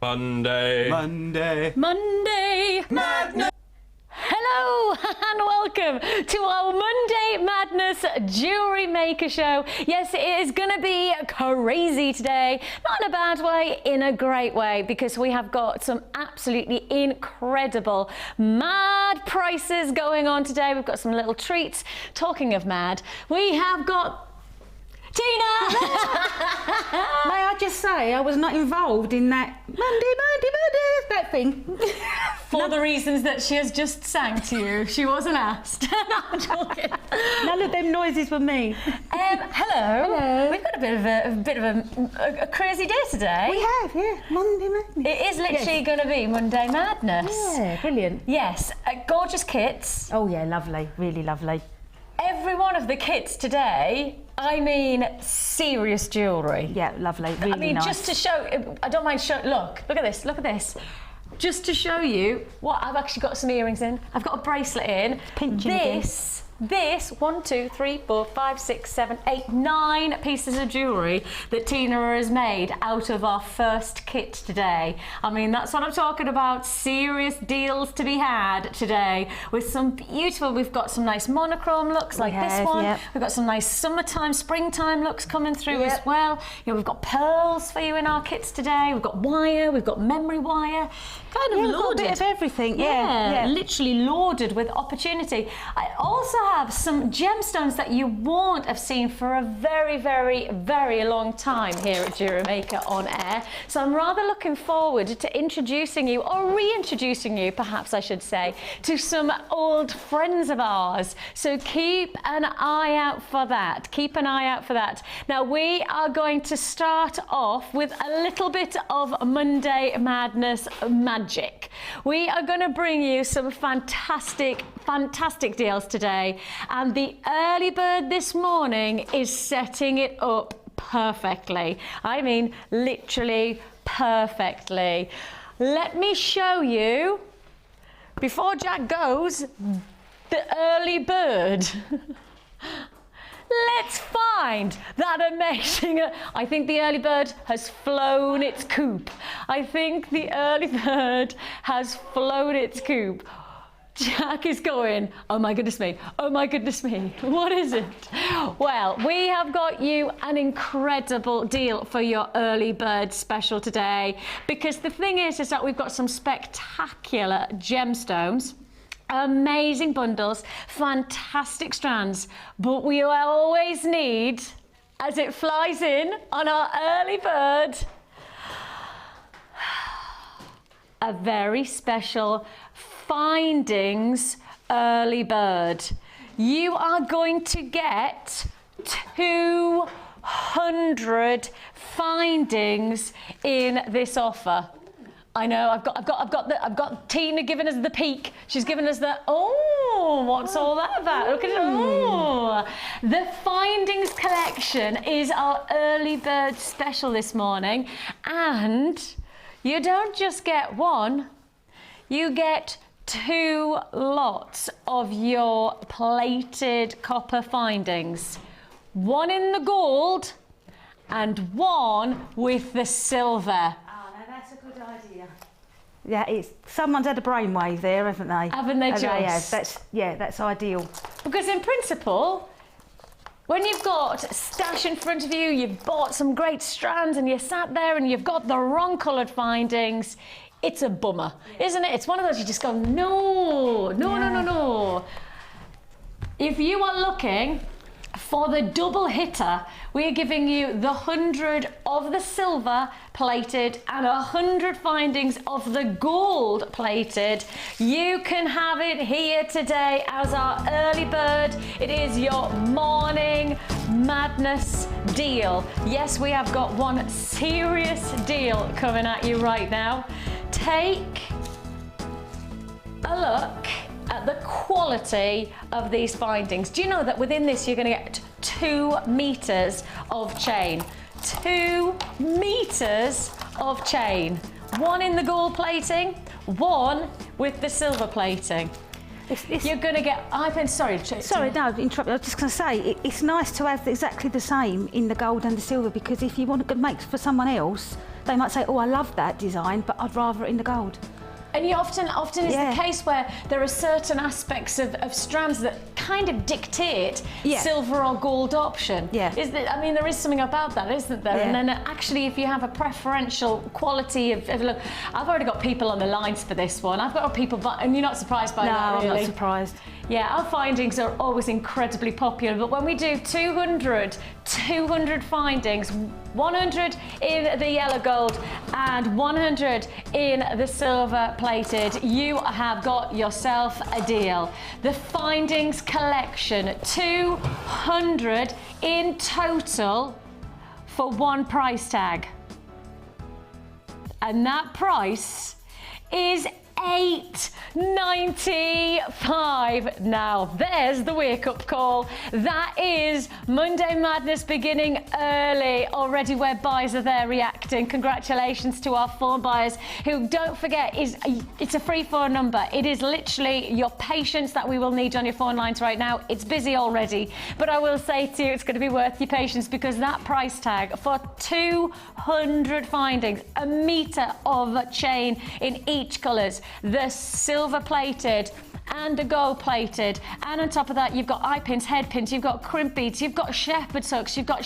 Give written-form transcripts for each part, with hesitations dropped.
Monday. Monday. Monday Madness. Hello and welcome to our Monday Madness Jewellery Maker show. Yes, it is going to be crazy today. Not in a bad way, in a great way, because we have got some absolutely incredible mad prices going on today. We've got some little treats. Talking of mad, we have got Tina! May I just say, I was not involved in that Monday, that thing. For the reasons that she has just sang to you. She wasn't asked. No, I'm joking. None of them noises were me. Hello. Hello. We've got a bit of a crazy day today. We have, yeah. Monday Madness. It is literally going to be Monday Madness. Yeah, brilliant. Yes, gorgeous kits. Oh yeah, lovely, really lovely. Every one of the kits today, I mean, serious jewellery. Yeah, lovely, really I mean, nice. just to show, I don't mind showing, look at this, look at this. Just to show you what, I've actually got some earrings in, I've got a bracelet in. Pinching This 1, 2, 3, 4, 5, 6, 7, 8, 9 pieces of jewellery that Tina has made out of our first kit today. I mean, that's what I'm talking about. Serious deals to be had today with some beautiful, we've got some nice monochrome looks like this one. Yep. We've got some nice summertime, springtime looks coming through as well. You know, we've got pearls for you in our kits today. We've got wire, we've got memory wire. Kind of We've got a loaded. bit of everything, yeah. Literally loaded with opportunity. I also have some gemstones that you won't have seen for a very, very, very long time here at Jewellery Maker on air. So I'm rather looking forward to introducing you, or reintroducing you, perhaps I should say, to some old friends of ours. So keep an eye out for that. Keep an eye out for that. Now we are going to start off with a little bit of Monday Madness magic. We are going to bring you some fantastic deals today, and the early bird this morning is setting it up perfectly. I mean, literally perfectly. Let me show you, before Jack goes, the early bird. Let's find that amazing. I think the early bird has flown its coop. I think the early bird has flown its coop. Jack is going, oh my goodness me, oh my goodness me, what is it? Well, we have got you an incredible deal for your early bird special today, because the thing is that we've got some spectacular gemstones. Amazing bundles, fantastic strands, but we always need, as it flies in on our early bird, a very special findings early bird. You are going to get 200 findings in this offer. I know, I've got Tina giving us the peek. She's giving us the, oh, what's all that about? Look at it, oh. The findings collection is our early bird special this morning, and you don't just get one, you get 2 lots of your plated copper findings. 1 in the gold and 1 with the silver. That's a good idea. Yeah, someone's had a brainwave there, haven't they? Haven't they just? That's ideal. Because in principle, when you've got stash in front of you, you've bought some great strands and you sat there and you've got the wrong coloured findings, it's a bummer, isn't it? It's one of those you just go, no. If you are looking for the double hitter, we are giving you the 100 of the silver plated and 100 findings of the gold plated. You can have it here today as our early bird. It is your morning madness deal. Yes, we have got one serious deal coming at you right now. Take a look at the quality of these findings. Do you know that within this you're going to get 2 meters of chain? 2 meters of chain. 1 in the gold plating, 1 with the silver plating. You're going to get, sorry, no, interrupt. I was just going to say, it's nice to have exactly the same in the gold and the silver, because if you want to make for someone else, they might say, oh, I love that design, but I'd rather it in the gold. And you often is the case where there are certain aspects of strands that kind of dictate silver or gold option. Yeah. I mean, there is something about that, isn't there? Yeah. And then actually, if you have a preferential quality of look, I've already got people on the lines for this one. I've got people, and you're not surprised by that, really? No, I'm not surprised. Yeah, our findings are always incredibly popular, but when we do 200 findings, 100 in the yellow gold and 100 in the silver plated, you have got yourself a deal. The findings collection, 200 in total for one price tag. And that price is $8.95. Now there's the wake-up call. That is Monday Madness beginning early already, where buyers are there reacting. Congratulations to our phone buyers, who, don't forget, it's a free phone number. It is literally your patience that we will need on your phone lines right now. It's busy already, but I will say to you, it's going to be worth your patience, because that price tag for 200 findings, a meter of chain in each colours, the silver plated and the gold plated, and on top of that you've got eye pins, head pins, you've got crimp beads, you've got shepherd's hooks, you've got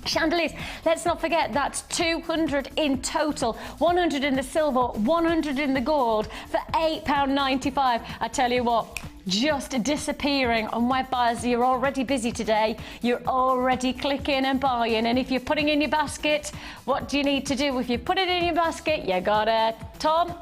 chandeliers. Let's not forget that's 200 in total, 100 in the silver, 100 in the gold for £8.95. I tell you what, just disappearing on web buyers. You're already busy today, you're already clicking and buying, and if you're putting in your basket, what do you need to do? If you put it in your basket, you gotta, Tom,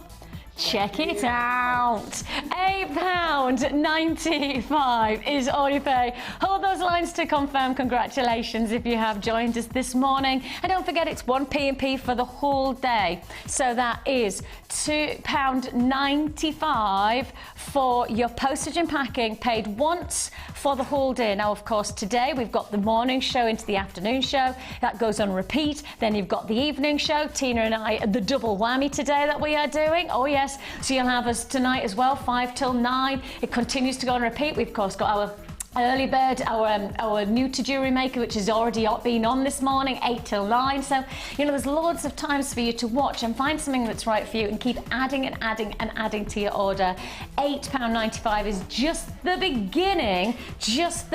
check it out. £8.95 is all you pay. Hold those lines to confirm. Congratulations if you have joined us this morning. And don't forget, it's 1 P&P for the whole day. So that is £2.95 for your postage and packing, paid once for the whole day. Now, of course, today we've got the morning show into the afternoon show. That goes on repeat. Then you've got the evening show. Tina and I, the double whammy today that we are doing. Oh, yes. So you'll have us tonight as well, 5 till 9. It continues to go on repeat. We've, of course, got our early bird, our new to Jewellery Maker, which has already been on this morning, 8 till 9. So, you know, there's loads of times for you to watch and find something that's right for you, and keep adding and adding and adding to your order. £8.95 is just the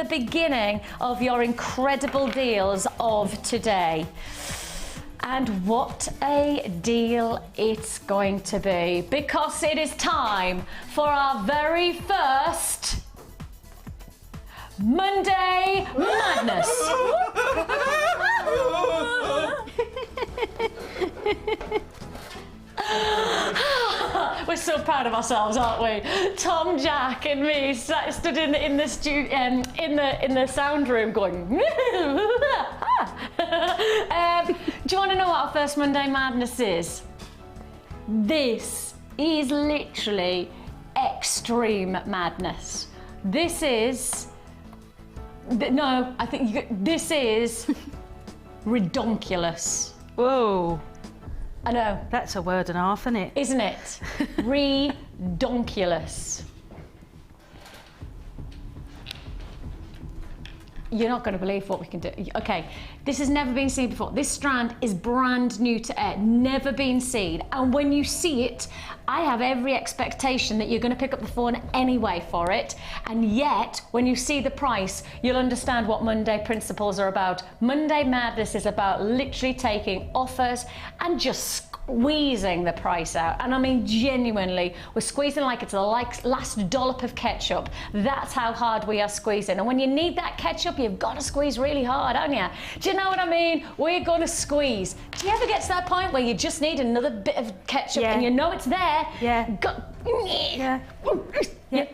beginning of your incredible deals of today. And what a deal it's going to be, because it is time for our very first Monday Madness. We're so proud of ourselves, aren't we? Tom, Jack, and me stood in the sound room going. Do you want to know what our first Monday Madness is? This is literally extreme madness. This is this is redonkulous. Whoa. I know. That's a word and a half, isn't it? Isn't it? Redonkulous. You're not going to believe what we can do. Okay, this has never been seen before. This strand is brand new to air, never been seen. And when you see it, I have every expectation that you're going to pick up the phone anyway for it. And yet, when you see the price, you'll understand what Monday Principles are about. Monday Madness is about literally taking offers and just squeezing the price out. And I mean, genuinely, we're squeezing like it's the last dollop of ketchup. That's how hard we are squeezing. And when you need that ketchup, you've got to squeeze really hard, haven't you? Do you know what I mean? We're going to squeeze. Do you ever get to that point where you just need another bit of ketchup and you know it's there? Yeah.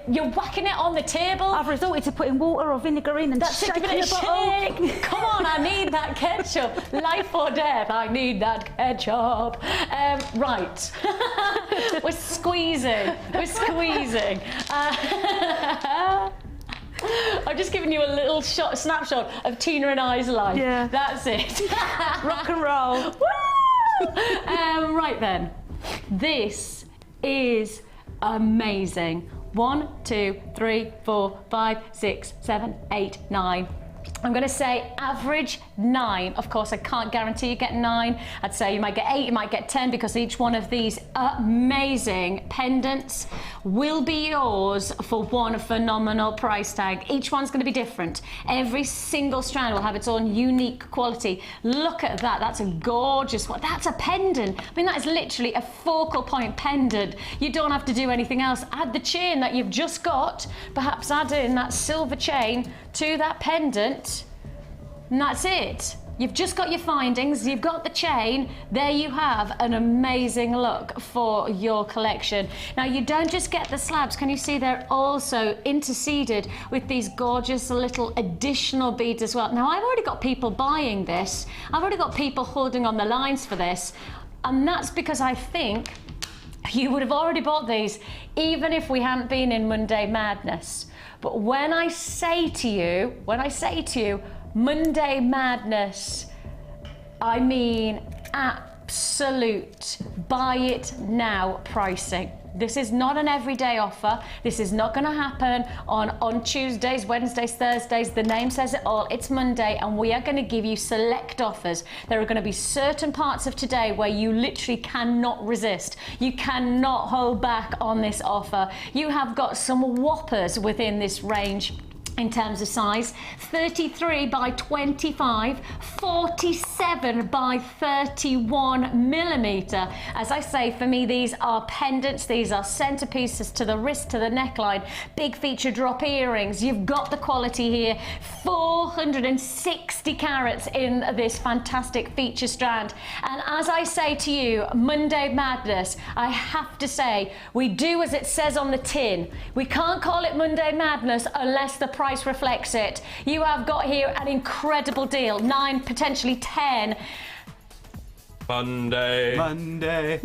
You're whacking it on the table. I've resorted to putting water or vinegar in and shaking the bottle. Come on, I need that ketchup. Life or death, I need that ketchup. Right. We're squeezing. I've just given you a little snapshot of Tina and I's life. Yeah. That's it. Rock and roll. Woo! Right then. This is amazing. 1, 2, 3, 4, 5, 6, 7, 8, 9. I'm going to say average 9. Of course, I can't guarantee you get 9. I'd say you might get 8, you might get 10, because each one of these amazing pendants will be yours for one phenomenal price tag. Each one's going to be different. Every single strand will have its own unique quality. Look at that. That's a gorgeous one. That's a pendant. I mean, that is literally a focal point pendant. You don't have to do anything else. Add the chain that you've just got, perhaps add in that silver chain to that pendant, and that's it. You've just got your findings, you've got the chain, there you have an amazing look for your collection. Now, you don't just get the slabs. Can you see they're also interseeded with these gorgeous little additional beads as well? Now, I've already got people buying this. I've already got people holding on the lines for this, and that's because I think you would have already bought these even if we hadn't been in Monday Madness. But when I say to you, Monday Madness, I mean absolute buy it now pricing. This is not an everyday offer. This is not going to happen on Tuesdays, Wednesdays, Thursdays. The name says it all. It's Monday, and we are going to give you select offers. There are going to be certain parts of today where you literally cannot resist. You cannot hold back on this offer. You have got some whoppers within this range. In terms of size, 33 by 25, 47 by 31 millimeter. As I say, for me, these are pendants, these are centerpieces to the wrist, to the neckline, big feature drop earrings. You've got the quality here, 460 carats in this fantastic feature strand. And as I say to you, Monday Madness, I have to say, we do as it says on the tin. We can't call it Monday Madness unless the price reflects it. You have got here an incredible deal, 9, potentially 10. Monday Madness.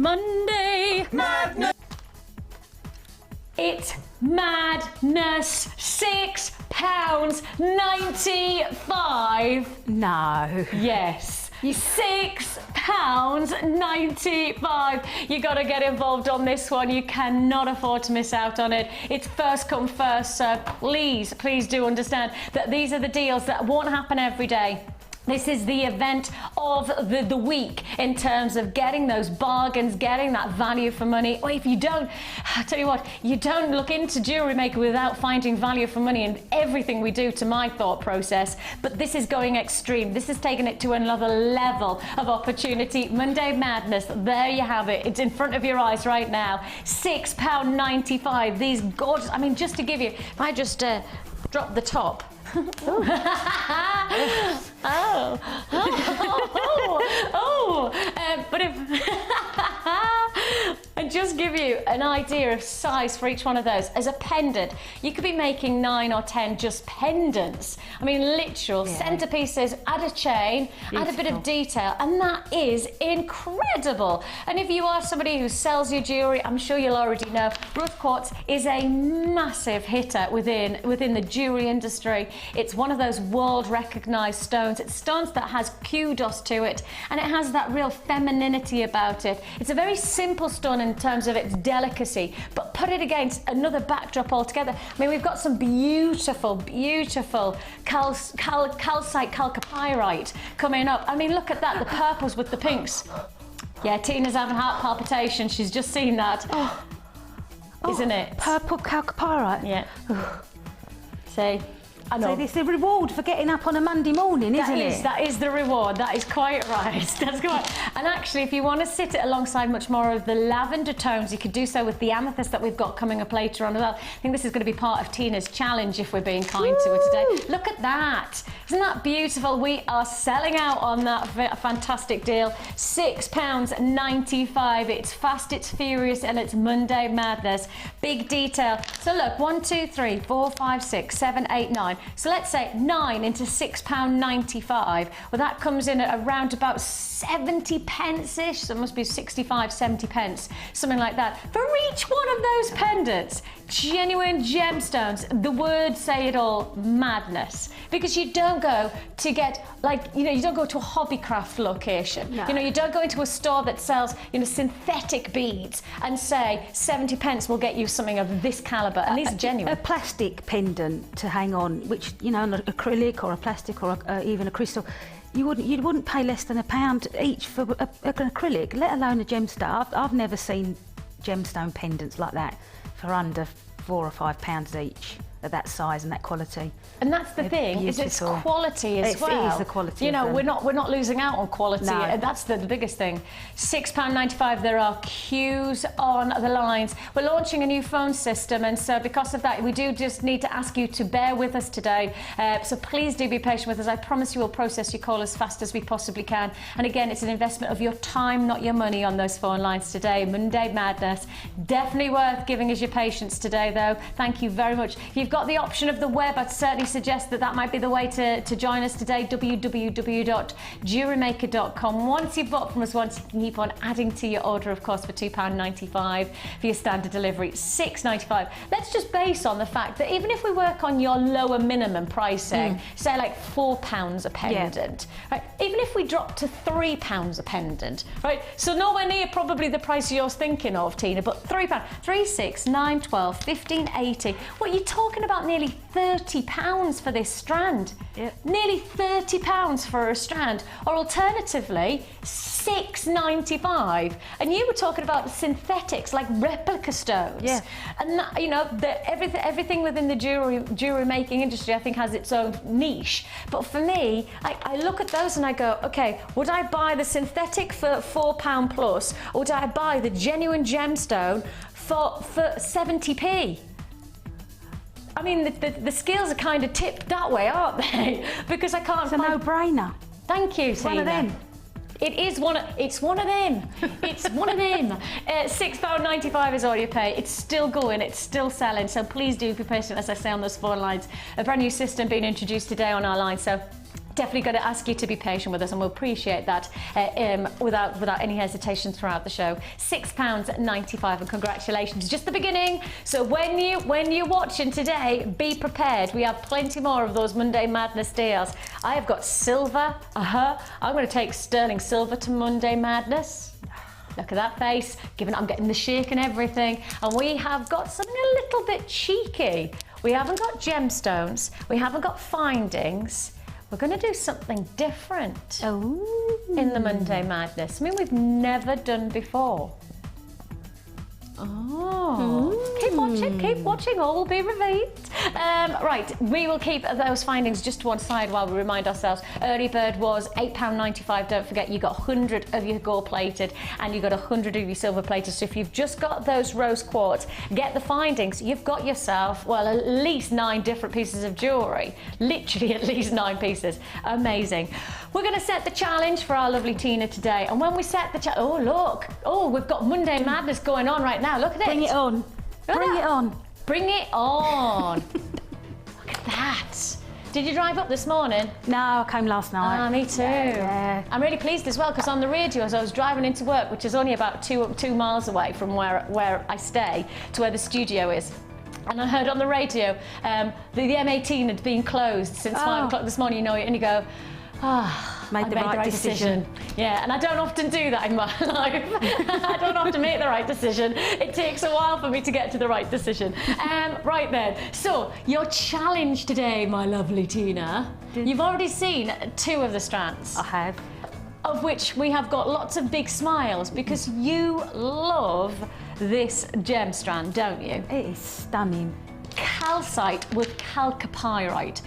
It's madness. £6.95. No. Yes. £6.95. You got to get involved on this one. You cannot afford to miss out on it. It's first come, first serve. Please do understand that these are the deals that won't happen every day. This is the event of the week in terms of getting those bargains, getting that value for money. Or if you don't, I tell you what, you don't look into Jewellery Maker without finding value for money in everything we do, to my thought process. But this is going extreme. This is taking it to another level of opportunity. Monday Madness, there you have it. It's in front of your eyes right now. £6.95. These gorgeous, I mean, just to give you, if I just drop the top. But if I just give you an idea of size for each one of those. As a pendant, you could be making 9 or 10 just pendants. I mean, literal centerpieces, add a chain, add a bit of detail, and that is incredible. And if you are somebody who sells your jewellery, I'm sure you'll already know, rough quartz is a massive hitter within the jewellery industry. It's one of those world-recognised stones. It's stones that has kudos to it, and it has that real femininity about it. It's a very simple stone in terms of its delicacy, but put it against another backdrop altogether. I mean, we've got some beautiful calcite chalcopyrite coming up. I mean, look at that, the purples with the pinks. Yeah, Tina's having heart palpitations. She's just seen that. Isn't it? Purple chalcopyrite. Yeah. See? I know. So it's the reward for getting up on a Monday morning, isn't it? That is the reward. That is quite right. That's quite. And actually, if you want to sit it alongside much more of the lavender tones, you could do so with the amethyst that we've got coming up later on as well. I think this is going to be part of Tina's challenge, if we're being kind to her today. Look at that. Isn't that beautiful? We are selling out on that fantastic deal. £6.95. It's fast, it's furious, and it's Monday Madness. Big detail. So look, 1, 2, 3, 4, 5, 6, 7, 8, 9. So let's say 9 into £6.95. Well, that comes in at around about 70 pence-ish. So it must be 65, 70 pence, something like that. For each one of those pendants, genuine gemstones, the words say it all, madness. Because you don't go to get, you don't go to a hobbycraft location. No. You don't go into a store that sells, synthetic beads and say 70 pence will get you something of this caliber. And these are genuine. A plastic pendant to hang on, which, you know, an acrylic or a plastic or even a crystal, you wouldn't pay less than £1 each for an acrylic, let alone a gemstone. I've never seen gemstone pendants like that for under £4 or £5 each. At that size and that quality. And that's the thing, is it's quality as well. It is the quality. You know, we're not losing out on quality. No. That's the biggest thing. £6.95. There are queues on the lines. We're launching a new phone system, and so because of that, we do just need to ask you to bear with us today. So please do be patient with us. I promise you we'll process your call as fast as we possibly can. And again, it's an investment of your time, not your money, on those phone lines today. Monday Madness. Definitely worth giving us your patience today, though. Thank you very much. If you've got the option of the web, I'd certainly suggest that might be the way to join us today. www.jewellerymaker.com. Once you've bought from us once, you can keep on adding to your order, of course, for £2.95 for your standard delivery, £6.95. Let's just base on the fact that even if we work on your lower minimum pricing, say like £4 a pendant, right? Even if we drop to £3 a pendant, right? So nowhere near probably the price you're thinking of, Tina, but £3, 3, 6, 9, 12, 15, 80. What you're talking about, nearly £30 for this strand. Yep. Nearly £30 for a strand, or alternatively £6.95. And you were talking about synthetics like replica stones. Yeah. And that, you know, everything within the jewelry making industry, I think, has its own niche. But for me, I look at those and I go, okay, would I buy the synthetic for £4 plus, or would I buy the genuine gemstone for 70p? I mean, the scales are kind of tipped that way, aren't they? Because I can't. It's a no-brainer. Thank you, Tina. One of them. It's one of them. It's one of them. £6.95 is all you pay. It's still going. It's still selling. So please do be patient, as I say, on those phone lines. A brand new system being introduced today on our line. So definitely got to ask you to be patient with us, and we'll appreciate that without any hesitation throughout the show. £6.95, and congratulations, just the beginning. So when you're watching today, be prepared. We have plenty more of those Monday Madness deals. I have got silver. I'm going to take sterling silver to Monday Madness. Look at that face, I'm getting the shake and everything. And we have got something a little bit cheeky. We haven't got gemstones, we haven't got findings. We're going to do something different in the Monday Madness. I mean, we've never done before. Keep watching, all will be revealed. Right, we will keep those findings just to one side while we remind ourselves. Early bird was £8.95. Don't forget, you got 100 of your gold plated and you got 100 of your silver plated. So if you've just got those rose quartz, get the findings. You've got yourself, well, at least 9 different pieces of jewellery. Literally at least 9 pieces. Amazing. We're going to set the challenge for our lovely Tina today. And when we set the challenge, oh look, we've got Monday Madness going on right now. Look at it. Bring it on. Bring it on. Bring it on. Look at that. Did you drive up this morning? No, I came last night. Me too. Yeah. I'm really pleased as well, because on the radio, as I was driving into work, which is only about 2 miles away from where I stay to where the studio is, and I heard on the radio the M18 had been closed since 5 o'clock this morning, you know, and you go, made the right decision. Yeah, and I don't often do that in my life. I don't often make the right decision. It takes a while for me to get to the right decision. Right then, so your challenge today, my lovely Tina, you've already seen 2 of the strands. I have. Of which we have got lots of big smiles, because you love this gem strand, don't you? It is stunning. Calcite with chalcopyrite.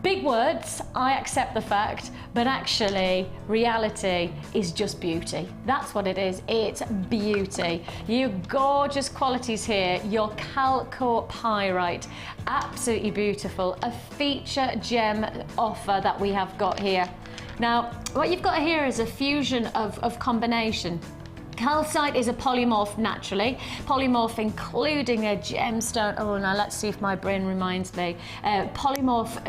Big words, I accept the fact, but actually reality is just beauty. That's what it is, it's beauty. Your gorgeous qualities here, your chalcopyrite, absolutely beautiful. A feature gem offer that we have got here. Now, what you've got here is a fusion of combination. Calcite is a polymorph naturally, polymorph including a gemstone. Oh, now let's see if my brain reminds me. Polymorph,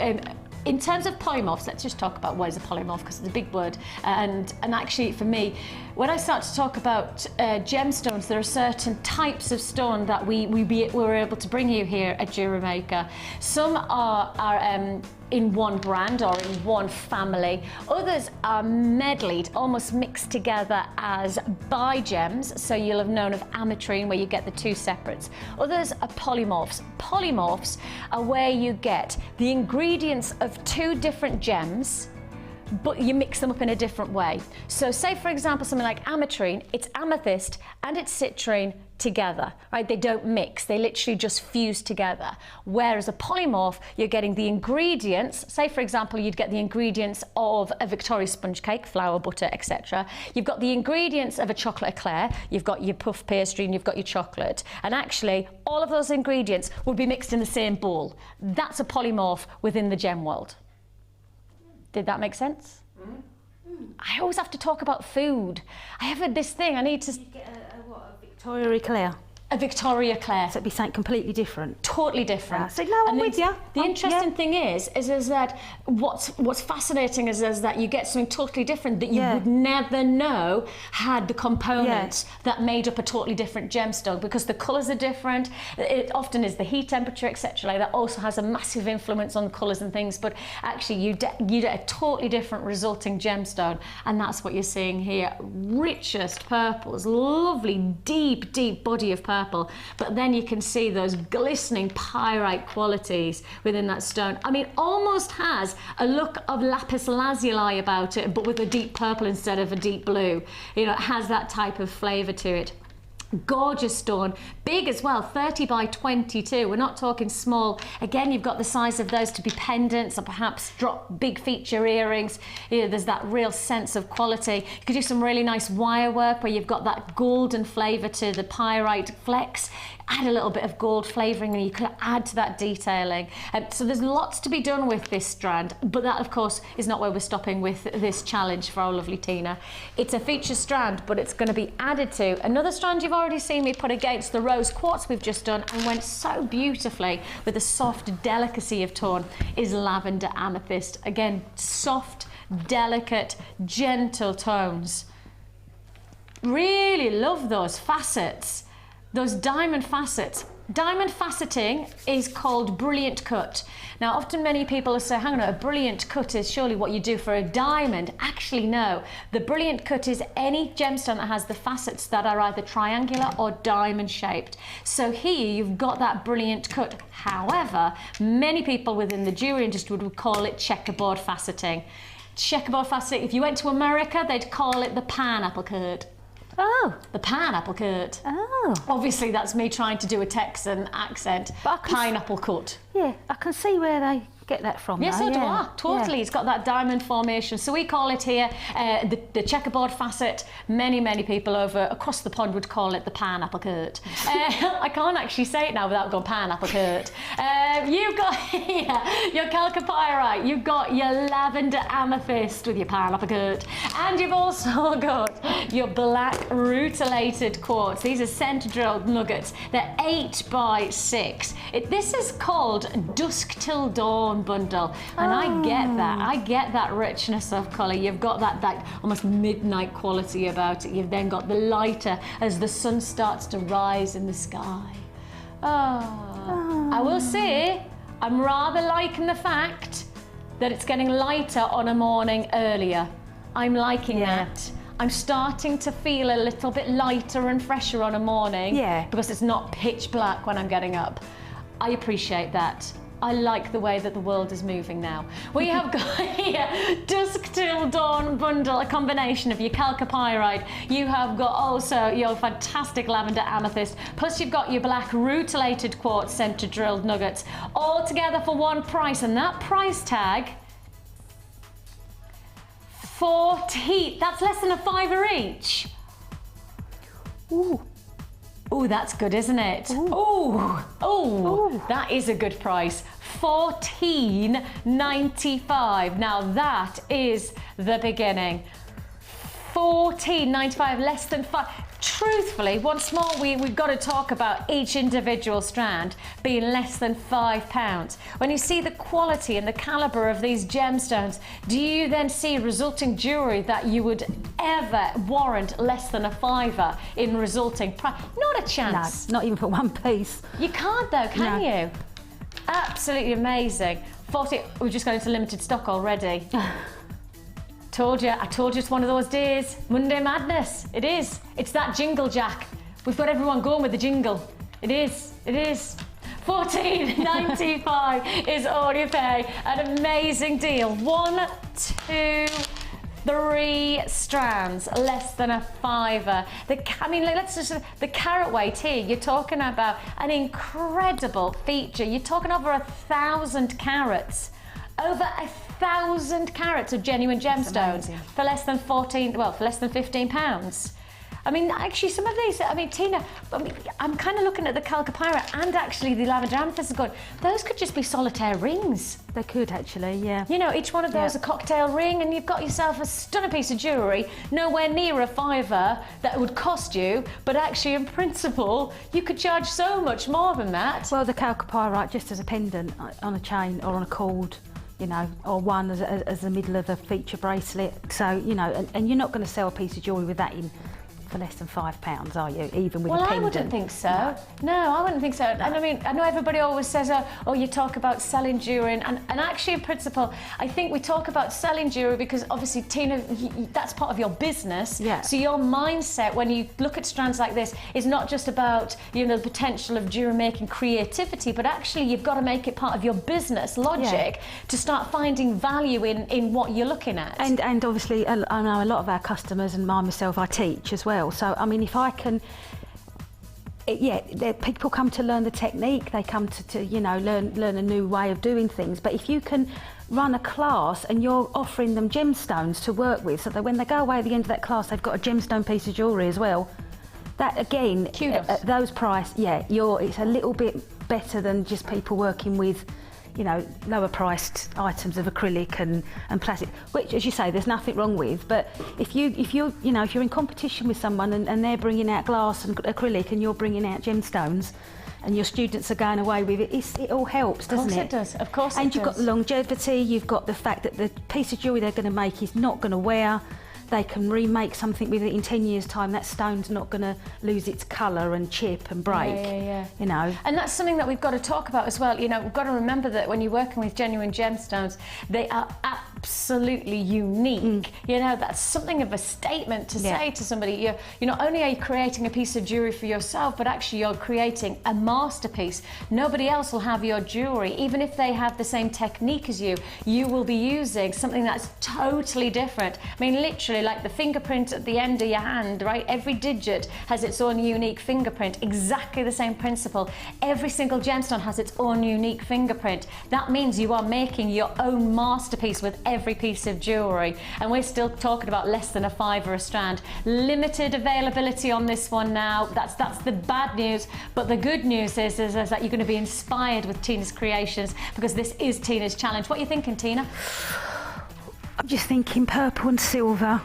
in terms of polymorphs, let's just talk about what is a polymorph, because it's a big word. And actually for me, when I start to talk about gemstones, there are certain types of stone that we're able to bring you here at Jewellery Maker. Some are in one brand or in one family. Others are medleyed, almost mixed together as bi-gems. So you'll have known of ametrine, where you get the two separates. Others are polymorphs. Polymorphs are where you get the ingredients of two different gems, but you mix them up in a different way. So say, for example, something like ametrine, it's amethyst and it's citrine together, right? They don't mix, they literally just fuse together. Whereas a polymorph, you're getting the ingredients, say for example, you'd get the ingredients of a Victoria sponge cake, flour, butter, etc. You've got the ingredients of a chocolate eclair, you've got your puff pastry and you've got your chocolate. And actually, all of those ingredients would be mixed in the same bowl. That's a polymorph within the gem world. Did that make sense? I always have to talk about food. I have this thing, I need to... You get a Victoria eclair. A Victoria eclair. So it'd be something completely different. Totally different. So no, I'm with you. The interesting thing is that what's fascinating is that you get something totally different that you would never know had the components that made up a totally different gemstone, because the colours are different. It often is the heat temperature, etc. Like that also has a massive influence on the colours and things. But actually, you get a totally different resulting gemstone, and that's what you're seeing here. Richest purples, lovely deep body of purple. But then you can see those glistening pyrite qualities within that stone. I mean, almost has a look of lapis lazuli about it, but with a deep purple instead of a deep blue. You know, it has that type of flavour to it. Gorgeous stone, big as well, 30 by 22. We're not talking small. Again, you've got the size of those to be pendants or perhaps drop big feature earrings. You know, there's that real sense of quality. You could do some really nice wire work where you've got that golden flavour to the pyrite flecks. Add a little bit of gold flavouring and you could add to that detailing. So there's lots to be done with this strand, but that of course is not where we're stopping with this challenge for our lovely Tina. It's a feature strand, but it's going to be added to another strand you've already seen me put against the rose quartz we've just done and went so beautifully with the soft delicacy of tone is lavender amethyst. Again, soft, delicate, gentle tones. Really love those facets. Those diamond facets. Diamond faceting is called brilliant cut. Now, often many people say, hang on, a brilliant cut is surely what you do for a diamond. Actually, no. The brilliant cut is any gemstone that has the facets that are either triangular or diamond shaped. So here you've got that brilliant cut. However, many people within the jewelry industry would call it checkerboard faceting. Checkerboard faceting, if you went to America, they'd call it the pineapple cut. Oh. The pineapple cut. Oh. Obviously, that's me trying to do a Texan accent. Pineapple cut. Yeah, I can see where they get that from. Yes, so do I. Totally. Yeah. It's got that diamond formation. So we call it here the checkerboard facet. Many people across the pond would call it the pineapple cut. I can't actually say it now without going pineapple cut. You've got here your chalcopyrite. You've got your lavender amethyst with your pineapple cut. And you've also got your black rutilated quartz. These are center drilled nuggets. They're 8 by 6. This is called dusk till dawn bundle, and I get that richness of colour. You've got that almost midnight quality about it. You've then got the lighter as the sun starts to rise in the sky. I will say I'm rather liking the fact that it's getting lighter on a morning earlier. I'm liking that. I'm starting to feel a little bit lighter and fresher on a morning because it's not pitch black when I'm getting up. I appreciate that. I like the way that the world is moving now. We have got here dusk till dawn bundle, a combination of your chalcopyrite. You have got also your fantastic lavender amethyst, plus you've got your black rutilated quartz center drilled nuggets, all together for one price, and that price tag, 40. That's less than a £5 each. Ooh. Oh, that's good, isn't it? Oh, that is a good price. $14.95. Now that is the beginning. $14.95, less than 5. Truthfully, once more, we've got to talk about each individual strand being less than £5. When you see the quality and the calibre of these gemstones, do you then see resulting jewellery that you would ever warrant less than a £5 in resulting price? Not a chance. No, not even for one piece. You can't though, can you? Absolutely amazing. 40, we've just gone into limited stock already. Told you, I told you it's one of those days. Monday madness, it is. It's that jingle, Jack. We've got everyone going with the jingle. It is, it is. $14.95 is all you pay. An amazing deal. 1, 2, 3 strands, less than a £5. The carat weight here, you're talking about an incredible feature. You're talking over 1,000 carats. Over 1,000 carats of genuine gemstones for less than £15. I mean, actually, some of these, I mean, Tina, I'm kind of looking at the chalcopyrite and actually the lavender amethyst going, those could just be solitaire rings. They could actually, yeah. You know, each one of those a cocktail ring, and you've got yourself a stunning piece of jewellery, nowhere near a £5 that would cost you, but actually, in principle, you could charge so much more than that. Well, the chalcopyrite just as a pendant on a chain or on a cord, you know, or one as the middle of a feature bracelet. So, you know, and you're not going to sell a piece of jewellery with that in for less than £5, are you? Even with a pendant? Well, I wouldn't think so. No, I wouldn't think so. No. And I mean, I know everybody always says, oh, you talk about selling jewellery, and actually, in principle, I think we talk about selling jewellery because obviously, Tina, that's part of your business. Yeah. So your mindset when you look at strands like this is not just about, you know, the potential of jewellery making creativity, but actually you've got to make it part of your business logic to start finding value in what you're looking at. And obviously, I know a lot of our customers, and myself, I teach as well. So, I mean, if I can, people come to learn the technique, they come to you know, learn a new way of doing things. But if you can run a class and you're offering them gemstones to work with, so that when they go away at the end of that class, they've got a gemstone piece of jewellery as well. That, again, at those price, it's a little bit better than just people working with, you know, lower priced items of acrylic and plastic, which, as you say, there's nothing wrong with. But if you're in competition with someone and they're bringing out glass and acrylic and you're bringing out gemstones, and your students are going away with it, it all helps, doesn't it? Of course it does, of course it does. And you've got the longevity, you've got the fact that the piece of jewellery they're going to make is not going to wear. They can remake something with it in 10 years' time. That stone's not going to lose its colour and chip and break. You know. And that's something that we've got to talk about as well. You know, we've got to remember that when you're working with genuine gemstones, they are absolutely unique. You know, that's something of a statement to say to somebody. You not only are you creating a piece of jewellery for yourself, but actually you're creating a masterpiece. Nobody else will have your jewellery, even if they have the same technique as you. You will be using something that's totally different. I mean, literally, like the fingerprint at the end of your hand, right? Every digit has its own unique fingerprint, exactly the same principle. Every single gemstone has its own unique fingerprint. That means you are making your own masterpiece with every piece of jewellery. And we're still talking about less than a £5 a strand. Limited availability on this one now. That's the bad news. But the good news is that you're going to be inspired with Tina's creations, because this is Tina's challenge. What are you thinking, Tina? I'm just thinking purple and silver.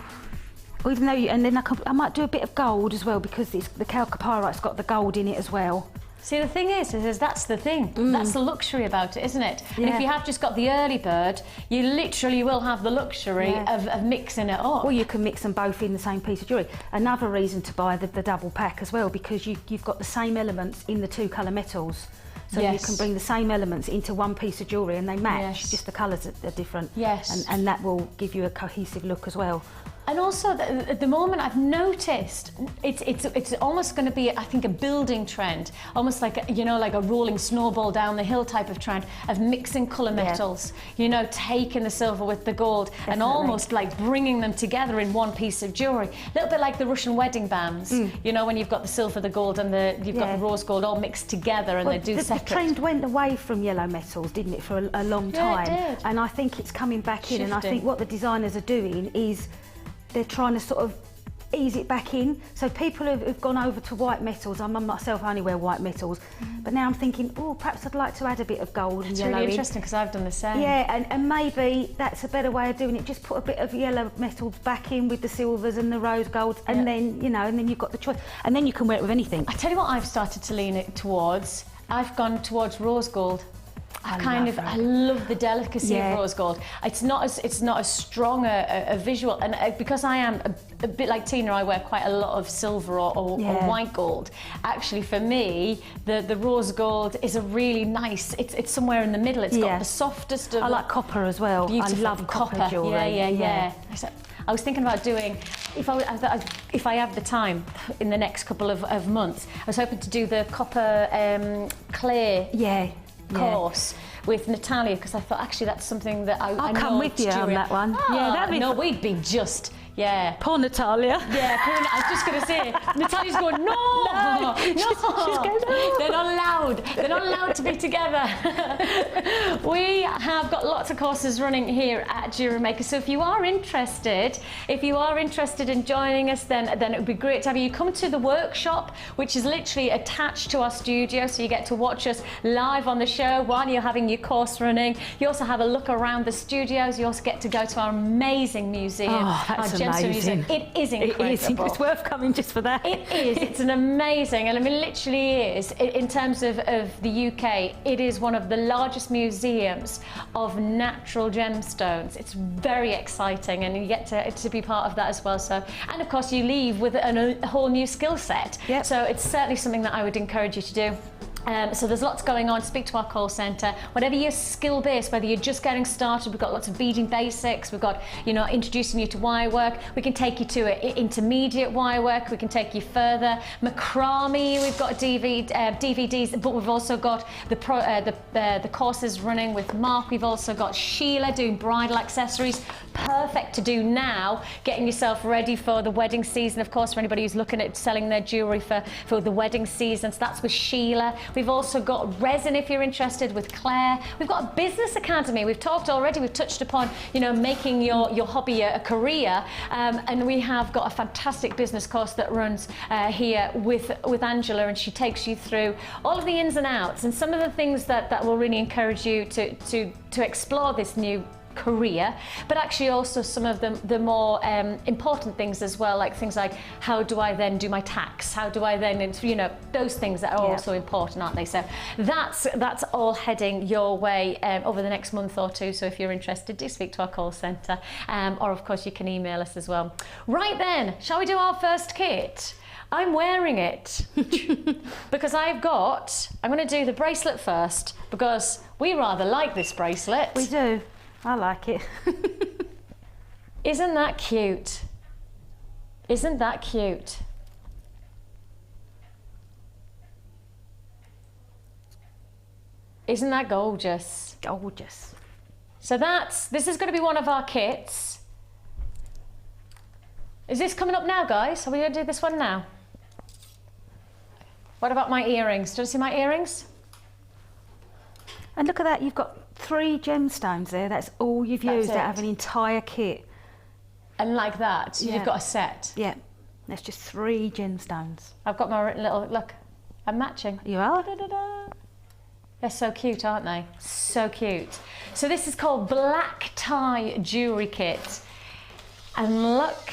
Even though, and then I might do a bit of gold as well, because the chalcopyrite's got the gold in it as well. See, the thing is that's the thing. That's the luxury about it, isn't it? And if you have just got the early bird, you literally will have the luxury of mixing it up. Or you can mix them both in the same piece of jewellery. Another reason to buy the double pack as well, because you've got the same elements in the 2 colour metals. So you can bring the same elements into one piece of jewellery and they match, just the colours are different. And that will give you a cohesive look as well. And also, at the moment, I've noticed it's almost going to be, I think, a building trend, almost like a rolling snowball down the hill type of trend of mixing colour metals. You know, taking the silver with the gold and almost like bringing them together in one piece of jewellery. A little bit like the Russian wedding bands. You know, when you've got the silver, the gold, and you've got the rose gold all mixed together, and they do separate. The trend went away from yellow metals, didn't it, for a long time? Yeah, it did. And I think it's coming back in. And I think what the designers are doing is they're trying to sort of ease it back in. So people have gone over to white metals. I myself only wear white metals, but now I'm thinking, oh, perhaps I'd like to add a bit of gold and yellow. It's really interesting, because I've done the same. Yeah, and maybe that's a better way of doing it. Just put a bit of yellow metals back in with the silvers and the rose golds, and then and then you've got the choice, and then you can wear it with anything. I tell you what, I've started to lean it towards. I've gone towards rose gold. I love the delicacy of rose gold. It's not as strong a visual, and because I am a bit like Tina, I wear quite a lot of silver or white gold. Actually, for me, the rose gold is a really nice. It's somewhere in the middle. It's got the softest of. I like copper as well. Beautiful. I love copper jewellery. Yeah. I was thinking about doing, if I have the time in the next couple of months, I was hoping to do the copper clay course with Natalia, because I thought actually that's something that I'll come with you on that one. We'd be just. Poor Natalia. Yeah, I was just going to say, Natalia's going, no. She's going, no. They're not allowed. They're not allowed to be together. We have got lots of courses running here at Jewellery Maker. So if you are interested in joining us, then it would be great to have you come to the workshop, which is literally attached to our studio. So you get to watch us live on the show while you're having your course running. You also have a look around the studios. You also get to go to our amazing museum. Oh, that's amazing. It is incredible. It is. It's worth coming just for that. It is. It's an amazing, and I mean, literally is. In terms of the UK, it is one of the largest museums of natural gemstones. It's very exciting, and you get to be part of that as well. So, and of course, you leave with a whole new skill set. Yep. So it's certainly something that I would encourage you to do. So there's lots going on. Speak to our call centre. Whatever your skill base, whether you're just getting started, we've got lots of beading basics. We've got, introducing you to wire work. We can take you to intermediate wire work. We can take you further. Macrame, we've got DVDs, but we've also got the courses running with Mark. We've also got Sheila doing bridal accessories. Perfect to do now, getting yourself ready for the wedding season, of course, for anybody who's looking at selling their jewellery for the wedding season. So that's with Sheila. We've also got resin if you're interested with Claire. We've got a business academy. We've talked already, we've touched upon, making your hobby a career. And we have got a fantastic business course that runs here with Angela, and she takes you through all of the ins and outs and some of the things that will really encourage you to explore this new career, but actually also some of the more important things as well, like things like how do I then do my tax, how do I then, those things that are also important, aren't they? So that's all heading your way over the next month or two. So if you're interested, do speak to our call centre, or of course you can email us as well. Right then, shall we do our first kit? I'm wearing it because I'm going to do the bracelet first, because we rather like this bracelet. We do. I like it. Isn't that cute? Isn't that cute? Isn't that gorgeous? Gorgeous. So this is going to be one of our kits. Is this coming up now, guys? Are we going to do this one now? What about my earrings? Do you see my earrings? And look at that, you've got 3 gemstones there. That's all you've used out of an entire kit. And like that, you've got a set. Yeah, that's just 3 gemstones. I've got my little, look, I'm matching. You are? Da-da-da-da. They're so cute, aren't they? So cute. So this is called Black Tie Jewellery Kit. And look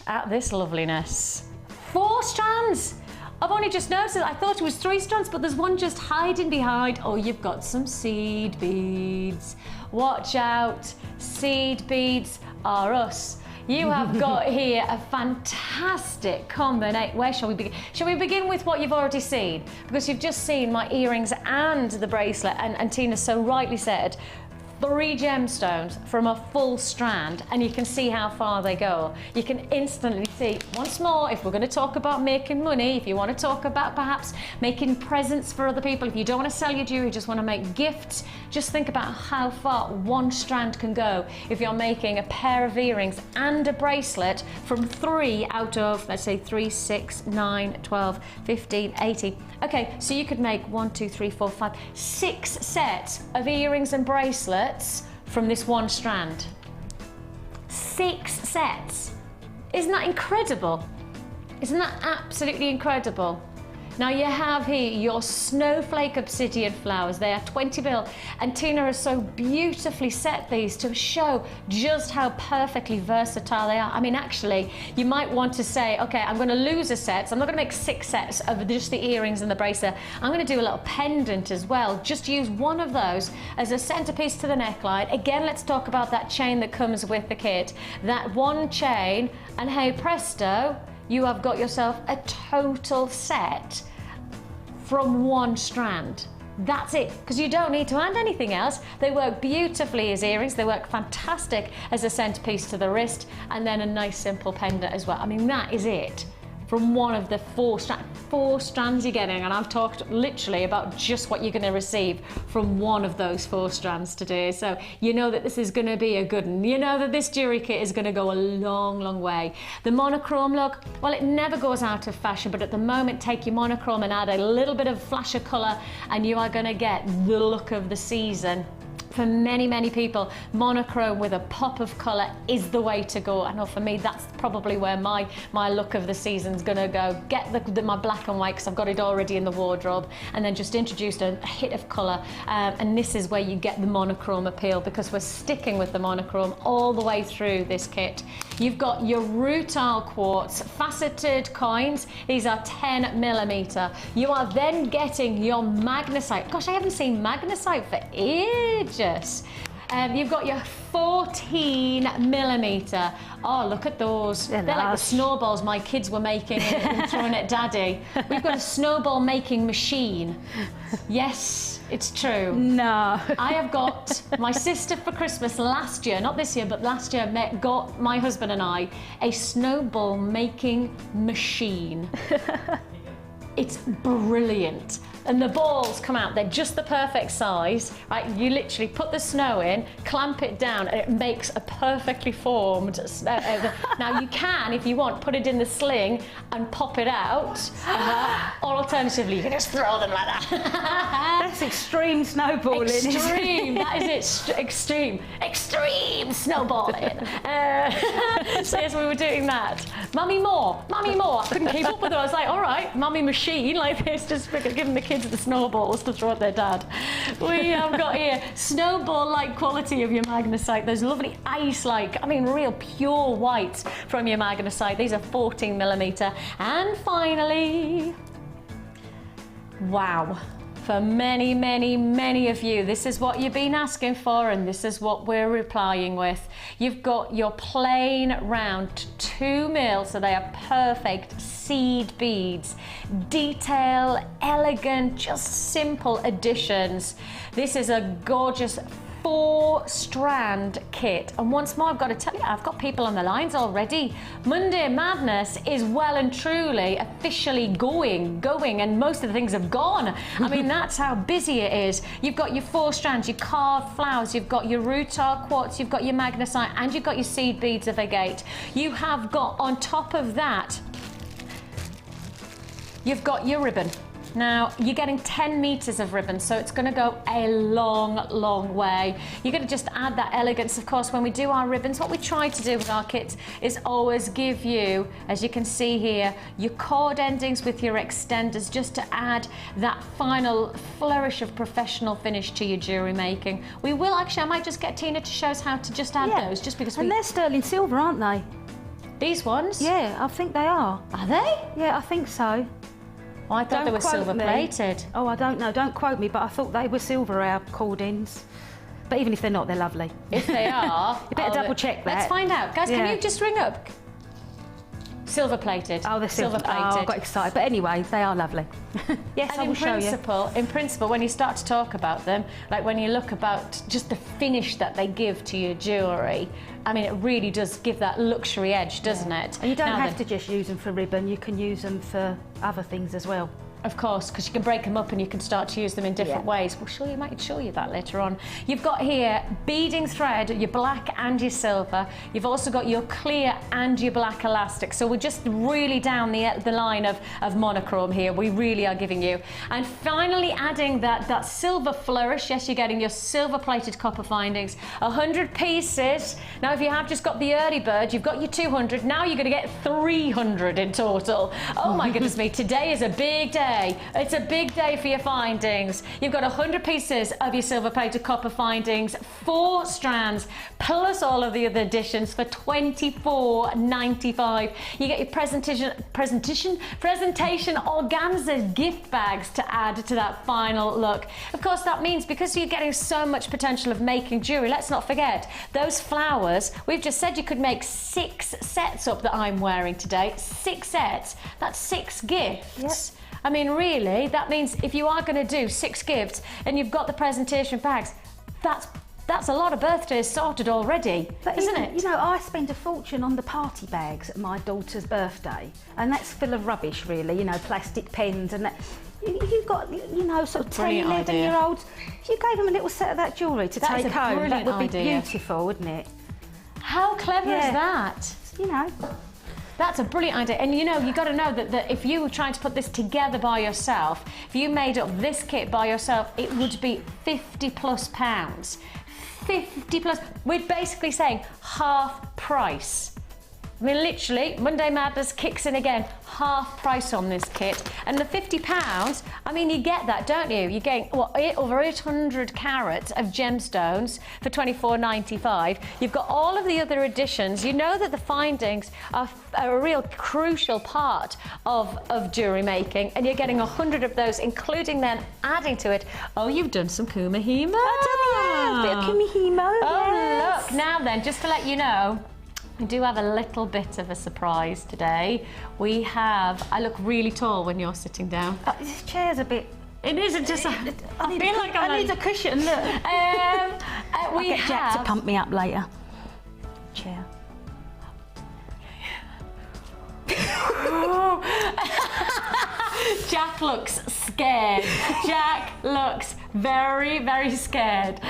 at this loveliness. 4 strands. I've only just noticed it. I thought it was 3 strands, but there's one just hiding behind. Oh, you've got some seed beads. Watch out, seed beads are us. You have got here a fantastic combination. Where shall we begin? Shall we begin with what you've already seen? Because you've just seen my earrings and the bracelet, and Tina so rightly said, 3 gemstones from a full strand, and you can see how far they go. You can instantly see, once more, if we're going to talk about making money, if you want to talk about perhaps making presents for other people, if you don't want to sell your jewelry, you just want to make gifts, just think about how far 1 strand can go if you're making a pair of earrings and a bracelet from 3 out of, let's say 3, 6, 9, 12, 15, 18. Okay, so you could make 1, 2, 3, 4, 5, 6 sets of earrings and bracelets from this 1 strand. 6 sets. Isn't that incredible? Isn't that absolutely incredible? Now you have here your snowflake obsidian flowers. They are 20 mil, and Tina has so beautifully set these to show just how perfectly versatile they are. I mean, actually, you might want to say, okay, I'm going to lose a set, so I'm not going to make 6 sets of just the earrings and the bracelet. I'm going to do a little pendant as well. Just use one of those as a centerpiece to the neckline. Again, let's talk about that chain that comes with the kit. That one chain, and hey presto, you have got yourself a total set from one strand. That's it, because you don't need to add anything else. They work beautifully as earrings, they work fantastic as a centerpiece to the wrist, and then a nice simple pendant as well. I mean, that is it from one of the 4 strands you're getting, and I've talked literally about just what you're going to receive from one of those 4 strands today. So you know that this is going to be a good one. You know that this jewelry kit is going to go a long, long way. The monochrome look, well, it never goes out of fashion, but at the moment, take your monochrome and add a little bit of flash of colour, and you are going to get the look of the season. For many, many people, monochrome with a pop of colour is the way to go. I know for me, that's probably where my look of the season's gonna go. Get my black and white, because I've got it already in the wardrobe, and then just introduce a hit of colour. And this is where you get the monochrome appeal, because we're sticking with the monochrome all the way through this kit. You've got your rutile quartz faceted coins. These are 10 millimeter. You are then getting your magnesite. Gosh, I haven't seen magnesite for ages. You've got your 14 millimeter. Oh, look at those. They're like the snowballs my kids were making and throwing at Daddy. We've got a snowball making machine. Yes, it's true. No. I have got my sister for Christmas last year, not this year, but last year, got my husband and I a snowball making machine. It's brilliant. And the balls come out, they're just the perfect size, right? You literally put the snow in, clamp it down, and it makes a perfectly formed now you can, if you want, put it in the sling and pop it out, or alternatively, you can just throw them like that. That's extreme snowballing. Extreme, that is it, extreme snowballing. So yes, we were doing that. Mummy more, I couldn't keep up with it. I was like, all right, mummy machine like this, just giving the kids the snowballs to throw at their dad. We have got here snowball-like quality of your magnesite. Those lovely ice-like, I mean, real pure white from your magnesite. These are 14 millimeter. And finally, wow. For many, many, many of you, this is what you've been asking for, and this is what we're replying with. You've got your plain round 2 mil, so they are perfect seed beads. Detail, elegant, just simple additions. This is a gorgeous 4-strand kit, and once more I've got to tell you, I've got people on the lines already. Monday Madness is well and truly officially going, and most of the things have gone. I mean, that's how busy it is. You've got your 4 strands, your carved flowers, you've got your rutile quartz, you've got your magnesite, and you've got your seed beads of agate. You have got, on top of that, you've got your ribbon. Now, you're getting 10 meters of ribbon, so it's going to go a long, long way. You're going to just add that elegance. Of course, when we do our ribbons, what we try to do with our kits is always give you, as you can see here, your cord endings with your extenders, just to add that final flourish of professional finish to your jewellery making. We will actually, I might just get Tina to show us how to just add those, just because And they're sterling silver, aren't they? These ones? Yeah, I think they are. Are they? Yeah, I think so. Oh, I thought they were silver plated. Oh, I don't know. Don't quote me, but I thought they were silver, our cord-ins. But even if they're not, they're lovely. If they are... You better double check that. Let's find out. Guys, can you just ring up? Silver plated. Oh, they're silver plated. Oh, I got excited. But anyway, they are lovely. Yes, and I will show you. In principle, when you start to talk about them, like when you look about just the finish that they give to your jewellery, I mean, it really does give that luxury edge, doesn't it? And you don't have to just use them for ribbon, you can use them for other things as well. Of course, because you can break them up and you can start to use them in different ways. We'll might show you that later on. You've got here beading thread, your black and your silver. You've also got your clear and your black elastic. So we're just really down the line of monochrome here. We really are giving you. And finally adding that silver flourish. Yes, you're getting your silver plated copper findings. 100 pieces. Now, if you have just got the early bird, you've got your 200. Now you're going to get 300 in total. Oh my goodness me, today is a big day. day. It's a big day for your findings. You've got 100 pieces of your silver plated copper findings, 4 strands, plus all of the other additions for $24.95. You get your presentation organza gift bags to add to that final look. Of course, that means because you're getting so much potential of making jewelry, let's not forget those flowers. We've just said you could make 6 sets up that I'm wearing today. 6 sets. That's 6 gifts. Yep. I mean, really, that means if you are going to do 6 gifts and you've got the presentation bags, that's a lot of birthdays sorted already, isn't it? You know, I spend a fortune on the party bags at my daughter's birthday, and that's full of rubbish, really. You know, plastic pens and that. You've got, you know, sort of 10, 11-year-olds. If you gave them a little set of that jewellery to take home, that would be beautiful, wouldn't it? How clever is that? You know. That's a brilliant idea. And you know, you've got to know that if you were trying to put this together by yourself, if you made up this kit by yourself, it would be £50+ pounds. 50 plus. We're basically saying half price. I mean, literally, Monday Madness kicks in again, half price on this kit. And the £50, I mean, you get that, don't you? You're getting, what, over 800 carats of gemstones for $24.95. You've got all of the other additions. You know that the findings are a real crucial part of jewellery making, and you're getting 100 of those, including then adding to it. Oh, you've done some kumihimo. A bit of kumihimo. Oh, yes. look, now then, just to let you know, we do have a little bit of a surprise today. We have, I look really tall when you're sitting down. This chair's a bit... It isn't just, I need a cushion, look. I'll get Jack to pump me up later. Chair. Jack looks scared. Jack looks very, very scared.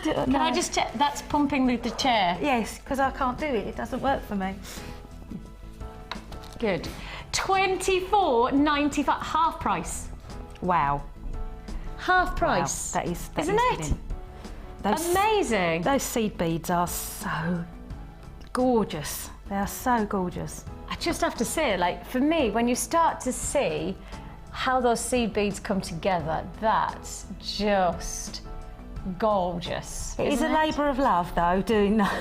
Can I just check? That's pumping the chair. Yes, because I can't do it. It doesn't work for me. Good. $24.95, half price. Wow. Half price. Wow. That is isn't it? Amazing. Those seed beads are so gorgeous. They are so gorgeous. I just have to say, like, for me, when you start to see how those seed beads come together, that's just gorgeous. It is a labour of love, though, doing that.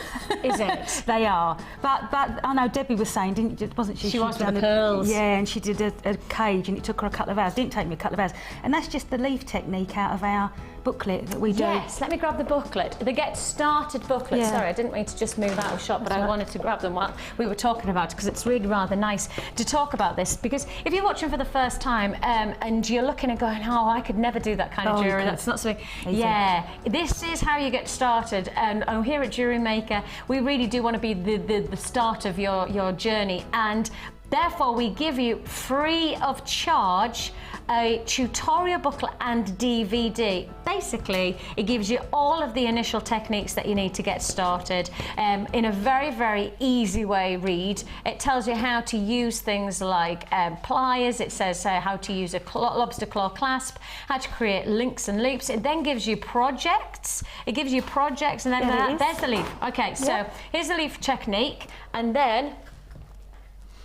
Is it? They are. But I know Debbie was saying, wasn't she? She was with the pearls. Yeah, and she did a cage, and it took her a couple of hours. Didn't take me a couple of hours. And that's just the leaf technique out of our booklet that we do. Yes, let me grab the booklet. The Get Started booklet. Yeah. Sorry, I didn't mean to just move out of shot, but I wanted to grab them while we were talking about it, because it's really rather nice to talk about this. Because if you're watching for the first time and you're looking and going, oh, I could never do that kind of jewellery, that's not something. Yeah, this is how you get started. And here at Jewellery Maker, we really do want to be the start of your journey. And therefore, we give you free of charge a tutorial booklet and DVD. Basically, it gives you all of the initial techniques that you need to get started in a very, very easy way read. It tells you how to use things like pliers. It says how to use a lobster claw clasp, how to create links and loops. It then gives you projects. It gives you projects, and then there's the leaf. Okay, so here's the leaf technique, and then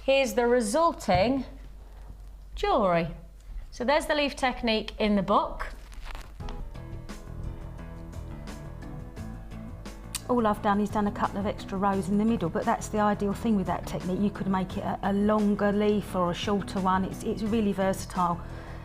here's the resulting jewellery. So there's the leaf technique in the book. All I've done is done a couple of extra rows in the middle, but that's the ideal thing with that technique. You could make it a longer leaf or a shorter one. It's really versatile.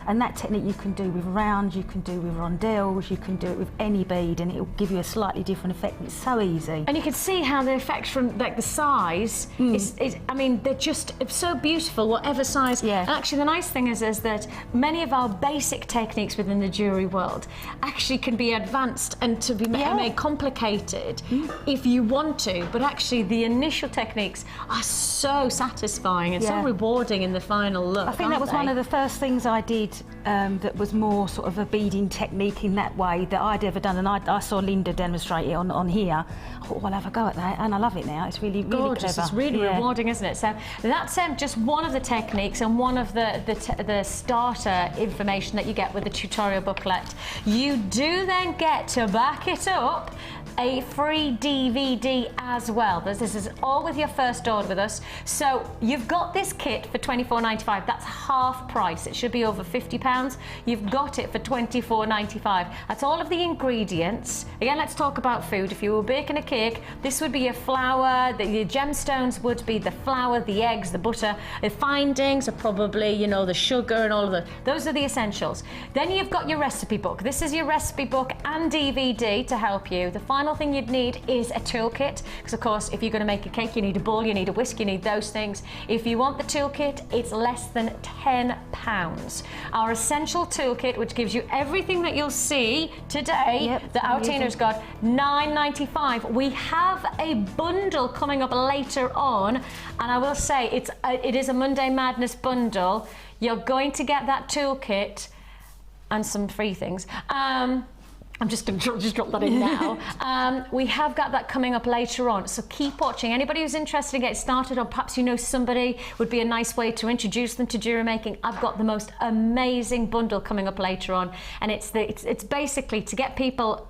And that technique you can do with rounds, you can do with rondelles, you can do it with any bead, and it will give you a slightly different effect. It's so easy. And you can see how the effects from like the size is I mean, they're just so beautiful, whatever size. Yeah. And actually the nice thing is that many of our basic techniques within the jewellery world actually can be advanced and to be made complicated if you want to, but actually the initial techniques are so satisfying and so rewarding in the final look. I think that was one of the first things I did that was more sort of a beading technique in that way that I'd ever done, and I saw Linda demonstrate it on here. I thought, well, I'll have a go at that, and I love it now. It's really gorgeous. Clever. It's really rewarding, isn't it? So that's just one of the techniques and one of the starter information that you get with the tutorial booklet. You do then get, to back it up, a free DVD as well. This is all with your first order with us. So you've got this kit for £24.95. That's half price. It should be over £50. You've got it for £24.95. That's all of the ingredients. Again, let's talk about food. If you were baking a cake, this would be your flour. Your gemstones would be the flour, the eggs, the butter. The findings are probably, you know, the sugar and all of those are the essentials. Then you've got your recipe book. This is your recipe book and DVD to help you. The final thing you'd need is a toolkit, because of course if you're going to make a cake you need a bowl, you need a whisk, you need those things. If you want the toolkit, it's less than £10. Our essential toolkit, which gives you everything that you'll see today, that our Tina's got, £9.95. We have a bundle coming up later on, and I will say it is a Monday Madness bundle. You're going to get that toolkit and some free things. I'm just going to drop that in now. We have got that coming up later on, so keep watching. Anybody who's interested in getting started, or perhaps you know somebody, would be a nice way to introduce them to jewellery making. I've got the most amazing bundle coming up later on, and it's basically to get people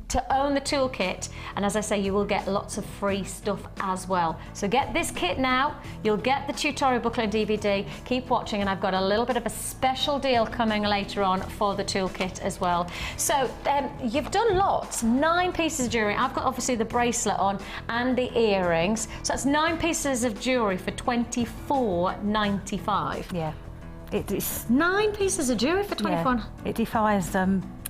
to own the toolkit, and as I say, you will get lots of free stuff as well. So get this kit now, you'll get the tutorial booklet and DVD. Keep watching, and I've got a little bit of a special deal coming later on for the toolkit as well. So you've done lots, 9 pieces of jewellery. I've got obviously the bracelet on and the earrings, so that's 9 pieces of jewellery for £24.95. Yeah. It is 9 pieces of jewellery for £24. Yeah. It defies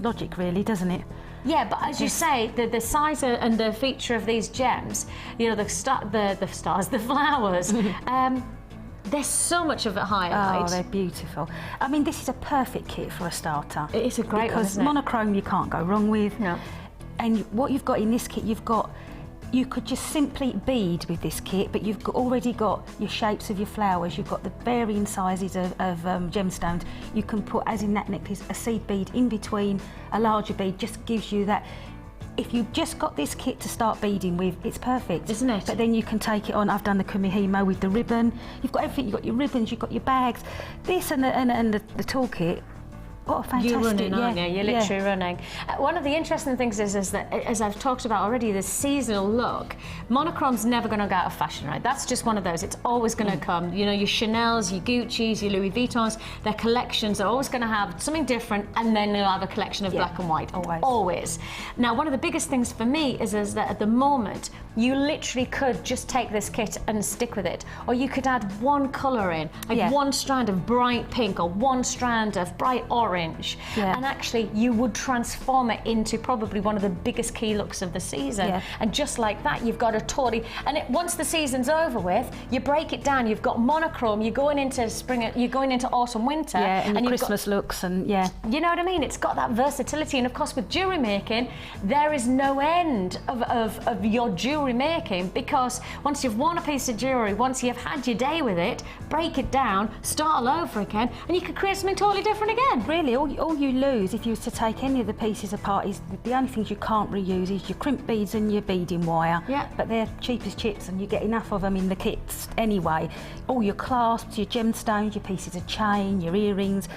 logic, really, doesn't it? Yeah, but as you say, the size and the feature of these gems, you know, the stars, the flowers, there's so much of it highlight. Oh, they're beautiful. I mean, this is a perfect kit for a starter. It is a great one, because isn't it? monochrome you can't go wrong with. No. And what you've got in this kit, you could just simply bead with this kit, but you've already got your shapes of your flowers, you've got the varying sizes of gemstones. You can put, as in that necklace, a seed bead in between, a larger bead, just gives you that. If you've just got this kit to start beading with, it's perfect. Isn't it? But then you can take it on. I've done the kumihimo with the ribbon. You've got everything, you've got your ribbons, you've got your bags. This and the toolkit. What a fantastic, You're running, aren't you? You're literally running. One of the interesting things is that, as I've talked about already, the seasonal look, monochrome's never going to go out of fashion, right? That's just one of those. It's always going to come. You know, your Chanels, your Gucci's, your Louis Vuittons, their collections are always going to have something different, and then they'll have a collection of black and white. Always. Now, one of the biggest things for me is that at the moment, you literally could just take this kit and stick with it, or you could add one colour in, like one strand of bright pink or one strand of bright orange, and actually you would transform it into probably one of the biggest key looks of the season. And just like that, you've got a totally, and once the season's over with, you break it down, you've got monochrome, you're going into spring, you're going into autumn, winter, and your Christmas looks, and you know what I mean? It's got that versatility, and of course with jewellery making, there is no end of your jewellery making, because once you've worn a piece of jewellery, once you've had your day with it, break it down, start all over again, and you can create something totally different again. Really, all you lose if you was to take any of the pieces apart is the only things you can't reuse is your crimp beads and your beading wire. But they're cheap as chips, and you get enough of them in the kits anyway. All your clasps, your gemstones, your pieces of chain, your earrings.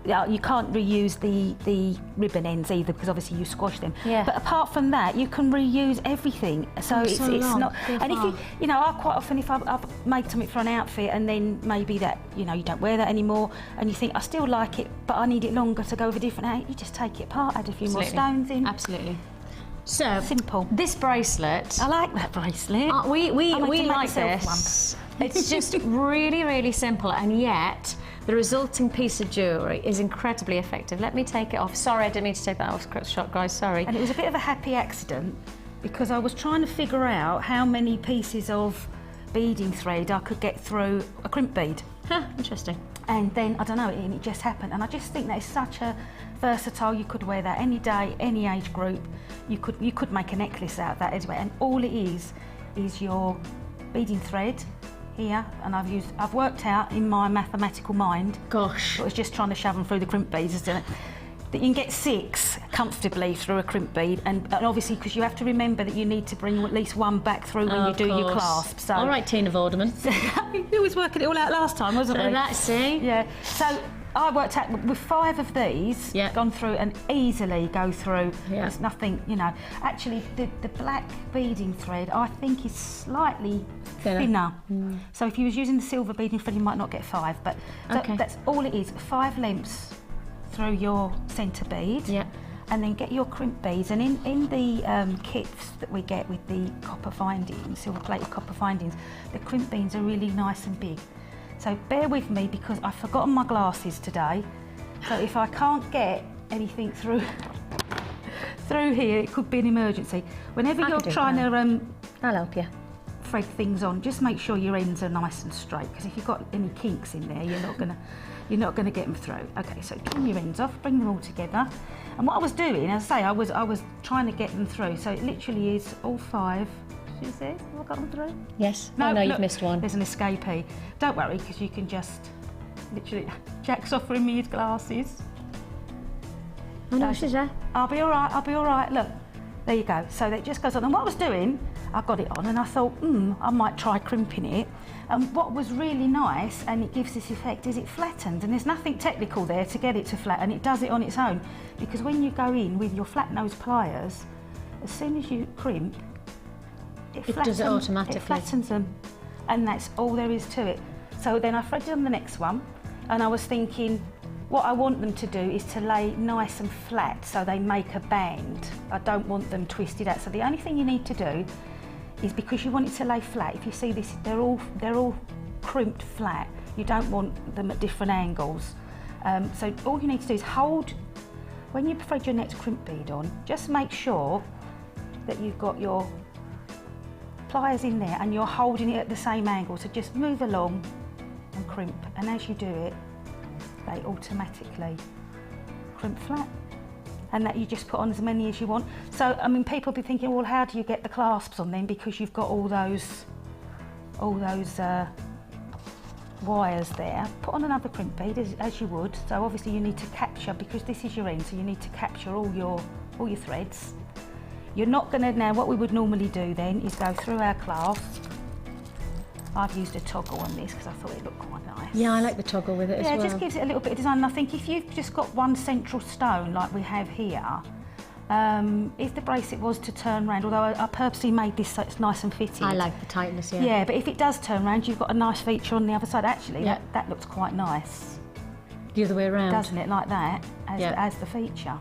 You can't reuse the ribbon ends either, because obviously you squash them. But apart from that, you can reuse everything. So it's not. And if you know, I quite often, if I've made something for an outfit and then maybe that, you know, you don't wear that anymore, and you think I still like it, but I need it longer to go with a different outfit, you just take it apart, add a few more stones in. Absolutely. So simple. This bracelet. I like that bracelet. We like this. It's just really, really simple, and yet the resulting piece of jewellery is incredibly effective. Let me take it off. Sorry, I didn't mean to take that off shot, guys, sorry. And it was a bit of a happy accident, because I was trying to figure out how many pieces of beading thread I could get through a crimp bead. Interesting. And then, I don't know, and it just happened. And I just think that is such a versatile, you could wear that any day, any age group. You could make a necklace out of that anyway. And all it is your beading thread, here, and I've worked out in my mathematical mind. Gosh. I was just trying to shove them through the crimp beads, isn't it? That you can get 6 comfortably through a crimp bead, and obviously because you have to remember that you need to bring at least 1 back through when you do your clasp. So. All right, Tina Vorderman. You was working it all out last time, wasn't we? That's it. Yeah. So I worked out with 5 of these, gone through and easily go through. Yeah. There's nothing, you know. Actually, the black beading thread I think is slightly thinner. So if you was using the silver beading thread, you might not get 5, but that's all it is. 5 lengths through your centre bead, and then get your crimp beads. And in the kits that we get with the copper findings, silver plated copper findings, the crimp beads are really nice and big. So bear with me because I've forgotten my glasses today. So if I can't get anything through here, it could be an emergency. Whenever you're trying to I'll help you. thread things on, just make sure your ends are nice and straight, because if you've got any kinks in there, you're not gonna get them through. Okay, so trim your ends off, bring them all together. And what I was doing, as I say, I was trying to get them through. So it literally is all 5. See, have I got them through? Yes. No, look, you've missed one. There's an escapee. Don't worry, because you can just literally. Jack's offering me his glasses. Oh no, she's there. I'll be all right. I'll be all right. Look, there you go. So that just goes on. And what I was doing, I got it on, and I thought, I might try crimping it. And what was really nice, and it gives this effect, is it flattens. And there's nothing technical there to get it to flatten. It does it on its own, because when you go in with your flat nose pliers, as soon as you crimp, it does it automatically. It flattens them, and that's all there is to it. So then I threaded on the next one, and I was thinking, what I want them to do is to lay nice and flat, so they make a band. I don't want them twisted out. So the only thing you need to do is, because you want it to lay flat, if you see this, they're all crimped flat. You don't want them at different angles. So all you need to do is hold, when you thread your next crimp bead on, just make sure that you've got your pliers in there and you're holding it at the same angle. So just move along and crimp, and as you do it, they automatically crimp flat. And that you just put on as many as you want. So, I mean, people be thinking, well, how do you get the clasps on then? Because you've got all those wires there. Put on another crimp bead as you would. So obviously you need to capture, because this is your end, so you need to capture all your threads. You're not going to, now what we would normally do then is go through our clasp. I've used a toggle on this because I thought it looked quite nice. Yeah, I like the toggle with it as well. Yeah, it just gives it a little bit of design. And I think if you've just got one central stone like we have here, if the bracelet was to turn round, although I purposely made this so it's nice and fitted. I like the tightness, yeah. Yeah, but if it does turn round, you've got a nice feature on the other side. Actually, that looks quite nice. The other way around. Doesn't it, like that, as the feature.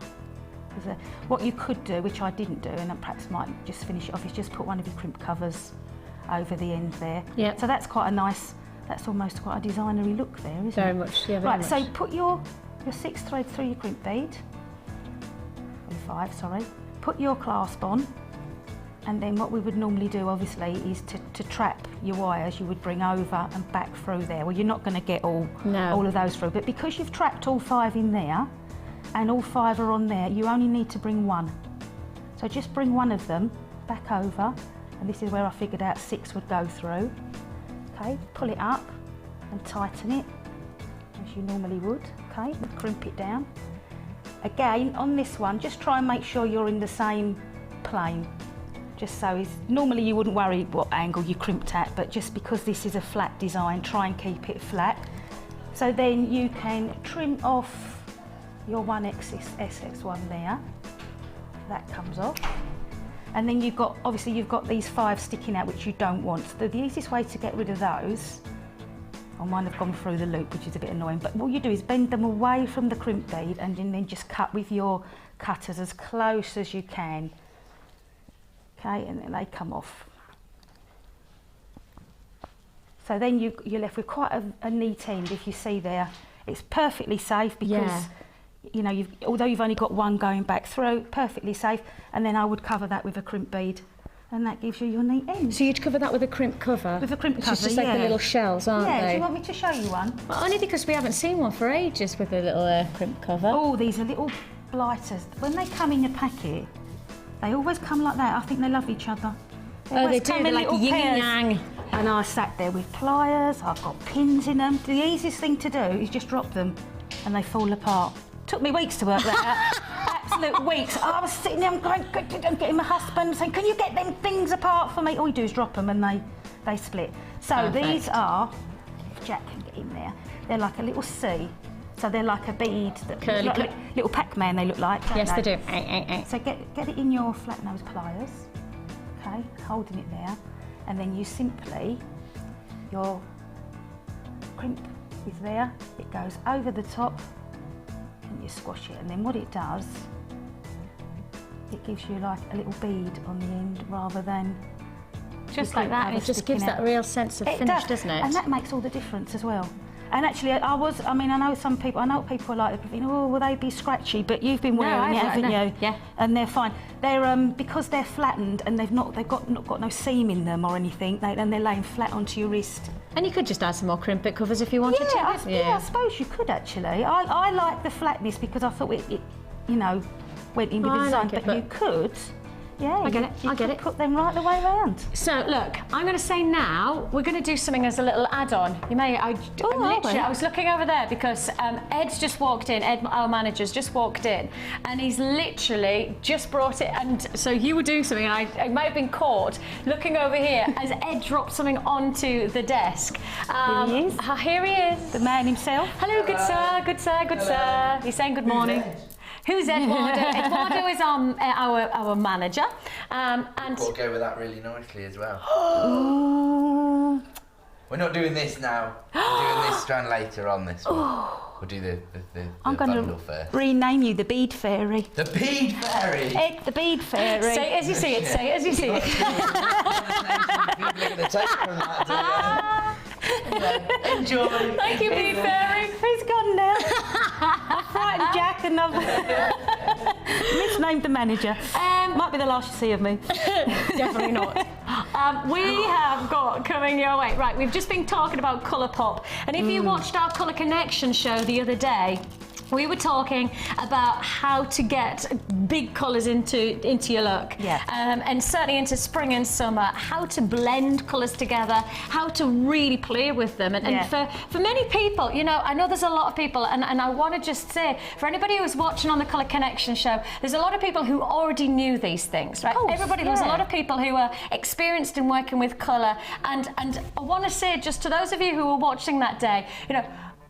What you could do, which I didn't do, and I perhaps might just finish it off, is just put one of your crimp covers over the end there. Yeah. So that's quite a nice, that's almost quite a designery look there, isn't it? Very much, yeah, very much. Right, so put your 6th thread through your crimp bead, or 5, sorry. Put your clasp on, and then what we would normally do, obviously, is to trap your wires. You would bring over and back through there. Well, you're not going to get all of those through, but because you've trapped all 5 in there, and all 5 are on there, you only need to bring 1. So just bring one of them back over, and this is where I figured out 6 would go through. Okay, pull it up and tighten it, as you normally would, okay, and crimp it down. Again, on this one, just try and make sure you're in the same plane. Just so normally you wouldn't worry what angle you crimped at, but just because this is a flat design, try and keep it flat. So then you can trim off your 1XX1 there, that comes off. And then you've got these 5 sticking out which you don't want. So the easiest way to get rid of those, mine have gone through the loop, which is a bit annoying, but what you do is bend them away from the crimp bead and then just cut with your cutters as close as you can. Okay, and then they come off. So then you're left with quite a neat end. If you see there, it's perfectly safe because you know, although you've only got 1 going back through, perfectly safe. And then I would cover that with a crimp bead, and that gives you your neat end. So you'd cover that with a crimp cover? With a crimp cover, It's just like the little shells, aren't they? Yeah, do you want me to show you one? Well, only because we haven't seen one for ages with a little crimp cover. Oh, these are little blighters. When they come in your packet, they always come like that. I think they love each other. They do, they're like yin and yang. And I sat there with pliers, I've got pins in them. The easiest thing to do is just drop them and they fall apart. Took me weeks to work that out. Absolute weeks. I was sitting there, I'm going, I'm getting my husband saying, can you get them things apart for me? All you do is drop them and they split. So Perfect. these are, if Jack can get in there, they're like a little C. So they're like a bead, that Curly, look like little Pac-Man they look like. Don't Yes, they do. So get it in your flat nose pliers, okay, holding it there, and then you simply, your crimp is there, it goes over the top, and you squash it, and then what it does, it gives you like a little bead on the end rather than Just like that, it just gives that real sense of finish, doesn't it? And that makes all the difference as well. And actually, I know some people, I know people like, oh, will they be scratchy? But you've been wearing it, haven't you? Yeah. And they're fine. They're because they're flattened and they've not got no seam in them or anything, and they're laying flat onto your wrist. And you could just add some more crimpet covers if you wanted to. I suppose you could actually. I like the flatness because I thought it you know, went in with the design, but you could. Yeah, I get it. Put them right the way around. So look, I'm going to say now we're going to do something as a little add-on. You may. I was looking over there because Ed's just walked in. Ed, our manager's just walked in, and he's literally just brought it. And so you were doing something, and I might have been caught looking over here as Ed dropped something onto the desk. Here he is. Here he is, the man himself. Hello, good sir, good sir, good sir. He's saying good morning. Who's Eduardo? Eduardo is our manager. And We'll go with that really nicely as well. Ooh. We're not doing this now. We're doing this strand later on this one. We'll do the I'm going bundle to first. rename you the Bead Fairy. The Bead Fairy! Ed, the Bead Fairy. say it as you see it, say it as you see it. People are going to take from that, enjoy. Thank you, Bead Fairy. He's gone now. I've frightened Jack and I've misnamed the manager. Might be the last you see of me. Definitely not. We have got coming your way. Right, we've just been talking about colour pop. And if you watched our Colour Connection show the other day, we were talking about how to get big colours into your look. Yeah. And certainly into spring and summer, how to blend colours together, how to really play with them. And for many people, you know, I know there's a lot of people, and I want to just say, for anybody who's watching on the Colour Connection show, there's a lot of people who already knew these things, right? There's a lot of people who are experienced in working with colour. And I want to say, just to those of you who were watching that day, you know,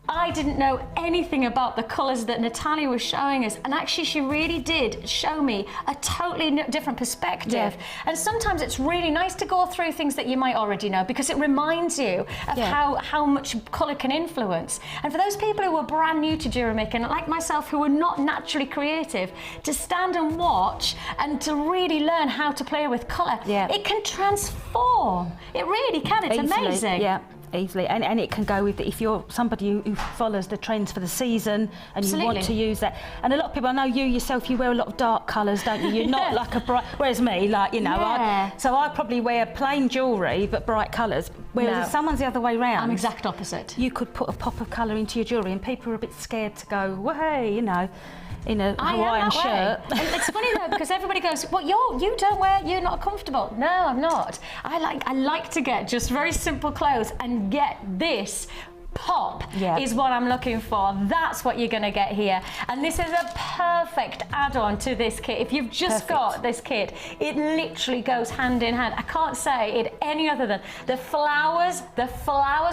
I didn't know anything about the colours that Natalia was showing us, and actually she really did show me a totally different perspective. Yeah. And sometimes it's really nice to go through things that you might already know, because it reminds you of how much colour can influence. And for those people who are brand new to jewellery making, like myself, who are not naturally creative, to stand and watch and to really learn how to play with colour, it can transform. It really can. It's amazing. Yeah. Easily, and it can go with, if you're somebody who follows the trends for the season and you want to use that. And a lot of people, I know you yourself, you wear a lot of dark colours, don't you? You're not like a bright, whereas me, like, you know, so I probably wear plain jewellery but bright colours, whereas if someone's the other way round, I'm exact opposite. You could put a pop of colour into your jewellery and people are a bit scared to go, well, hey, you know, in a Hawaiian shirt. And it's funny though, because everybody goes, well, you don't wear, you're not comfortable. No, I'm not. I like to get just very simple clothes and get this pop is what I'm looking for. That's what you're going to get here. And this is a perfect add-on to this kit. If you've just got this kit, it literally goes hand in hand. I can't say it any other than the flowers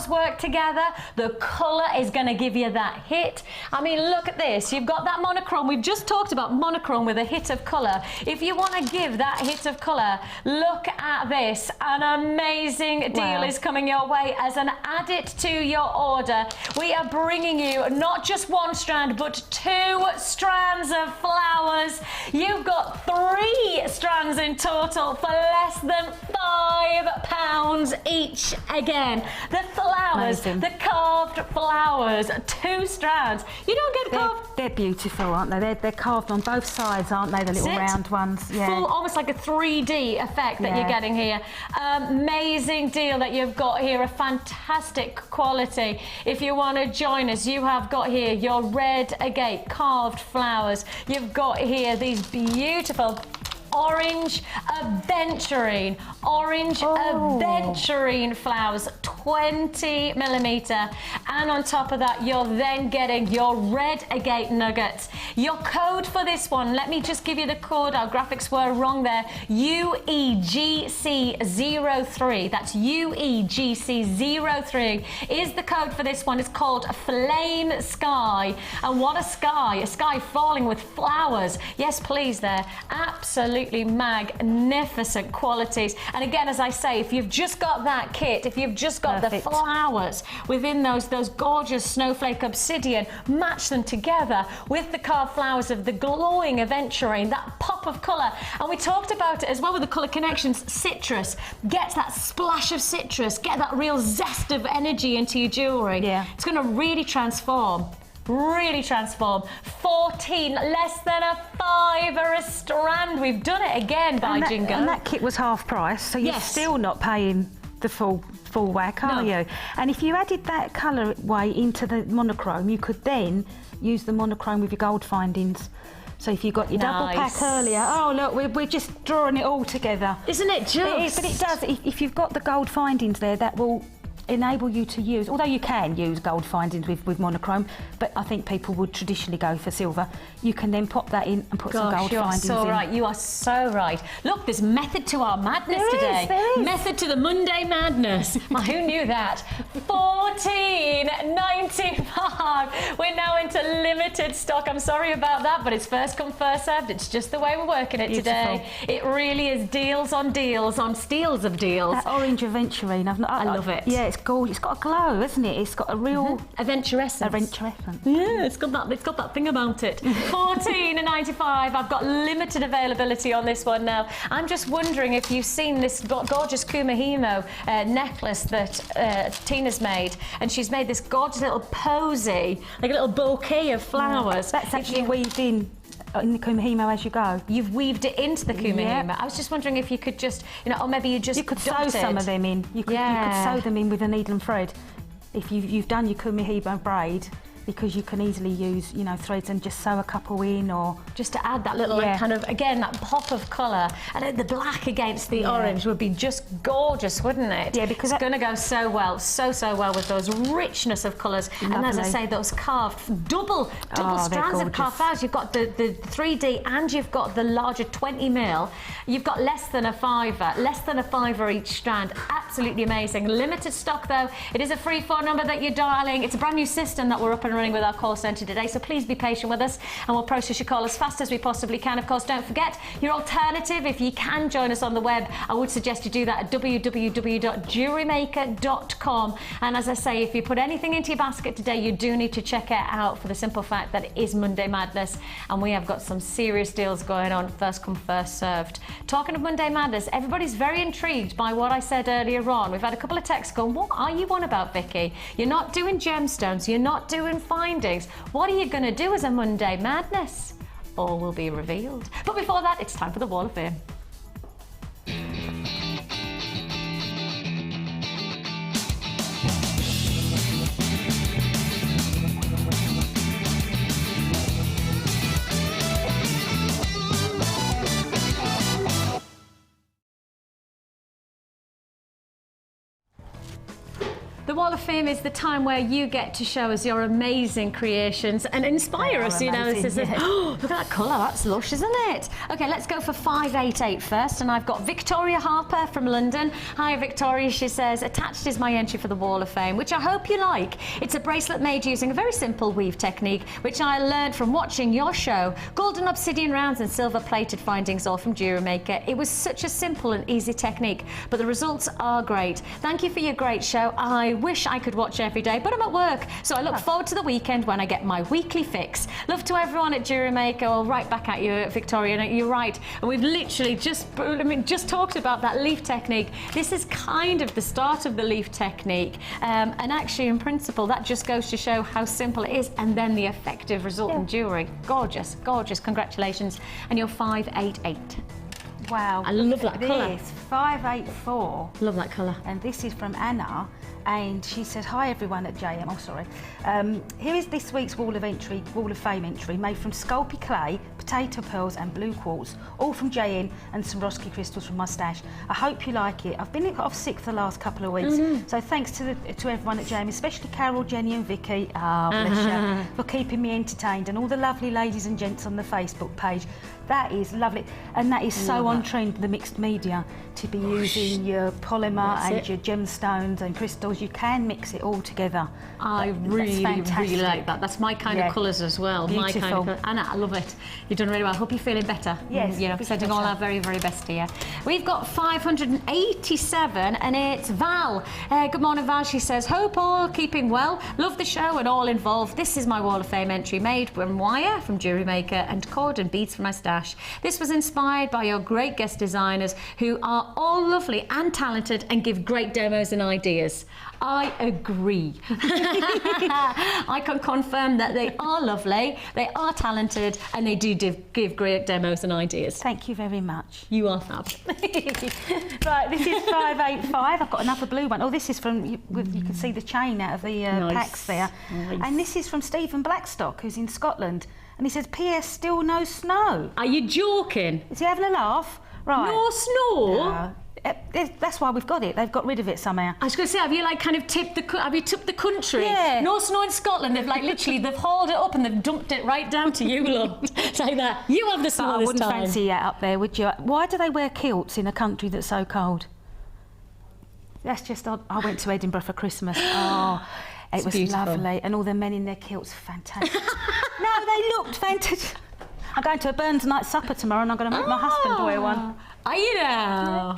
work together. The colour is going to give you that hit. I mean, look at this. You've got that monochrome. We've just talked about monochrome with a hit of colour. If you want to give that hit of colour, look at this. An amazing deal is coming your way as an add it to your order. We are bringing you not just one strand, but 2 strands of flowers. You've got 3 strands in total for less than £5 each. Again, the flowers, the carved flowers, 2 strands. You don't get carved. They're beautiful, aren't they? They're carved on both sides, aren't they? The little round ones. Yeah. Full, almost like a 3D effect that you're getting here. Amazing deal that you've got here. A fantastic quality. If you want to join us, you have got here your red agate carved flowers. You've got here these beautiful orange aventurine. Orange aventurine flowers, 20 millimeter. And on top of that, you're then getting your red agate nuggets. Your code for this one, let me just give you the code. Our graphics were wrong there. UEGC03. That's UEGC03 is the code for this one. It's called Flame Sky. And what a sky falling with flowers. Yes, please, there. Absolutely magnificent qualities. And again, as I say, if you've just got that kit, if you've just got the flowers within those gorgeous snowflake obsidian, match them together with the carved flowers of the glowing aventurine, that pop of colour. And we talked about it as well with the colour connections. Citrus, get that splash of citrus, get that real zest of energy into your jewellery. Yeah. It's going to really transform. Really transform. 14, less than a £5 a strand. We've done it again by Jingo. And that kit was half price, so you're still not paying the full whack, are you? And if you added that colourway into the monochrome, you could then use the monochrome with your gold findings. So if you got your double pack earlier, oh look, we're just drawing it all together. Isn't it just? It is, but it does. If you've got the gold findings there, that will enable you to use, although you can use gold findings with monochrome, but I think people would traditionally go for silver. You can then pop that in and put some gold findings in. You are so right. You are so right. Look, there's method to our madness today. There is. Method to the Monday madness. Who knew that? $14.95. We're now into limited stock. I'm sorry about that, but it's first come, first served. It's just the way we're working it today. It really is deals on deals on steals of deals. That orange aventurine, I love it. Yeah, it's gorgeous. It's got a glow, isn't it? It's got a real adventurescence. Yeah, it's got that thing about it. $14.95. I've got limited availability on this one now. I'm just wondering if you've seen this gorgeous Kumahimo necklace that Tina's made, and she's made this gorgeous little posy, like a little bouquet of flowers. That's actually weaved in the Kumahimo as you go. You've weaved it into the Kumahimo. I was just wondering if you could just, or maybe you could sew some of them in. You could sew them in with a needle and thread. If you've done your Kumahimo braid, because you can easily use, threads and just sew a couple in, or just to add that little kind of, again, that pop of colour, and the black against the orange would be just gorgeous, wouldn't it? Yeah, because it's going to go so well with those richness of colours. And as I say, those carved double strands of carved flowers. You've got the 3D and you've got the larger 20 mil. You've got less than a £5 each strand. Absolutely amazing. Limited stock though. It is a free phone number that you're dialing. It's a brand new system that we're up and running with our call centre today, so please be patient with us and we'll process your call as fast as we possibly can. Of course, don't forget your alternative. If you can join us on the web, I would suggest you do that at www.jewellerymaker.com. And as I say, if you put anything into your basket today, you do need to check it out for the simple fact that it is Monday Madness and we have got some serious deals going on. First come, first served. Talking of Monday Madness, everybody's very intrigued by what I said earlier on. We've had a couple of texts going, what are you on about, Vicky? You're not doing gemstones, you're not doing findings. What are you going to do as a Monday Madness? All will be revealed. But before that, it's time for the Wall of Fame. The Wall of Fame is the time where you get to show us your amazing creations and inspire us. This is oh, look at that colour, that's lush, isn't it? Okay, let's go for 588 first, and I've got Victoria Harper from London. Hi Victoria, she says, attached is my entry for the Wall of Fame, which I hope you like. It's a bracelet made using a very simple weave technique, which I learned from watching your show. Golden obsidian rounds and silver plated findings, all from Jewellery Maker. It was such a simple and easy technique, but the results are great. Thank you for your great show. I wish I could watch every day, but I'm at work, so I look forward to the weekend when I get my weekly fix. Love to everyone at Jewellery Maker. Well, right back at you, Victoria. You're right, and we've literally just talked about that leaf technique. This is kind of the start of the leaf technique, and actually, in principle, that just goes to show how simple it is, and then the effective result in jewellery. Gorgeous, gorgeous. Congratulations, and you're 588. Wow. I love that colour. 584. Love that colour. And this is from Anna, and she said, hi everyone at JM. Oh, sorry. Here is this week's Wall of Fame entry made from Sculpey clay, potato pearls and blue quartz, all from JN, and some Swarovski crystals from my stash. I hope you like it. I've been off sick for the last couple of weeks, so thanks to everyone at JM, especially Carol, Jenny and Vicky, bless you, for keeping me entertained, and all the lovely ladies and gents on the Facebook page. That is lovely, and that is so on trend, the mixed media, to be using your polymer and your gemstones and crystals. You can mix it all together. I really like that. That's my kind of colours as well. Beautiful. My kind of colour. Anna, I love it. You've done really well. I hope you're feeling better. Yes. Sending all our very, very best to you. We've got 587, and it's Val. Good morning, Val. She says, hope all keeping well. Love the show and all involved. This is my Wall of Fame entry made from wire from Jewellery Maker and cord and beads from my stash. This was inspired by your great guest designers who are all lovely and talented and give great demos and ideas. I agree. I can confirm that they are lovely, they are talented, and they do give great demos and ideas. Thank you very much. You are fab. Right, this is 585. I've got another blue one. Oh, this is from, you can see the chain out of the packs there. Nice. And this is from Stephen Blackstock, who's in Scotland. And he says, P.S. still no snow. Are you joking? Is he having a laugh? Right. No snow? That's why we've got it. They've got rid of it somehow. I was going to say, have you like kind of tipped the country? Yeah. No snow in Scotland. They've like literally, they've hauled it up and they've dumped it right down to you lot. It's like that. You have the snow I this wouldn't time. fancy it up there, would you? Why do they wear kilts in a country that's so cold? That's just odd. I went to Edinburgh for Christmas. Oh, it was beautiful. lovely. And all the men in their kilts, fantastic. No, they looked fantastic. I'm going to a Burns night supper tomorrow and I'm going to make my husband wear one. Are you now?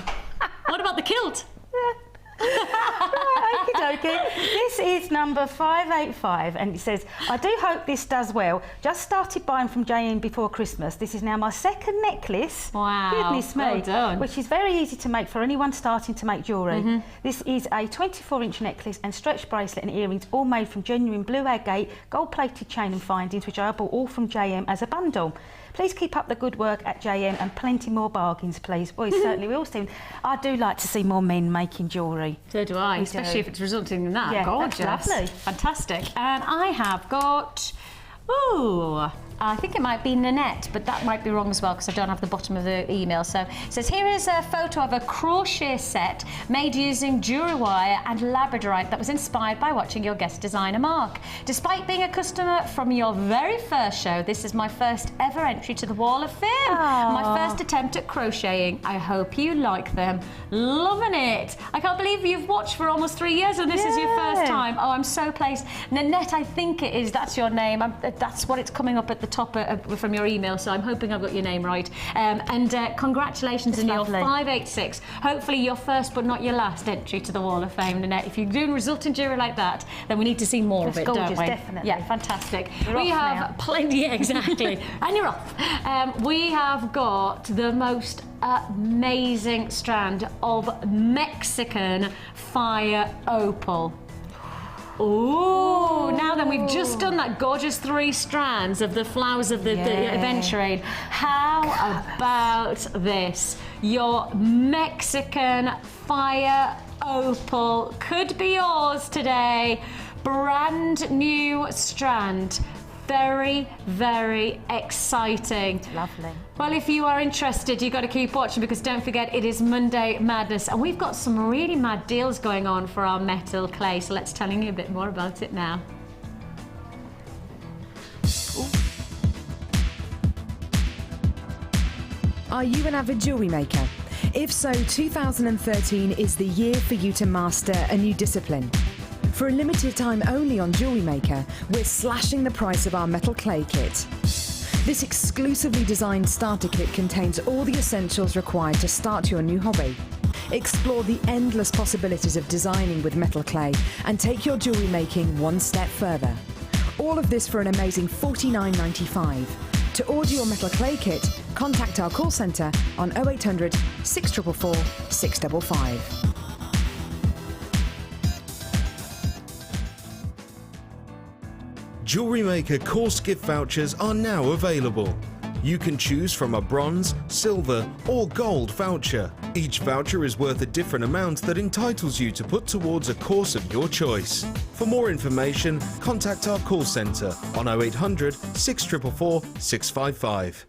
What about the kilt? Right, okie dokie. This is number 585 and it says, I do hope this does well. Just started buying from JN before Christmas. This is now my second necklace. Wow. Goodness me. Well done. Which is very easy to make for anyone starting to make jewellery. This is a 24-inch necklace and stretch bracelet and earrings, all made from genuine blue agate, gold-plated chain and findings, which I bought all from JM as a bundle. Please keep up the good work at JM and plenty more bargains, please. Well, certainly we all see. I do like to see more men making jewellery. So do I, We especially do. if it's resulting in that. Yeah, Gorgeous. that's lovely. Fantastic. And I have got, ooh, I think it might be Nanette, but that might be wrong as well because I don't have the bottom of the email. So it says, here is a photo of a crochet set made using jewelry wire and labradorite that was inspired by watching your guest designer, Mark. Despite being a customer from your very first show, this is my first ever entry to the Wall of Fame. Aww. My first attempt at crocheting. I hope you like them. Loving it. I can't believe you've watched for almost 3 years and this is your first time. Oh, I'm so pleased. Nanette, I think it is. That's your name. That's what it's coming up at the top from your email, so I'm hoping I've got your name right. Congratulations on your 586. Hopefully your first but not your last entry to the Wall of Fame, Nanette. If you're doing resultant jewellery like that, then we need to see more of it, gorgeous, don't we? definitely. Yeah, fantastic. We're we off have now. plenty, yeah, exactly. And you're off. We have got the most amazing strand of Mexican fire opal. Ooh, now then, we've just done that gorgeous 3 strands of the flowers of the aventurine. How about this? Your Mexican fire opal could be yours today. Brand new strand. Very, very exciting. Lovely. Well, if you are interested, you've got to keep watching because don't forget, it is Monday Madness and we've got some really mad deals going on for our metal clay. So let's tell you a bit more about it now. Are you an avid jewellery maker? If so, 2013 is the year for you to master a new discipline. For a limited time only on Jewellery Maker, we're slashing the price of our metal clay kit. This exclusively designed starter kit contains all the essentials required to start your new hobby. Explore the endless possibilities of designing with metal clay and take your jewellery making one step further. All of this for an amazing $49.95. To order your metal clay kit, contact our call centre on 0800 644 655. Jewellery Maker course gift vouchers are now available. You can choose from a bronze, silver or gold voucher. Each voucher is worth a different amount that entitles you to put towards a course of your choice. For more information, contact our call centre on 0800 644 655.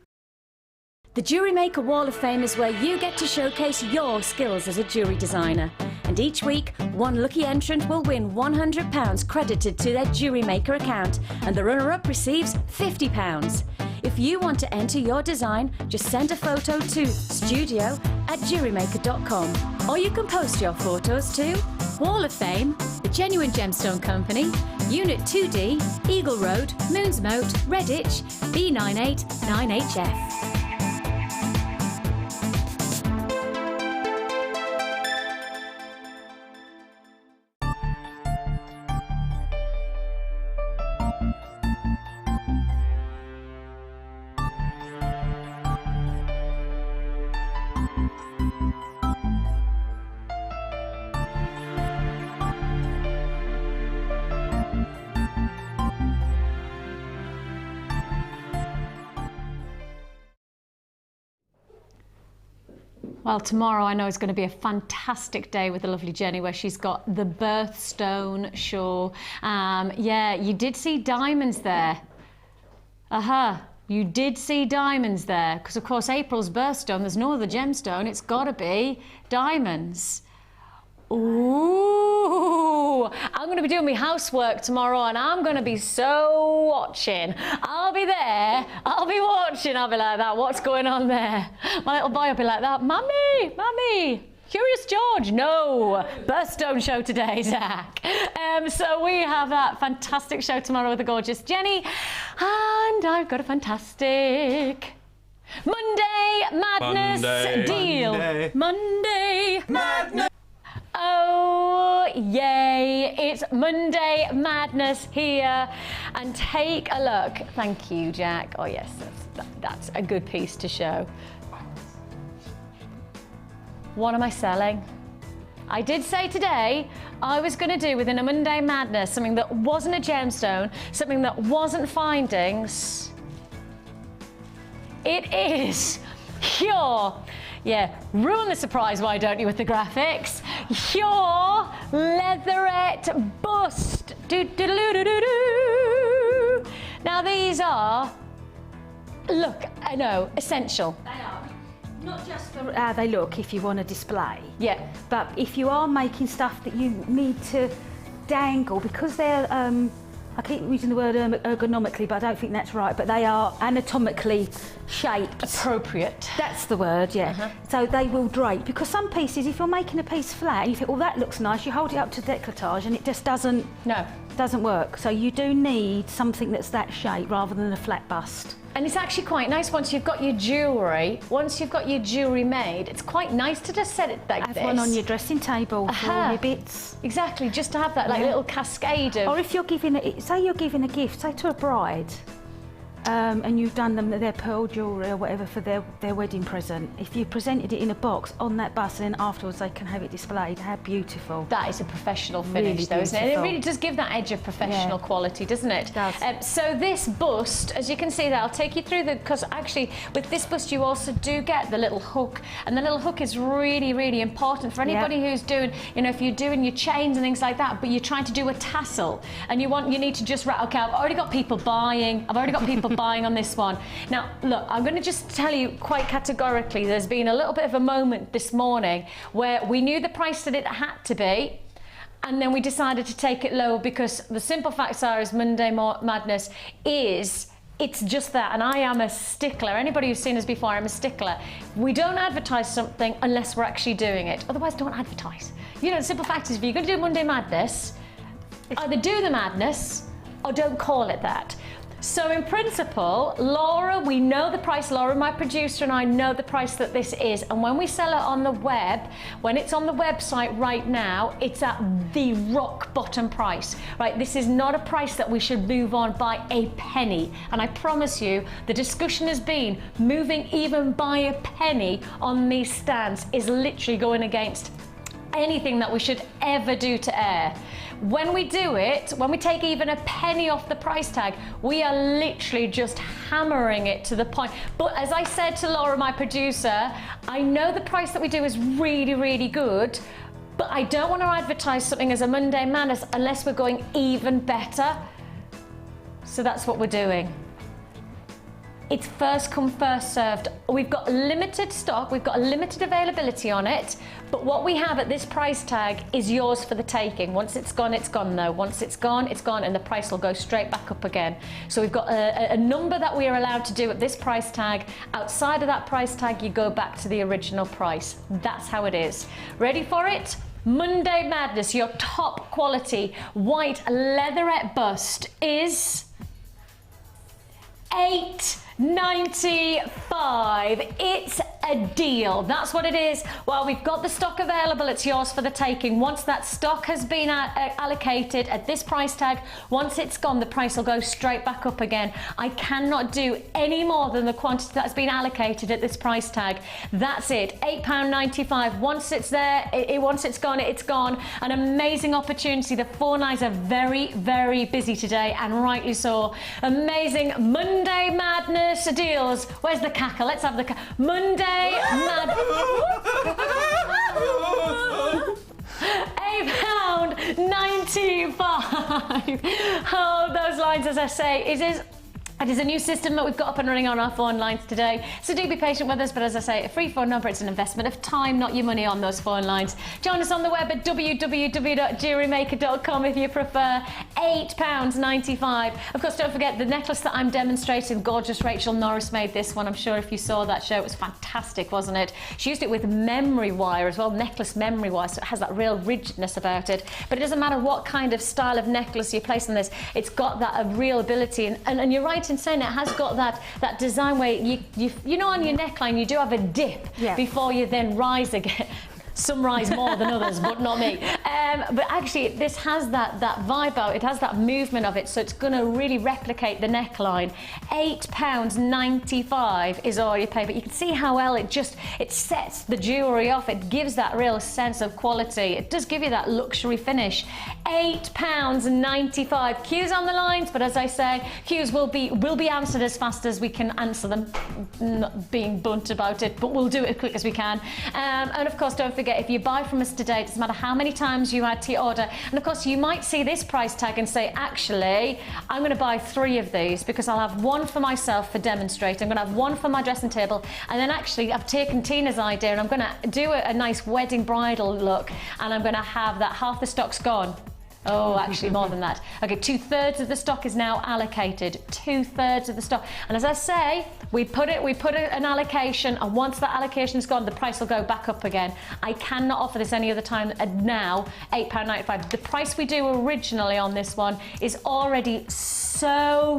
The Jewellery Maker Wall of Fame is where you get to showcase your skills as a jewellery designer. And each week, one lucky entrant will win £100 credited to their Jewellery Maker account, and the runner-up receives £50. If you want to enter your design, just send a photo to studio@jewellerymaker.com, or you can post your photos to Wall of Fame, The Genuine Gemstone Company, Unit 2D, Eagle Road, Moonsmote, Redditch, B989HF. Well, tomorrow I know is going to be a fantastic day with the lovely Jenny, where she's got the birthstone show. Yeah, you did see diamonds there. You did see diamonds there, because of course April's birthstone, there's no other gemstone, it's got to be diamonds. Ooh, I'm going to be doing my housework tomorrow, and I'm going to be so watching. I'll be there, I'll be watching, I'll be like that, what's going on there? My little boy will be like that, Mummy, Mummy, Curious George, no, birthstone show today, Zach. So we have that fantastic show tomorrow with the gorgeous Jenny, and I've got a fantastic Monday Madness deal. Monday Madness. Oh, yay, it's Monday Madness here. And take a look. Thank you, Jack. Oh, yes, that's a good piece to show. What am I selling? I did say today I was going to do within a Monday Madness something that wasn't a gemstone, something that wasn't findings. It is your... Yeah, ruin the surprise, why don't you, with the graphics? Your leatherette bust. Do-do-do-do-do-do. Now these are, look, I know, essential. They are. Not just for how they look if you want to display. Yeah. But if you are making stuff that you need to dangle, because they're, I keep using the word ergonomically, but I don't think that's right, but they are anatomically shaped. Appropriate. That's the word, yeah. So they will drape, because some pieces, if you're making a piece flat and you think, well, that looks nice, you hold it up to décolletage and it just doesn't work. So you do need something that's that shape rather than a flat bust. And it's actually quite nice once you've got your jewellery, made, it's quite nice to just set it like this. Have one on your dressing table for all your bits. Exactly, just to have that like little cascade of... Or if you're giving say you're giving a gift, say to a bride, and you've done them their pearl jewellery or whatever for their wedding present. If you presented it in a box on that bus, and then afterwards they can have it displayed, how beautiful. That is a professional finish, really though, isn't it? And it beautiful. really does give that edge of professional quality, doesn't it? It does. So this bust, as you can see there, I'll take you through because actually with this bust you also do get the little hook, and the little hook is really, really important for anybody who's doing, you know, if you're doing your chains and things like that, but you're trying to do a tassel and you need to just okay, I've already got people buying on this one. Now, look, I'm going to just tell you quite categorically, there's been a little bit of a moment this morning where we knew the price that it had to be, and then we decided to take it low, because the simple facts are is Monday Madness is... It's just that, and I am a stickler. Anybody who's seen us before, I'm a stickler. We don't advertise something unless we're actually doing it. Otherwise, don't advertise. You know, the simple fact is, if you're going to do Monday Madness, either do the madness or don't call it that. So in principle, Laura, we know the price, Laura, my producer, and I know the price that this is. And when we sell it on the web, when it's on the website right now, it's at the rock bottom price, right? This is not a price that we should move on by a penny. And I promise you, the discussion has been moving even by a penny on these stands is literally going against anything that we should ever do to air. When we do it, when we take even a penny off the price tag, we are literally just hammering it to the point. But as I said to Laura, my producer, I know the price that we do is really, really good, but I don't want to advertise something as a Monday Madness unless we're going even better. So that's what we're doing. It's first come, first served. We've got limited stock, we've got a limited availability on it, but what we have at this price tag is yours for the taking. Once it's gone though. Once it's gone, and the price will go straight back up again. So we've got a number that we are allowed to do at this price tag. Outside of that price tag, you go back to the original price. That's how it is. Ready for it? Monday Madness, your top quality white leatherette bust is $8.95. It's a deal. That's what it is. Well, we've got the stock available. It's yours for the taking. Once that stock has been allocated at this price tag, once it's gone, the price will go straight back up again. I cannot do any more than the quantity that's been allocated at this price tag. That's it. £8.95. Once it's there, once it's gone, it's gone. An amazing opportunity. The phone lines are very, very busy today, and rightly so. Amazing Monday Madness deals. Where's the cackle? Let's have the Monday Madness. £8.95. Oh, those lines, as I say, it is a new system that we've got up and running on our phone lines today. So do be patient with us, but as I say, a free phone number, it's an investment of time, not your money on those phone lines. Join us on the web at www.jewellerymaker.com if you prefer. £8.95. Of course, don't forget the necklace that I'm demonstrating. Gorgeous Rachel Norris made this one. I'm sure if you saw that show, it was fantastic, wasn't it? She used it with memory wire as well, necklace memory wire, so it has that real rigidness about it. But it doesn't matter what kind of style of necklace you place on this, it's got that real ability. And you're right in saying it has got that design where you know, on your neckline you do have a dip before you then rise again. Some rise more than others, but not me. But actually, this has that vibe out. It has that movement of it, so it's going to really replicate the neckline. £8.95 is all you pay, but you can see how well it sets the jewellery off. It gives that real sense of quality. It does give you that luxury finish. £8.95. Queues on the lines, but as I say, queues will be answered as fast as we can answer them. Not being blunt about it, but we'll do it as quick as we can. And of course, don't forget, if you buy from us today, it doesn't matter how many times you add to your order. And of course, you might see this price tag and say, actually, I'm going to buy 3 of these because I'll have one for myself for demonstrating. I'm going to have one for my dressing table. And then actually, I've taken Tina's idea and I'm going to do a nice wedding bridal look. And I'm going to have that half the stock's gone. Oh, actually more than that. Okay, 2/3 of the stock is now allocated. 2/3 of the stock. And as I say, we put an allocation, and once that allocation is gone, the price will go back up again. I cannot offer this any other time now. £8.95. The price we do originally on this one is already so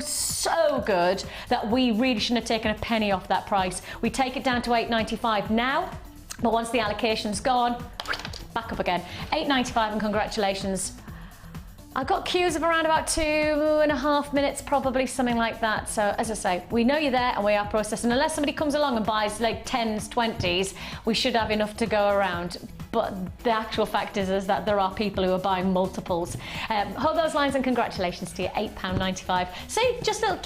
good that we really shouldn't have taken a penny off that price. We take it down to £8.95 now, but once the allocation's gone, back up again. £8.95, and congratulations. I've got queues of around about 2.5 minutes, probably, something like that. So as I say, we know you're there and we are processing. Unless somebody comes along and buys like 10s, 20s, we should have enough to go around. But the actual fact is that there are people who are buying multiples. Hold those lines, and congratulations to you, £8.95. See, just little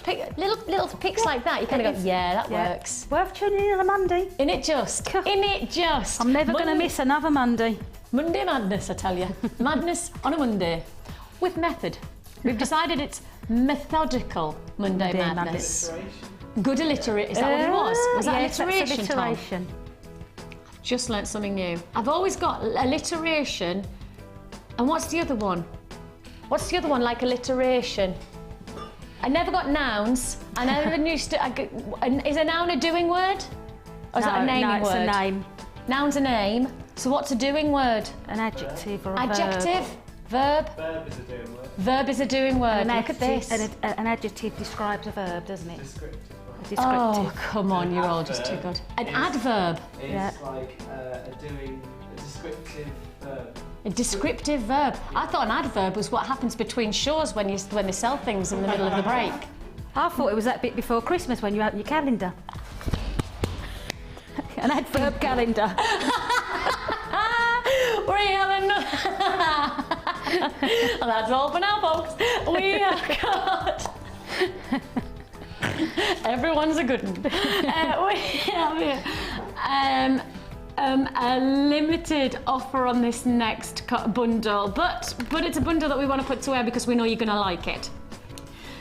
picks like that. You kind of go, yeah, that works. Worth tuning in on a Monday. In it just. I'm never going to miss another Monday. Monday Madness, I tell you. Madness on a Monday. With method. We've decided it's methodical Monday Madness. Good alliteration. Is that what it was? Was that alliteration, alliteration. I've just learnt something new. I've always got alliteration. And what's the other one? What's the other one like alliteration? I never got nouns. I never knew... is a noun a doing word? Or is that a naming word? No, it's a name. Noun's a name. So what's a doing word? An adjective or a adjective? verb. Verb is a doing word. Verb is a doing word. Look at this. An adjective describes a verb, doesn't it? Descriptive. Oh, come on, you're all just too good. An adverb. It's like a descriptive verb. A descriptive verb. I thought an adverb was what happens between shows when they sell things in the middle of the break. I thought it was that bit before Christmas when you open your calendar. An adverb calendar. Well, that's all for now, folks. We have got... Everyone's a good one. We have here a limited offer on this next bundle, but it's a bundle that we want to put to air because we know you're going to like it.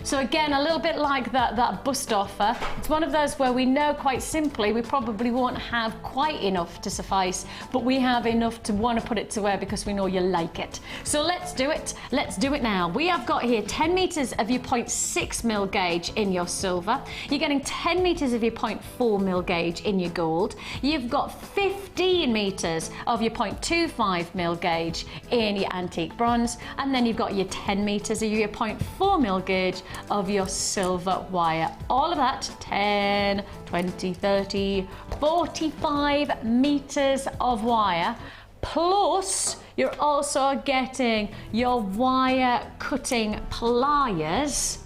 So again, a little bit like that bust offer. It's one of those where we know quite simply we probably won't have quite enough to suffice, but we have enough to want to put it to wear because we know you like it. So let's do it. Let's do it now. We have got here 10 meters of your 0.6 mil gauge in your silver. You're getting 10 meters of your 0.4 mil gauge in your gold. You've got 15 meters of your 0.25 mil gauge in your antique bronze, and then you've got your 10 meters of your 0.4 mil gauge of your silver wire. All of that 10, 20, 30, 45 meters of wire, plus you're also getting your wire cutting pliers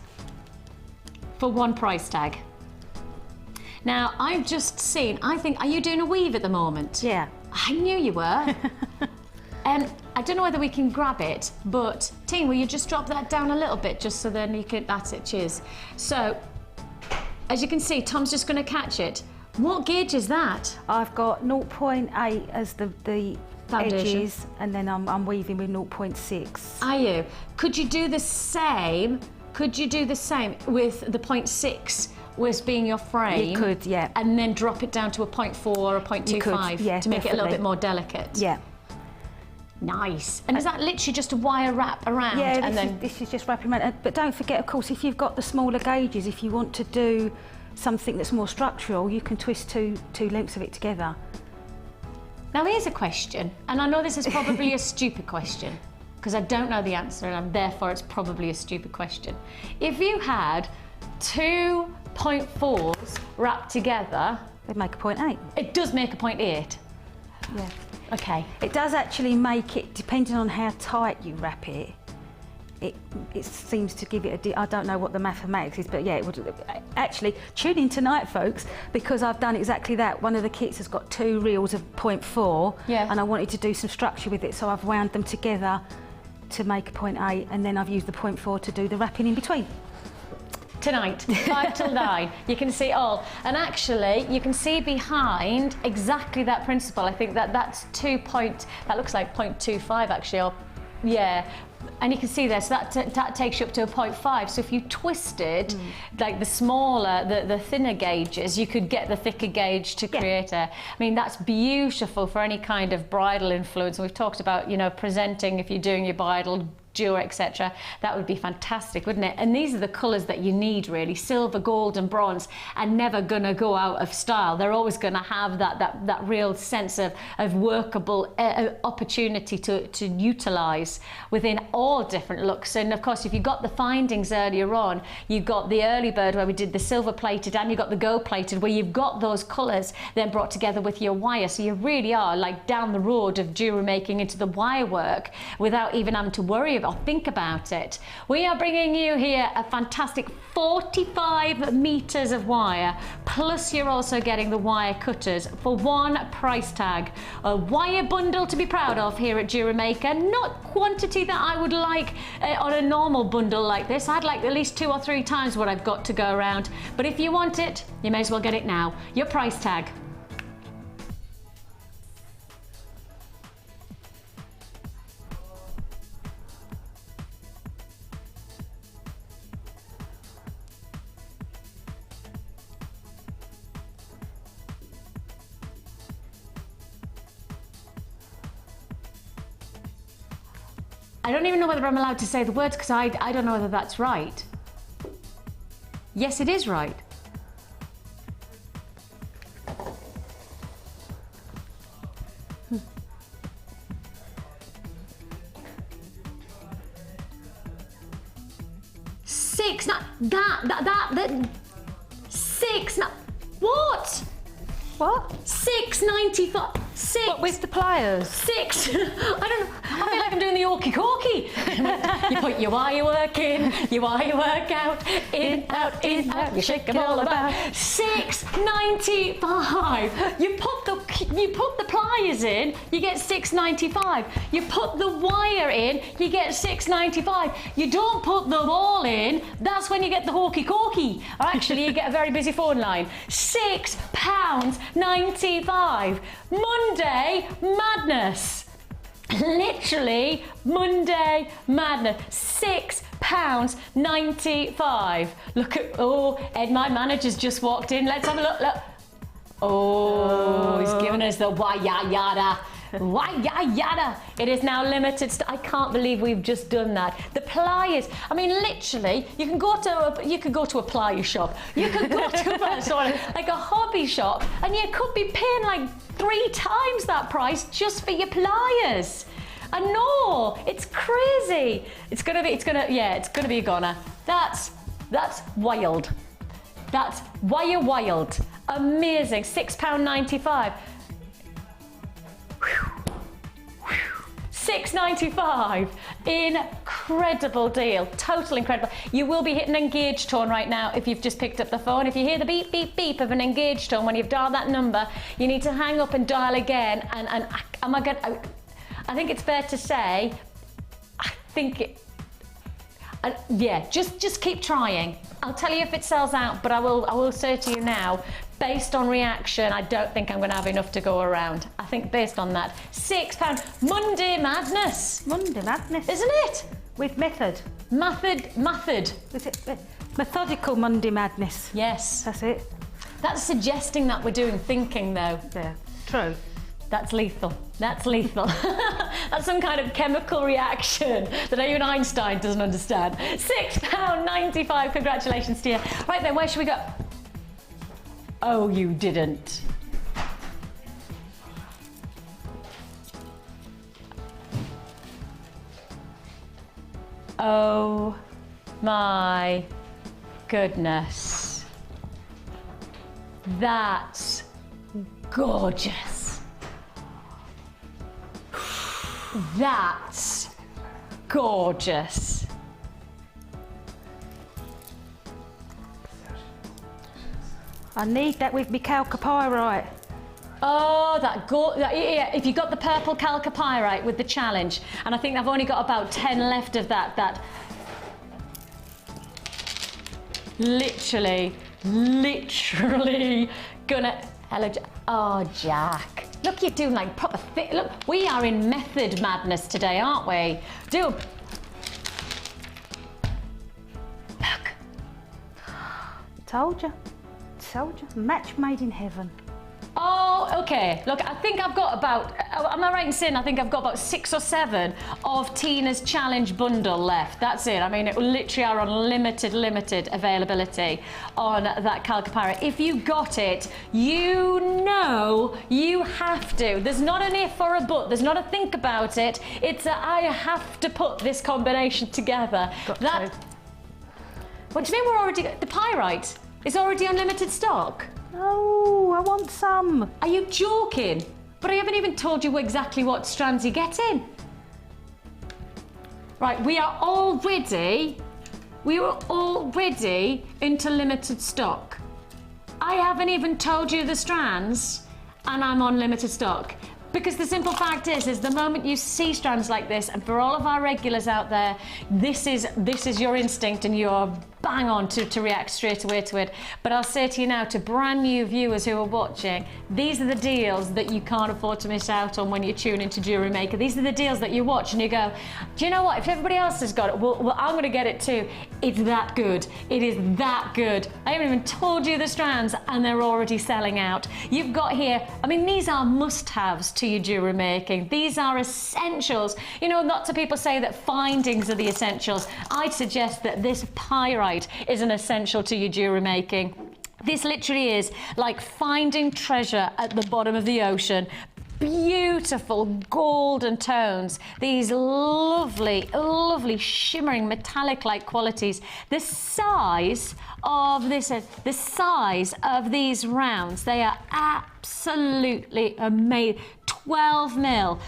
for one price tag. Now I've just seen, I think, are you doing a weave at the moment? Yeah. I knew you were. I don't know whether we can grab it, but Teen, will you just drop that down a little bit just so then you can, that's it, cheers. So, as you can see, Tom's just going to catch it. What gauge is that? I've got 0.8 as the Foundation. edges, and then I'm weaving with 0.6. Are you? Could you do the same? Could you do the same with the 0.6 was being your frame? You could, yeah. And then drop it down to a 0.4 or a 0.25 You could, yeah, to make it a little definitely. bit more delicate. Yeah. Nice. And is that literally just a wire wrap around? Yeah, and then this is just wrapping around. But don't forget, of course, if you've got the smaller gauges, if you want to do something that's more structural, you can twist two lengths of it together. Now here's a question, and I know this is probably a stupid question, because I don't know the answer, and therefore it's probably a stupid question. If you had two 0.4s wrapped together, They'd make a 0.8. it does make a 0.8. Yeah. Okay. It does actually make it, depending on how tight you wrap it, it seems to give it I don't know what the mathematics is, but yeah, it would. Actually, tune in tonight, folks, because I've done exactly that. One of the kits has got 2 reels of 0.4, Yeah. and I wanted to do some structure with it, so I've wound them together to make a 0.8, and then I've used the 0.4 to do the wrapping in between. Tonight, 5 till 9, you can see all. And actually, you can see behind exactly that principle. I think that's that looks like 0.25 actually, or yeah. And you can see there, so that takes you up to a 0.5. So if you twisted like the smaller, the thinner gauges, you could get the thicker gauge to create I mean, that's beautiful for any kind of bridal influence. And we've talked about, you know, presenting if you're doing your bridal jewelry, etc. That would be fantastic, wouldn't it? And these are the colours that you need, really. Silver, gold and bronze are never going to go out of style. They're always going to have that real sense of workable opportunity to utilise within all different looks. And of course, if you got the findings earlier on, you've got the early bird where we did the silver plated, and you've got the gold plated where you've got those colours then brought together with your wire. So you really are like down the road of jewellery making into the wire work without even having to worry or think about it. We are bringing you here a fantastic 45 meters of wire, plus you're also getting the wire cutters for one price tag. A wire bundle to be proud of here at Jewellery Maker. Not quantity that I would like on a normal bundle like this. I'd like at least 2 or 3 times what I've got to go around. But if you want it, you may as well get it now. Your price tag. I don't even know whether I'm allowed to say the words because I don't know whether that's right. Yes, it is right. Six, not that, 6, not, what? What? 6.95. 6. What, with the pliers? 6. I don't know. I feel like I'm doing the orky corky. You put your wire work in, your wire work out, in, out, you shake them all about. 6.95. You put the pliers in, you get 6.95. You put the wire in, you get 6.95. You don't put them all in, that's when you get the hawky corky. Or actually, you get a very busy phone line. £6.95. Monday madness. Literally, Monday Madness, £6.95. Look at, oh, Ed, my manager's just walked in. Let's have a look, look. Oh, he's giving us the why-ya-yada. Why-ya-yada. It is now limited. I can't believe we've just done that. The pliers, I mean, literally, you can go to a plier shop. You could go to like a hobby shop, and you could be paying like 3 times that price just for your pliers. I know, it's crazy. It's gonna be a goner. That's wild. That's wild. Amazing, £6.95. £6.95. Incredible deal. Total incredible. You will be hitting engage tone right now if you've just picked up the phone. If you hear the beep, beep, beep of an engage tone when you've dialed that number, you need to hang up and dial again. And I think it's fair to say, just keep trying. I'll tell you if it sells out, but I will say to you now, based on reaction, I don't think I'm going to have enough to go around. I think based on that, £6. Monday Madness. Monday Madness. Isn't it? With method. Method. Is it methodical Monday Madness? Yes. That's it. That's suggesting that we're doing thinking, though. Yeah, true. That's lethal. That's lethal. That's some kind of chemical reaction that even Einstein doesn't understand. £6.95. Congratulations to you. Right then, where should we go? Oh, you didn't. Oh my goodness. That's gorgeous. That's gorgeous. I need that with me chalcopyrite. Oh, yeah, if you got the purple chalcopyrite with the challenge, and I think I've only got about 10 left of that literally gonna, hello, oh, Jack. Look, you're doing like proper thick. Look, we are in method madness today, aren't we? Look. Told you. Match made in heaven. Oh, okay. Look, I think I've got about, am I right in saying I think I've got about 6 or 7 of Tina's challenge bundle left. That's it. I mean, it literally are on limited availability on that chalcopyrite. If you got it, you know you have to. There's not an if or a but. There's not a think about it. It's a I have to put this combination together. What do you mean we're already, the pyrite is already on limited stock? Oh, I want some. Are you joking? But I haven't even told you exactly what strands you're getting. Right, we are already into limited stock. I haven't even told you the strands, and I'm on limited stock. Because the simple fact is the moment you see strands like this, and for all of our regulars out there, this is your instinct, and you're bang on to react straight away to it. But I'll say to you now, to brand new viewers who are watching, these are the deals that you can't afford to miss out on when you tune into Jewellery Maker. These are the deals that you watch and you go, do you know what? If everybody else has got it, well I'm going to get it too. It's that good. It is that good. I haven't even told you the strands, and they're already selling out. You've got here, I mean, these are must-haves to your jewellery making. These are essentials. You know, lots of people say that findings are the essentials. I'd suggest that this pyrite is an essential to your jewellery making. This literally is like finding treasure at the bottom of the ocean. Beautiful golden tones, these lovely shimmering metallic-like qualities. The size of these rounds, they are absolutely amazing. 12 mil,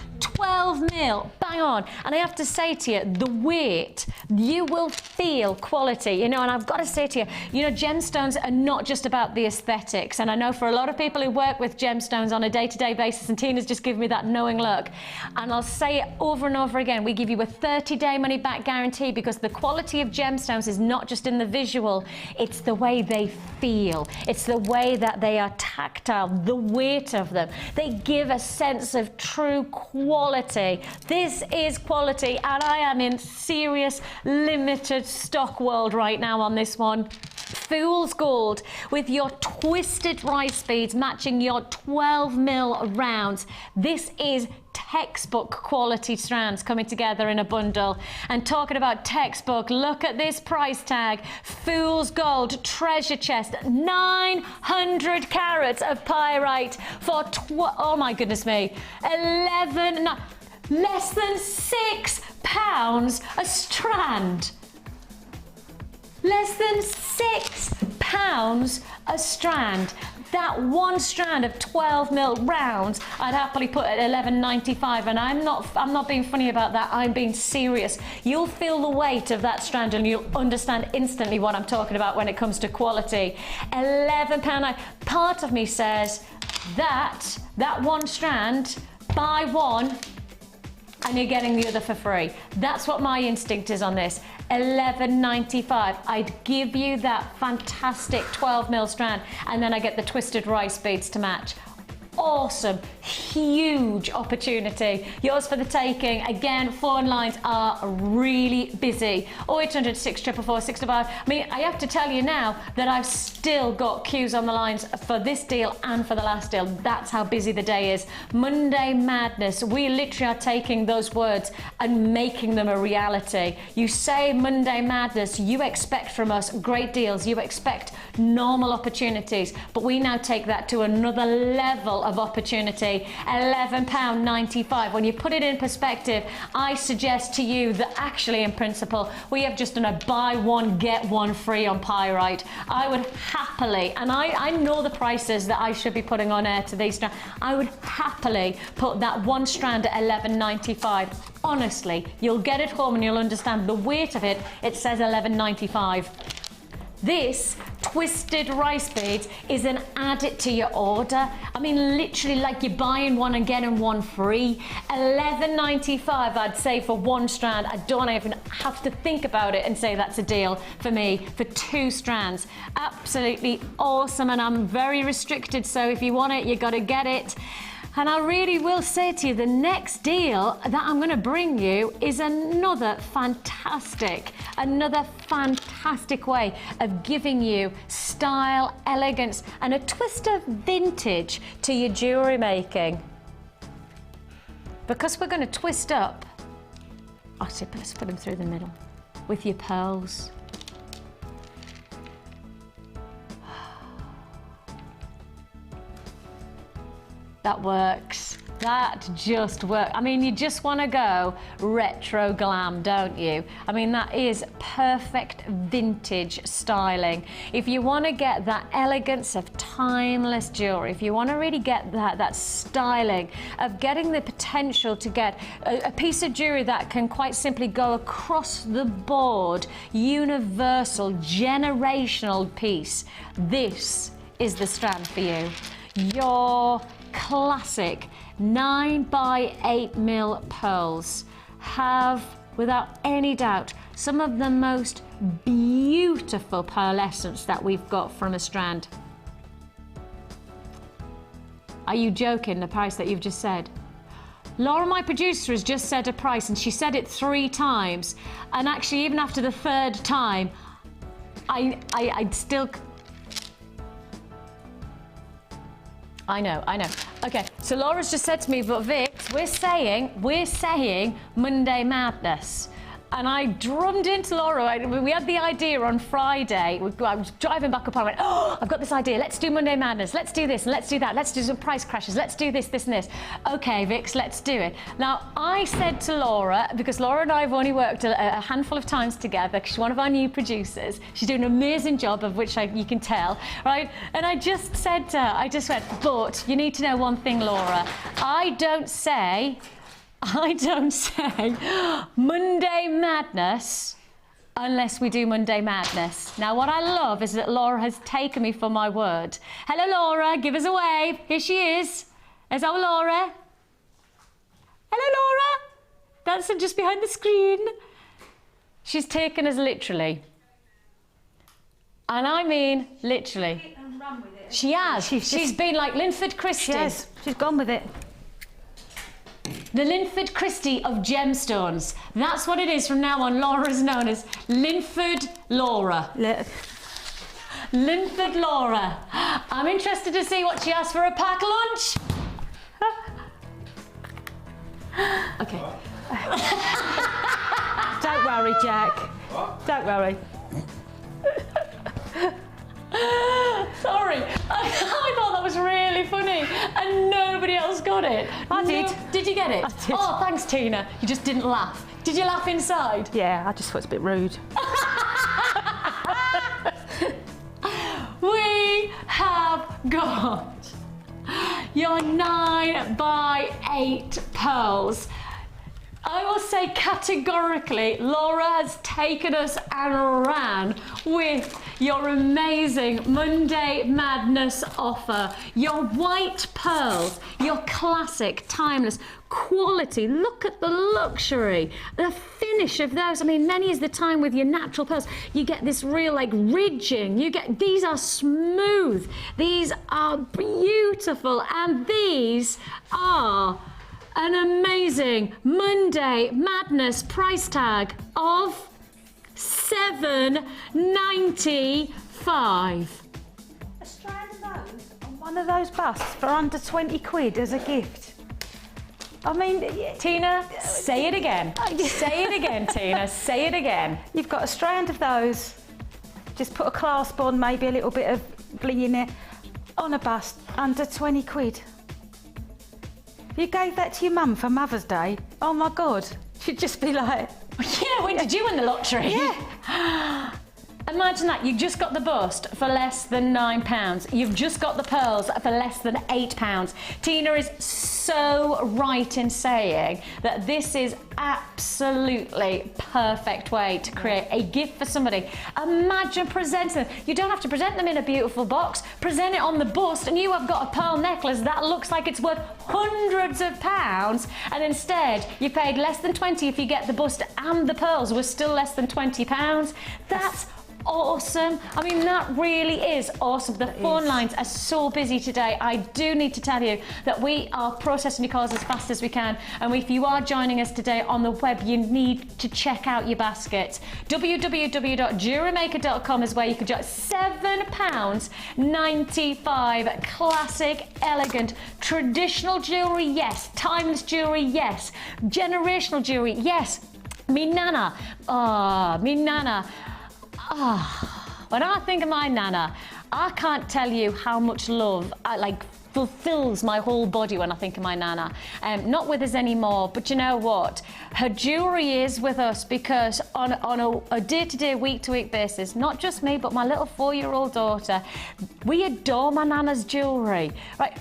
bang on. And I have to say to you, the weight, you will feel quality, you know, and I've got to say to you, you know, gemstones are not just about the aesthetics. And I know for a lot of people who work with gemstones on a day-to-day basis, and Tina's just given me that knowing look, and I'll say it over and over again, we give you a 30-day money-back guarantee, because the quality of gemstones is not just in the visual, it's the way they feel. It's the way that they are tactile, the weight of them. They give a sense of true quality quality. This is quality, and I am in serious limited stock world right now on this one. Fool's gold with your twisted rice beads matching your 12mm rounds. This is textbook quality strands coming together in a bundle. And talking about textbook, look at this price tag. Fool's gold treasure chest, 900 carats of pyrite for oh my goodness me, less than £6 a strand. Less than £6 a strand. That one strand of 12mm rounds, I'd happily put at $11.95, and I'm not being funny about that. I'm being serious. You'll feel the weight of that strand, and you'll understand instantly what I'm talking about when it comes to quality. £11. Part of me says that one strand, buy one, and you're getting the other for free. That's what my instinct is on this. $11.95. I'd give you that fantastic 12mm strand, and then I get the twisted rice beads to match. Awesome, huge opportunity. Yours for the taking. Again, phone lines are really busy. 0800 644 655. I mean, I have to tell you now that I've still got queues on the lines for this deal and for the last deal. That's how busy the day is. Monday Madness. We literally are taking those words and making them a reality. You say Monday Madness, you expect from us great deals. You expect normal opportunities, but we now take that to another level of opportunity. £11.95. When you put it in perspective, I suggest to you that actually in principle we have just done a buy one get one free on pyrite. I would happily, and I know the prices that I should be putting on air to these strands, I would happily put that one strand at $11.95. Honestly, you'll get it home and you'll understand the weight of it. It says $11.95. This twisted rice beads is an add it to your order. I mean, literally like you're buying one and getting one free. $11.95 I'd say for one strand. I don't even have to think about it and say that's a deal for me for two strands. Absolutely awesome, and I'm very restricted, so if you want it, you gotta get it. And I really will say to you, the next deal that I'm going to bring you is another fantastic way of giving you style, elegance, and a twist of vintage to your jewellery making. Because we're going to twist up, actually, let's put them through the middle with your pearls. That works. That just works. I mean, you just want to go retro glam, don't you? I mean, that is perfect vintage styling. If you want to get that elegance of timeless jewelry, if you want to really get that styling of getting the potential to get a piece of jewelry that can quite simply go across the board, universal, generational piece, this is the strand for you. Your classic 9x8mm pearls have, without any doubt, some of the most beautiful pearlescence that we've got from a strand. Are you joking, the price that you've just said? Laura, my producer, has just said a price, and she said it 3 times, and actually even after the 3rd time I'd still... I know. Okay, so Laura's just said to me, but Vix, we're saying Monday Madness. And I drummed into Laura. We had the idea on Friday. I was driving back up. I went, oh, I've got this idea. Let's do Monday Madness. Let's do this and let's do that. Let's do some price crashes. Let's do this, this and this. Okay, Vix, let's do it. Now, I said to Laura, because Laura and I have only worked a handful of times together, because she's one of our new producers. She's doing an amazing job, of which you can tell, right? And I just said to her, I just went, but you need to know one thing, Laura. I don't say Monday Madness unless we do Monday Madness. Now, what I love is that Laura has taken me for my word. Hello, Laura. Give us a wave. Here she is. There's our Laura. Hello, Laura. That's her just behind the screen. She's taken us literally. And I mean literally. She has. She's been like Linford Christie. She has. She's gone with it. The Linford Christie of gemstones. That's what it is from now on. Laura is known as Linford Laura. Linford Laura. I'm interested to see what she has for a pack lunch. Okay. Don't worry, Jack. What? Don't worry. Sorry, I thought that was really funny and nobody else got it. I did. Did you get it? I did. Oh, thanks, Tina. You just didn't laugh. Did you laugh inside? Yeah, I just thought it's a bit rude. We have got your 9x8 pearls. I will say categorically, Laura has taken us and ran with your amazing Monday Madness offer. Your white pearls, your classic, timeless quality. Look at the luxury, the finish of those. I mean, many is the time with your natural pearls, you get this real like ridging. These are smooth, these are beautiful, and these are an amazing Monday Madness price tag of $7.95. A strand of those on one of those busts for under 20 quid as a gift. I mean, Tina, say it again. Say it again, Tina. Say it again. you've got a strand of those, just put a clasp on, maybe a little bit of bling in it, on a bust, under 20 quid. If you gave that to your mum for Mother's Day, oh my God, she'd just be like, Yeah, when did you win the lottery? yeah. Imagine that, you just got the bust for less than £9. You've just got the pearls for less than £8. Tina is so right in saying that this is absolutely perfect way to create a gift for somebody. Imagine presenting them. You don't have to present them in a beautiful box. Present it on the bust and you have got a pearl necklace that looks like it's worth hundreds of pounds, and instead you paid less than 20 if you get the bust and the pearls were still less than £20. That's awesome. I mean, that really is awesome. The phone lines are so busy today. I do need to tell you that we are processing your calls as fast as we can, and if you are joining us today on the web, you need to check out your baskets. www.jewellerymaker.com is where you can join. £7.95. Classic, elegant, traditional jewellery, yes. Timeless jewellery, yes. Generational jewellery, yes. Me nana. When I think of my nana, I can't tell you how much love fulfills my whole body when I think of my nana. Not with us anymore, but you know what? Her jewellery is with us because on a day-to-day, week-to-week basis, not just me, but my little 4-year-old daughter, we adore my nana's jewellery, right?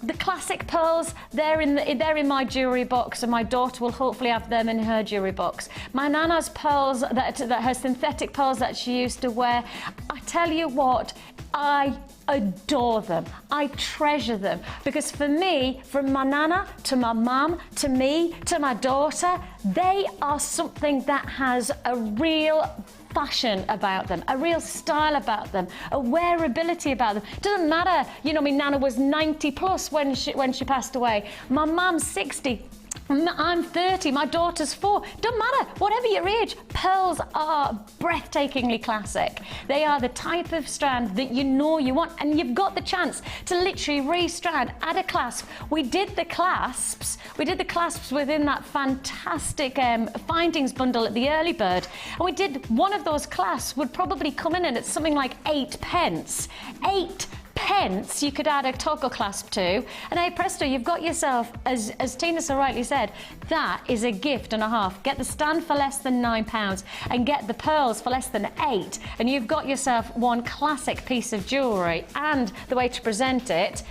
The classic pearls, they're in my jewellery box, and my daughter will hopefully have them in her jewellery box. My nana's pearls, that her synthetic pearls that she used to wear, I tell you what, I adore them. I treasure them, because for me, from my nana to my mum to me to my daughter, they are something that has a real fashion about them, a real style about them, a wearability about them. Doesn't matter, you know, my nana was 90 plus when she passed away. My mum's 60. I'm 30, my daughter's 4. Don't matter, whatever your age, pearls are breathtakingly classic. They are the type of strand that you know you want, and you've got the chance to literally re-strand, add a clasp. We did the clasps within that fantastic findings bundle at the early bird, and we did one of those clasps would probably come in at something like 8 pence. 8 pence you could add a toggle clasp to, and hey presto, you've got yourself, as Tina so rightly said, that is a gift and a half. Get the stand for less than £9 and get the pearls for less than 8, and you've got yourself one classic piece of jewellery and the way to present it.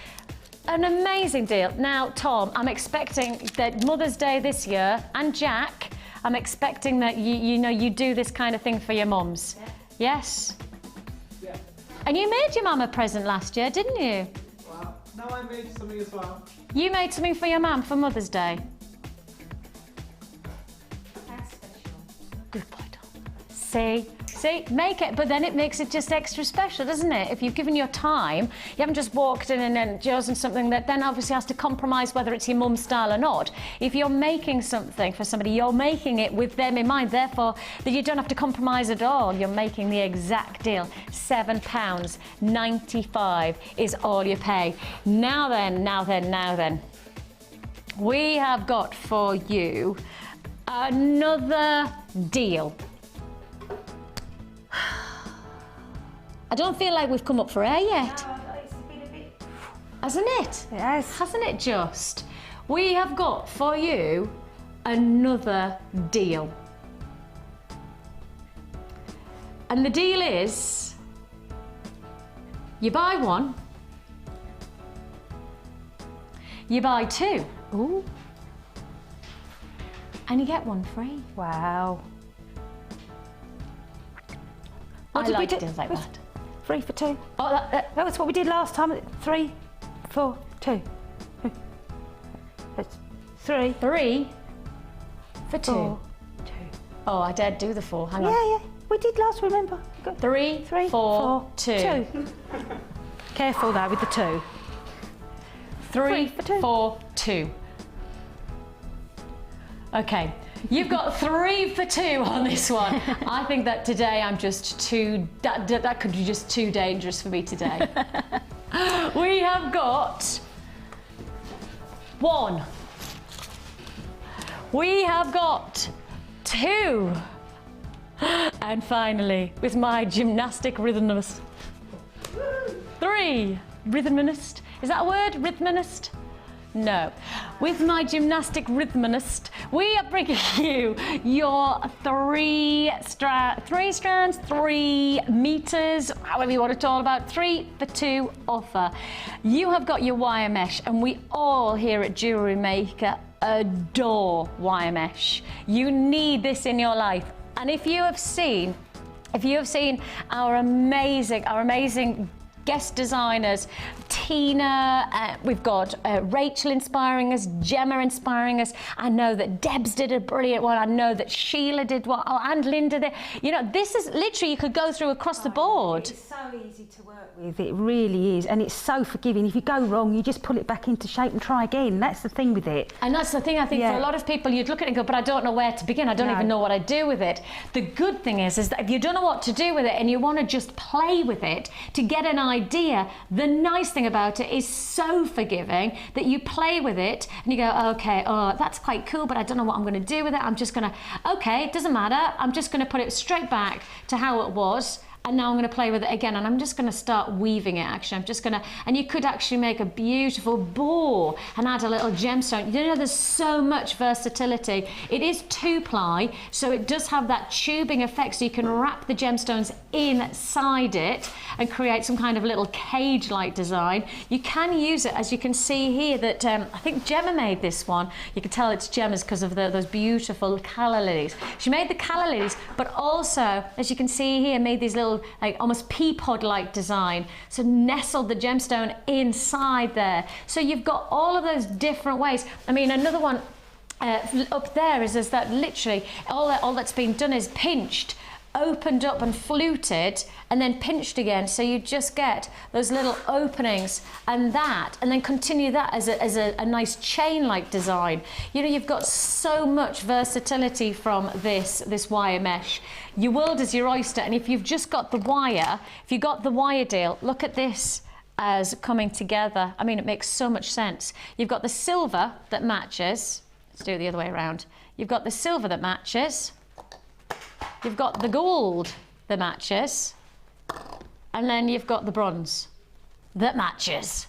An amazing deal. Now, Tom, I'm expecting that Mother's Day this year, and Jack, I'm expecting that you do this kind of thing for your mums. Yeah. Yes? Yeah. And you made your mum a present last year, didn't you? Well, now I made something as well. You made something for your mum for Mother's Day. That's special. Good boy, Tom. See, See, make it, but then it makes it just extra special, doesn't it? If you've given your time, you haven't just walked in and then chosen something that then obviously has to compromise whether it's your mum's style or not. If you're making something for somebody, you're making it with them in mind, therefore that you don't have to compromise at all. You're making the exact deal. £7.95 is all you pay. Now then. We have got for you another deal. I don't feel like we've come up for air yet. No, it's been a bit... Hasn't it? It has. Hasn't it just? We have got for you another deal. And the deal is, you buy one, you buy two. Ooh. And you get one free. Wow. I did we like do? deals like Was- that. 3 for 2. Oh, That was what we did last time. 3, 4, 2. That's 3, 3 for 2. 4, 2. Oh, I dared do the 4. Hang on. Yeah. We did last, remember? Good. 3, 3, 4, 2. Careful though with the 2. 3 for 2. 4, 2. Okay, you've got 3 for 2 on this one. I think that today I'm just too, that could be just too dangerous for me today. We have got 1. We have got 2. And finally, with my gymnastic rhythmist, 3. Rhythmist. Is that a word? Rhythmist? No. With my gymnastic rhythmist, we are bringing you your 3 strands, 3 meters, however you want it all about, 3 for 2 offer. You have got your wire mesh, and we all here at Jewellery Maker adore wire mesh. You need this in your life. And if you have seen our amazing guest designers, Tina, we've got Rachel inspiring us, Gemma inspiring us. I know that Debs did a brilliant one. I know that Sheila did one, and Linda did. You know, this is literally, you could go through across the board. It's so easy to work with, it really is, and it's so forgiving. If you go wrong, you just pull it back into shape and try again. That's the thing with it. And that's the thing, I think, Yeah. for a lot of people, you'd look at it and go, but I don't know where to begin. I don't No. even know what I do with it. The good thing is that if you don't know what to do with it and you want to just play with it to get an idea, the nice thing about it is so forgiving that you play with it and you go, okay, oh, that's quite cool, but I don't know what I'm going to do with it. I'm just going to, okay, it doesn't matter. I'm just going to put it straight back to how it was. And now I'm going to play with it again, and I'm just going to start weaving it, actually. I'm just going to, and you could actually make a beautiful bow and add a little gemstone. You know, there's so much versatility. It is 2-ply, so it does have that tubing effect, so you can wrap the gemstones inside it and create some kind of little cage-like design. You can use it, as you can see here, that I think Gemma made this one. You can tell it's Gemma's because of those beautiful calla lilies. She made the calla lilies, but also, as you can see here, made these little like almost pea pod like design, so nestled the gemstone inside there. So you've got all of those different ways. I mean, another one up there is that literally all that's been done is pinched, opened up and fluted, and then pinched again, so you just get those little openings and then continue that as a nice chain-like design. You know, you've got so much versatility from this wire mesh. Your world is your oyster, and if you've just got the wire, if you got the wire deal, look at this as coming together. I mean, it makes so much sense. You've got the silver that matches. Let's do it the other way around. You've got the silver that matches. You've got the gold that matches, and then you've got the bronze that matches.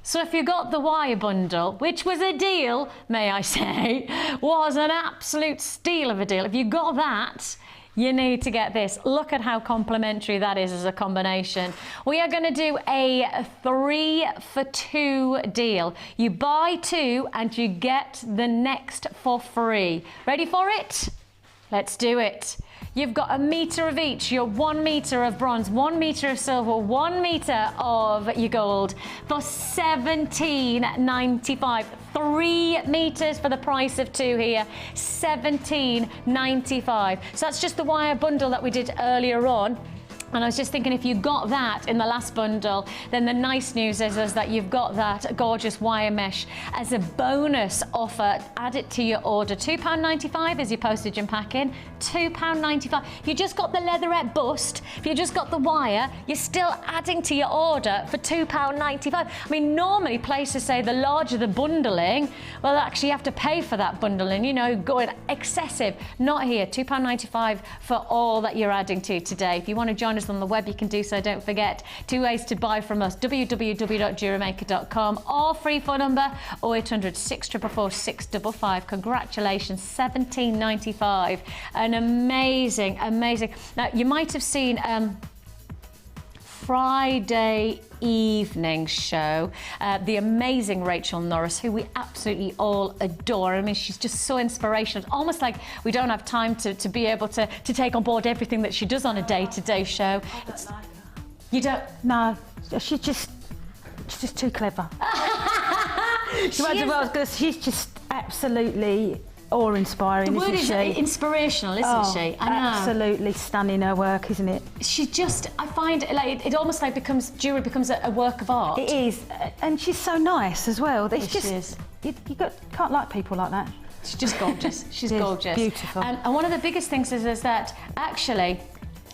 So if you got the wire bundle, which was a deal, may I say, was an absolute steal of a deal. If you got that, you need to get this. Look at how complementary that is as a combination. We are going to do a 3 for 2 deal. You buy 2 and you get the next for free. Ready for it? Let's do it. You've got a metre of each, your 1 metre of bronze, 1 metre of silver, 1 metre of your gold for $17.95. 3 metres for the price of 2 here, $17.95. So that's just the wire bundle that we did earlier on. And I was just thinking, if you got that in the last bundle, then the nice news is that you've got that gorgeous wire mesh as a bonus offer. Add it to your order. £2.95 is your postage and packing. £2.95. If you just got the leatherette bust, if you just got the wire, you're still adding to your order for £2.95. I mean, normally places say the larger the bundling, well, actually you have to pay for that bundling, you know, going excessive. Not here. £2.95 for all that you're adding to today. If you want to join us on the web, you can do so. Don't forget, 2 ways to buy from us: www.jewellerymaker.com or free phone number 0800 644 655. Congratulations, $17.95. An amazing. Now, you might have seen Friday evening show, the amazing Rachel Norris, who we absolutely all adore. I mean, she's just so inspirational. It's almost like we don't have time to be able to take on board everything that she does on a day-to-day show. You don't? No, she's just too clever. She's just absolutely awe-inspiring, the word isn't is she? inspirational, isn't she? I know. Absolutely stunning, her work, isn't it? She just, I find like it almost like jewellery becomes a work of art. It is, and she's so nice as well. It's Yes, just, she is. You can't like people like that. She's just gorgeous. She's Yes, gorgeous. beautiful. And one of the biggest things is that actually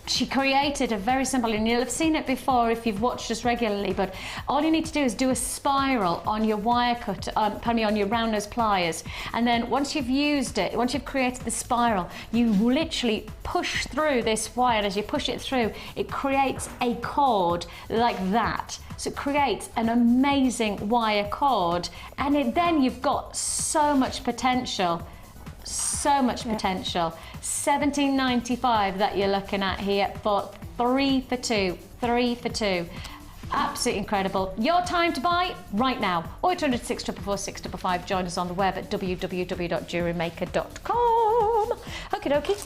she created a very simple, and you'll have seen it before if you've watched us regularly, but all you need to do is do a spiral on your wire cut, on your round nose pliers, and then once you've used it, once you've created the spiral, you literally push through this wire, and as you push it through, it creates a cord like that. So it creates an amazing wire cord, and then you've got so much potential. So much potential. $17.95 that you're looking at here for 3 for 2. 3 for 2. Absolutely incredible. Your time to buy right now. 0800 644 655. Join us on the web at www.jewellerymaker.com. Okie dokie.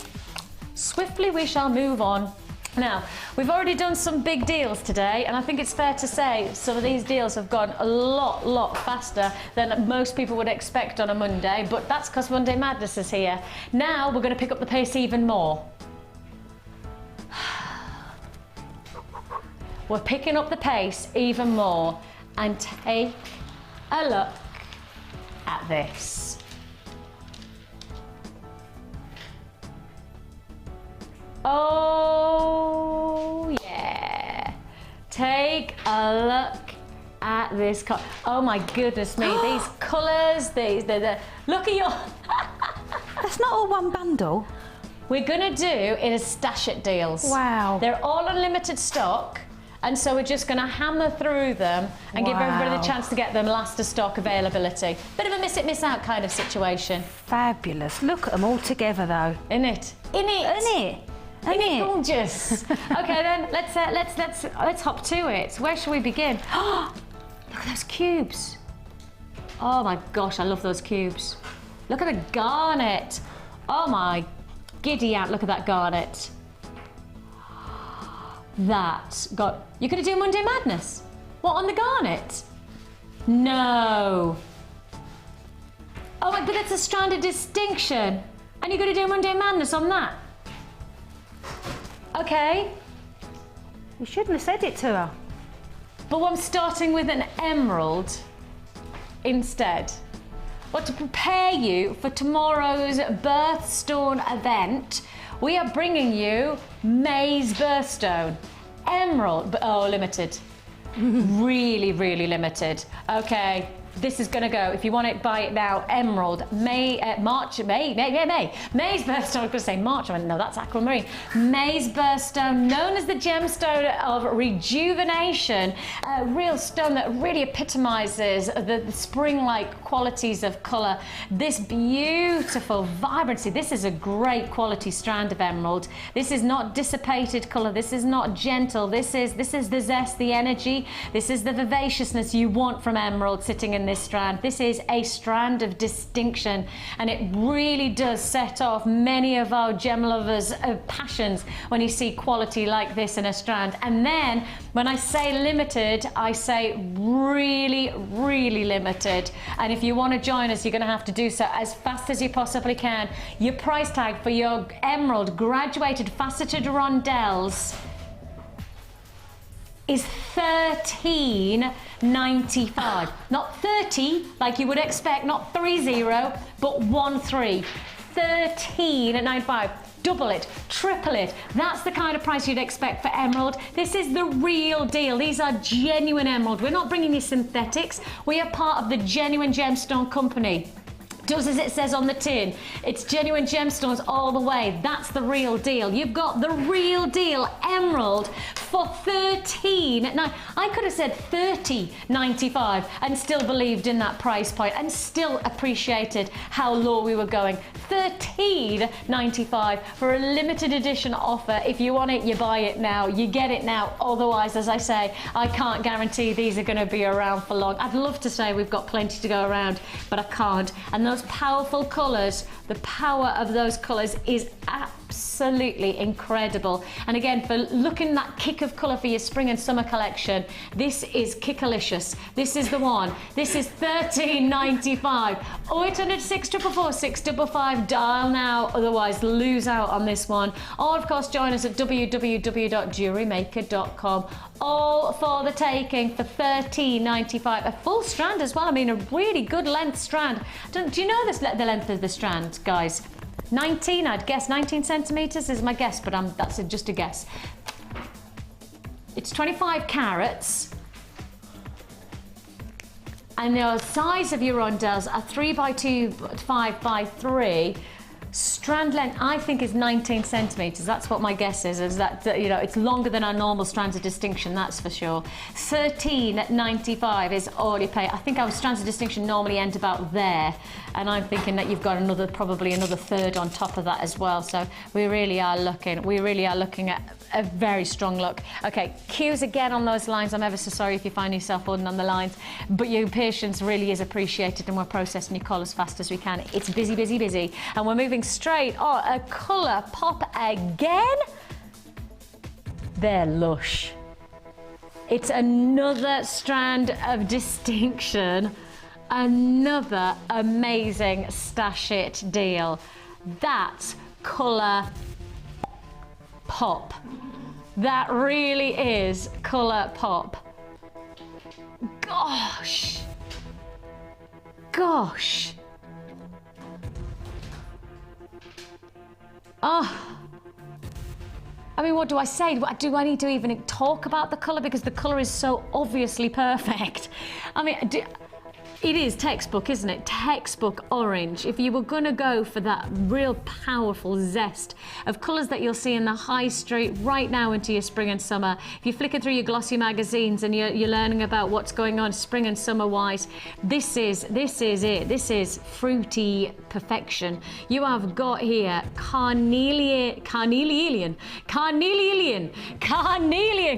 Swiftly we shall move on. Now, we've already done some big deals today, and I think it's fair to say some of these deals have gone a lot faster than most people would expect on a Monday, but that's because Monday Madness is here. Now, we're going to pick up the pace even more. We're picking up the pace even more, and take a look at this. Oh, yeah. Take a look at this. Oh, my goodness me. These colours, look at your... That's not all one bundle. We're going to do it as stash it deals. Wow. They're all unlimited stock, and so we're just going to hammer through them and give everybody the chance to get them last of stock availability. Bit of a miss it, miss out kind of situation. Fabulous. Look at them all together, though. In it. Isn't it? Isn't it gorgeous? Okay, then let's hop to it. Where shall we begin? Look at those cubes. Oh my gosh, I love those cubes. Look at the garnet. Oh my giddy aunt, look at that garnet. That's got. You're gonna do Monday Madness? What, on the garnet? No. Oh, but that's a strand of distinction. And you're gonna do Monday Madness on that? Okay. You shouldn't have said it to her. But I'm starting with an emerald instead. But to prepare you for tomorrow's birthstone event, we are bringing you May's birthstone. Emerald, limited. Really limited. Okay. This is going to go, if you want it, buy it now. Emerald, May's birthstone. I was going to say March. I went, no, that's aquamarine. May's birthstone, known as the gemstone of rejuvenation. A real stone that really epitomizes the spring-like qualities of colour, this beautiful vibrancy. This is a great quality strand of emerald. This is not dissipated colour. This is not gentle. This is the zest, the energy. This is the vivaciousness you want from emerald sitting in this strand. This is a strand of distinction, and it really does set off many of our gem lovers' passions when you see quality like this in a strand. And then when I say limited, I say really, really limited. And if you want to join us, you're going to have to do so as fast as you possibly can. Your price tag for your emerald graduated faceted rondelles is $13.95. Not 30 like you would expect, not 30, but 13. $13.95. Double it, triple it. That's the kind of price you'd expect for emerald. This is the real deal. These are genuine emerald. We're not bringing you synthetics. We are part of the genuine gemstone company. Does as it says on the tin. It's genuine gemstones all the way. That's the real deal. You've got the real deal emerald for $13. Now, I could have said $30.95 and still believed in that price point and still appreciated how low we were going. $13.95 for a limited edition offer. If you want it, you buy it now. You get it now. Otherwise, as I say, I can't guarantee these are going to be around for long. I'd love to say we've got plenty to go around, but I can't. And those powerful colours, the power of those colours is absolutely incredible. And again, for looking that kick of colour for your spring and summer collection, this is Kickalicious. This is the one. This is $13.95. 0800 644 655. Dial now, otherwise lose out on this one. Or of course join us at www.jewellerymaker.com. All for the taking for $13.95. A full strand as well. I mean, a really good length strand. Do you know the length of the strand, guys? 19, I'd guess. 19 centimetres is my guess, but that's just a guess. It's 25 carats. And the size of your rondelles are 3 by 2, 5 by 3. Strand length, I think, is 19 centimetres. That's what my guess is that, you know, it's longer than our normal strands of distinction, that's for sure. $13.95 is all you pay. I think our strands of distinction normally end about there, and I'm thinking that you've got probably another third on top of that as well. So we really are looking at a very strong look. Okay, cues again on those lines. I'm ever so sorry if you find yourself holding on the lines, but your patience really is appreciated, and we're processing your call as fast as we can. It's busy, busy, busy, and we're moving straight. Oh, a colour pop again. They're lush. It's another strand of distinction, another amazing stash it deal. That's colour pop. That really is colour pop. Gosh. Oh, I mean, what do I say? Do I need to even talk about the colour? Because the colour is so obviously perfect. I mean, it is textbook, isn't it? Textbook orange. If you were going to go for that real powerful zest of colours that you'll see in the high street right now into your spring and summer, if you're flicking through your glossy magazines and you're learning about what's going on spring and summer wise, this is it. This is fruity perfection. You have got here carnelian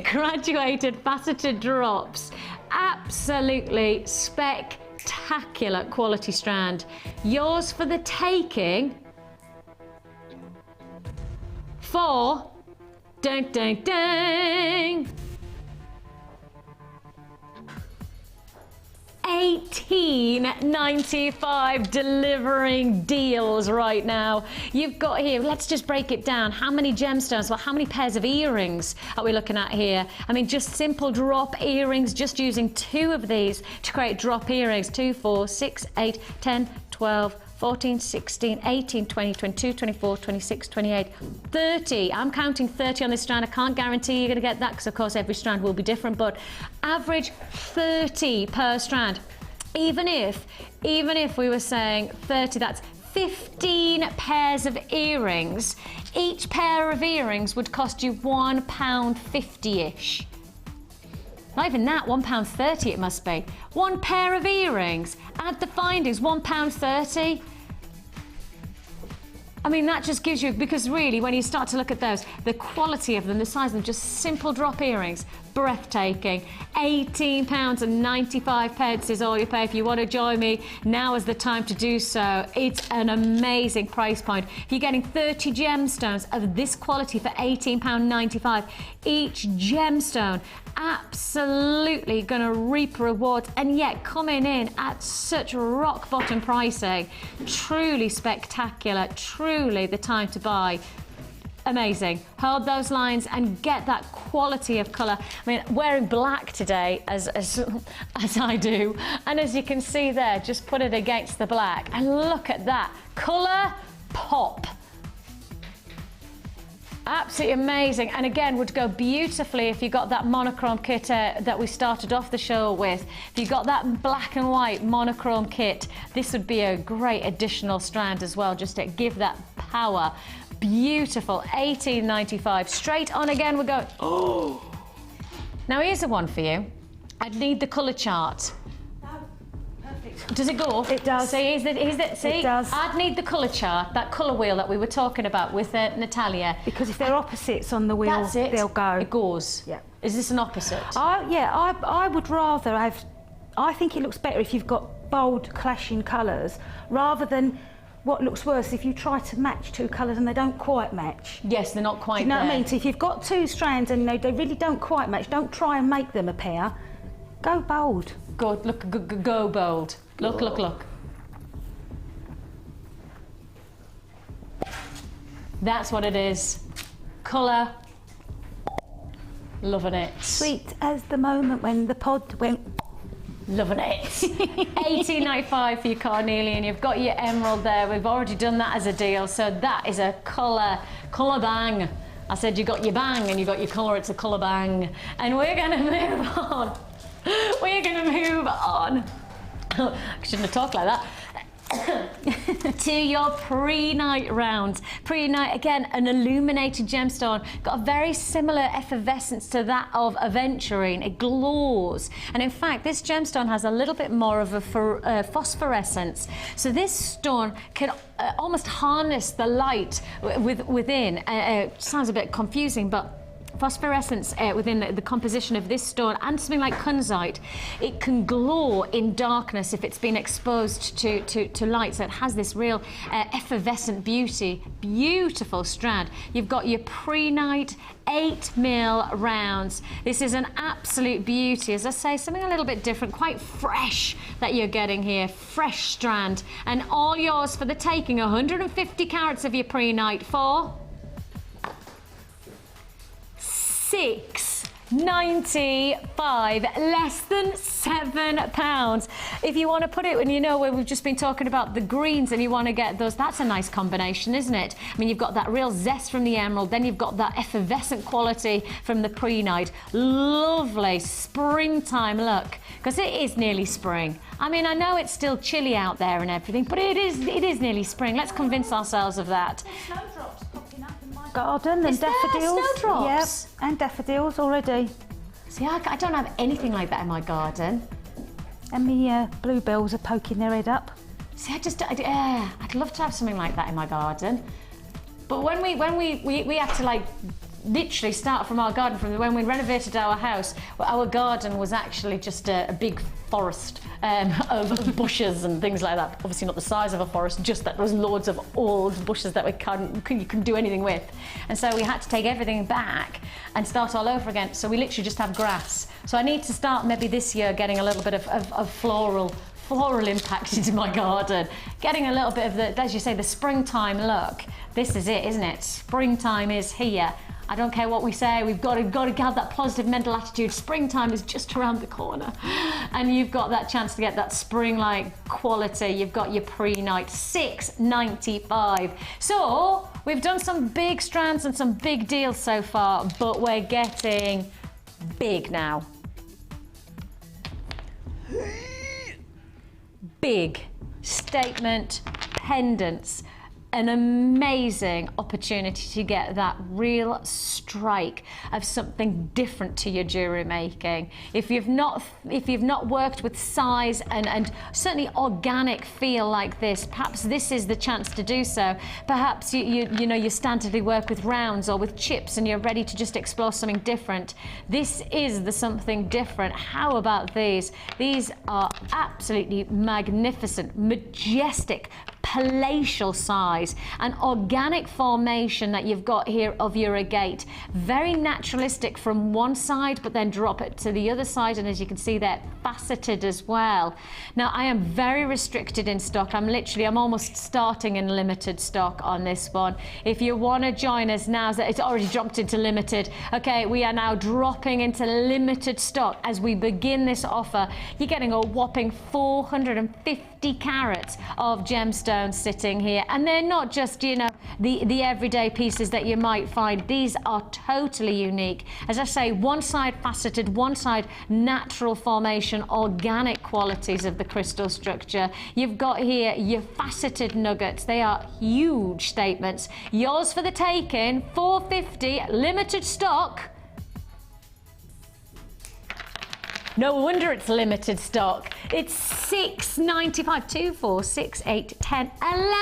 graduated faceted drops. Absolutely spectacular quality strand. Yours for the taking for ding ding ding $18.95, delivering deals right now. You've got here, let's just break it down. How many gemstones? Well, how many pairs of earrings are we looking at here? I mean, just simple drop earrings, just using 2 of these to create drop earrings. 2, 4, 6, 8, 10, 12, 14, 16, 18, 20, 22, 24, 26, 28, 30. I'm counting 30 on this strand. I can't guarantee you're going to get that because, of course, every strand will be different, but average 30 per strand. Even if we were saying 30, that's 15 pairs of earrings. Each pair of earrings would cost you £1.50-ish. Not even that, £1.30 it must be. One pair of earrings, add the findings, £1.30. I mean, that just gives you, because really, when you start to look at those, the quality of them, the size of them, just simple drop earrings, breathtaking. £18.95 is all you pay. If you want to join me, now is the time to do so. It's an amazing price point. You're getting 30 gemstones of this quality for £18.95. Each gemstone absolutely going to reap rewards, and yet coming in at such rock bottom pricing. Truly spectacular, truly the time to buy. Amazing. Hold those lines and get that quality of colour. I mean, wearing black today as I do, and as you can see there, just put it against the black and look at that colour pop. Absolutely amazing, and again would go beautifully if you got that monochrome kit that we started off the show with. If you got that black and white monochrome kit, this would be a great additional strand as well, just to give that power. Beautiful, £18.95. Straight on again, we're going. Oh! Now here's the one for you. I'd need the colour chart. Does it go? It does. See, see? It does. I'd need the colour chart, that colour wheel that we were talking about with Natalia. Because if they're opposites on the wheel, That's it. they'll go. It goes. Yeah. Is this an opposite? I would rather have. I think it looks better if you've got bold clashing colours, rather than what looks worse if you try to match two colours and they don't quite match. Yes, they're not quite Do you know there. what I mean? So if you've got two strands and they really don't quite match, don't try and make them a pair. Go bold. Go, look, go bold. Look, look, look. That's what it is. Colour. Loving it. Sweet as the moment when the pod went. Loving it. £18.95 for your carnelian. You've got your emerald there. We've already done that as a deal. So that is a colour bang. I said you got your bang and you got your colour. It's a colour bang. And we're going to move on. We're going to move on. I shouldn't have talked like that. To your pre-night rounds. Pre-night, again, an illuminated gemstone. Got a very similar effervescence to that of aventurine. It glows. And in fact, this gemstone has a little bit more of a phosphorescence. So this stone can almost harness the light within. Sounds a bit confusing, but phosphorescence within the composition of this stone, and something like kunzite, it can glow in darkness if it's been exposed to light. So it has this real effervescent beauty. Beautiful strand. You've got your pre-night 8mm rounds. This is an absolute beauty. As I say, something a little bit different, quite fresh that you're getting here. Fresh strand, and all yours for the taking. 150 carats of your pre-night for £6.95, less than £7. If you want to put it, and you know where we've just been talking about the greens, and you want to get those, that's a nice combination, isn't it? I mean, you've got that real zest from the emerald, then you've got that effervescent quality from the pre-night. Lovely springtime look, because it is nearly spring. I mean, I know it's still chilly out there and everything, but it is nearly spring. Let's convince ourselves of that. Snowdrops popping up in my garden, and Is there daffodils. snowdrops? Yep, and daffodils already. See, I don't have anything like that in my garden. And the bluebells are poking their head up. See, I'd love to have something like that in my garden. But when we had to, like, literally start from our garden, from when we renovated our house, our garden was actually just a big forest of bushes and things like that. Obviously not the size of a forest, just that there was loads of old bushes that you couldn't do anything with. And so we had to take everything back and start all over again. So we literally just have grass. So I need to start maybe this year getting a little bit of floral impact into my garden. Getting a little bit of the, as you say, the springtime look. This is it, isn't it? Springtime is here. I don't care what we say, we've got to have that positive mental attitude. Springtime is just around the corner. And you've got that chance to get that spring-like quality. You've got your pre-night, £6.95. So, we've done some big strands and some big deals so far, but we're getting big now. Big statement pendants. an amazing opportunity to get that real strike of something different to your jewelry making. If you've not worked with size and certainly organic feel like this, perhaps this is the chance to do so. Perhaps you standardly work with rounds or with chips and you're ready to just explore something different. This is the something different. How about these? These are absolutely magnificent, majestic, palatial size, an organic formation that you've got here of your agate. Very naturalistic from one side, but then drop it to the other side, and as you can see, they're faceted as well. Now, I am very restricted in stock. I'm almost starting in limited stock on this one. If you want to join us now, it's already dropped into limited. Okay, we are now dropping into limited stock as we begin this offer. You're getting a whopping 450 carats of gemstones sitting here, and they're not just, you know, the everyday pieces that you might find. These are totally unique. As I say, one side faceted, one side natural formation, organic qualities of the crystal structure. You've got here your faceted nuggets. They are huge statements. Yours for the taking, 450, limited stock. No wonder it's limited stock. It's $6.95, 2, 4, 6, 8, 10,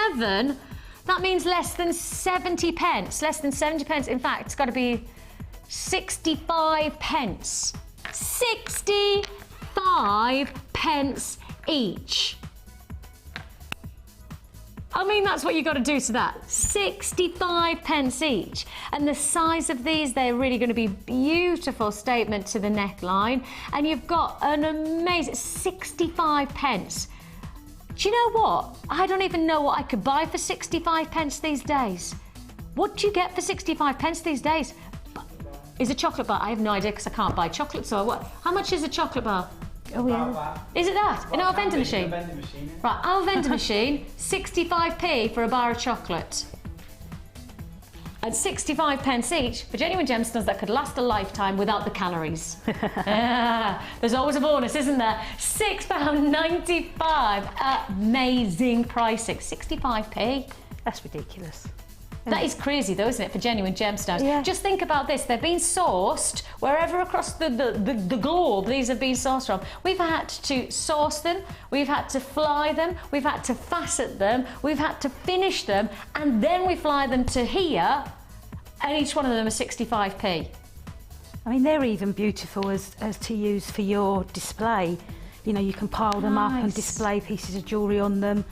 11. That means less than 70 pence. Less than 70 pence. In fact, it's got to be 65 pence. 65 pence each. I mean, that's what you got to do to that. 65 pence each. And the size of these, they're really going to be beautiful statement to the neckline. And you've got an amazing 65 pence. Do you know what? I don't even know what I could buy for 65 pence these days. What do you get for 65 pence these days? Is a chocolate bar? I have no idea because I can't buy chocolate. So what? How much is a chocolate bar? Oh, yeah. Is it that? In our vending machine? Right, our vending machine, 65p for a bar of chocolate. And 65 pence each for genuine gemstones that could last a lifetime without the calories. There's always a bonus, isn't there? £6.95. Amazing pricing. 65p. That's ridiculous. That is crazy though, isn't it, for genuine gemstones? Yeah. Just think about this. They're being sourced wherever across the globe these have been sourced from. We've had to source them, we've had to fly them, we've had to facet them, we've had to finish them, and then we fly them to here, and each one of them is 65p. I mean, they're even beautiful as to use for your display. You know, you can pile them up and display pieces of jewellery on them.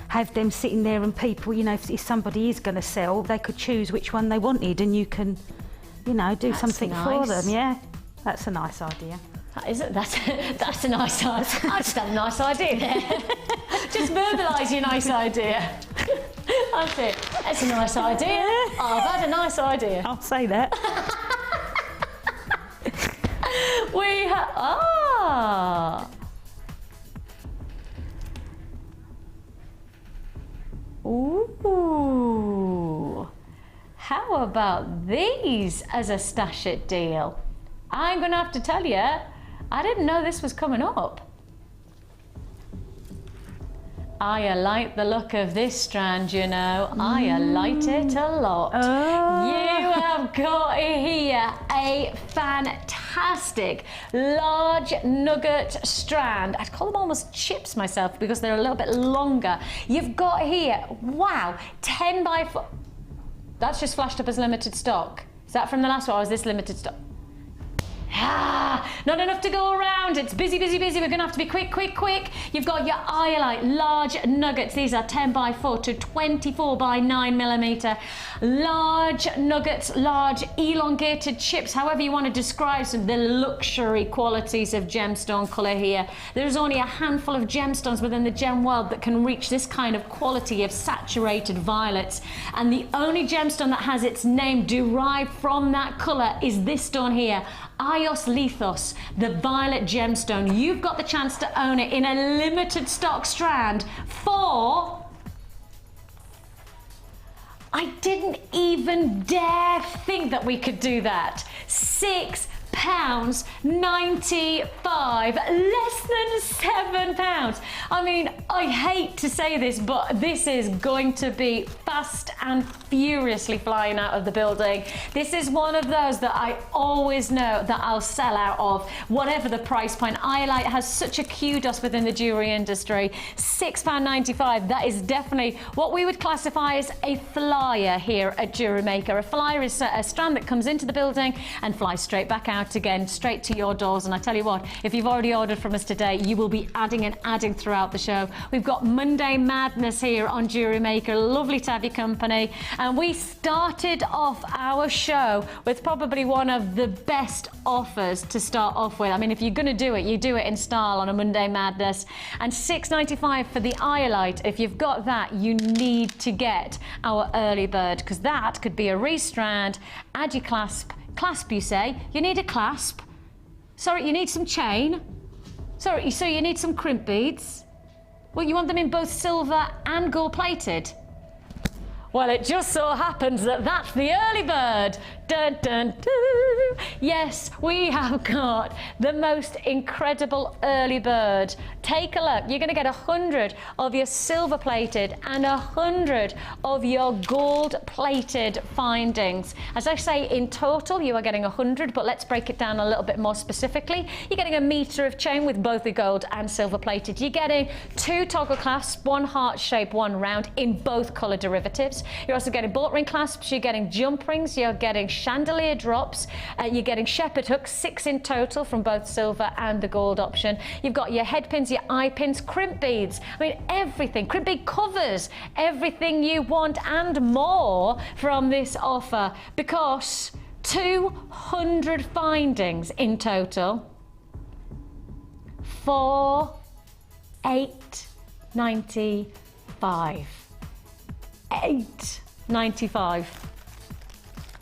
Have them sitting there, and people, you know, if somebody is going to sell, they could choose which one they wanted, and you can, you know, do something for them. Yeah, that's a nice idea. That is it. That's a nice idea. I just had a nice idea there. Just verbalise your nice idea. That's it. That's a nice idea. I've had a nice idea. I'll say that. We have Ooh, how about these as a stash it deal? I'm gonna have to tell you, I didn't know this was coming up. I like the look of this strand, you know. I like it a lot. You have got here a fantastic large nugget strand. I'd call them almost chips myself because they're a little bit longer. You've got here, wow, 10 by 4. That's just flashed up as limited stock. Is that from the last one, or is this limited stock? Not enough to go around. It's busy, busy, busy. We're going to have to be quick, quick, quick. You've got your Iolite large nuggets. These are 10 by 4 to 24 by 9 millimeter. Large nuggets, large elongated chips, however you want to describe some of the luxury qualities of gemstone colour here. There's only a handful of gemstones within the gem world that can reach this kind of quality of saturated violets. And the only gemstone that has its name derived from that colour is this stone here. Ios Lithos, the violet gemstone. You've got the chance to own it in a limited stock strand for... I didn't even dare think that we could do that. £6 £5.95, less than £7. I mean, I hate to say this, but this is going to be fast and furiously flying out of the building. This is one of those that I always know that I'll sell out of, whatever the price point. Iolite has such a kudos within the jewellery industry. £6.95, that is definitely what we would classify as a flyer here at Jewellery Maker. A flyer is a strand that comes into the building and flies straight back out again, straight to your doors. And I tell you what, if you've already ordered from us today, you will be adding and adding throughout the show. We've got Monday Madness here on Jewellery Maker. Lovely to have your company. And we started off our show with probably one of the best offers to start off with. I mean, if you're going to do it, you do it in style on a Monday Madness. And £6.95 for the Iolite. If you've got that, you need to get our early bird, because that could be a restrand. Add your clasp. Clasp, you say? You need a clasp? Sorry, you need some chain? Sorry, so you need some crimp beads? Well, you want them in both silver and gold plated? Well, it just so happens that that's the early bird. Dun, dun, dun. Yes, we have got the most incredible early bird. Take a look. You're going to get 100 of your silver plated and 100 of your gold plated findings. As I say, in total, you are getting 100, but let's break it down a little bit more specifically. You're getting a metre of chain with both the gold and silver plated. You're getting 2 toggle clasps, 1 heart shape, 1 round in both colour derivatives. You're also getting bullet ring clasps, you're getting jump rings, you're getting chandelier drops, you're getting shepherd hooks, 6 in total from both silver and the gold option. You've got your head pins, your eye pins, crimp beads, I mean everything, crimp bead covers, everything you want and more from this offer, because 200 findings in total for £8.95. £8.95.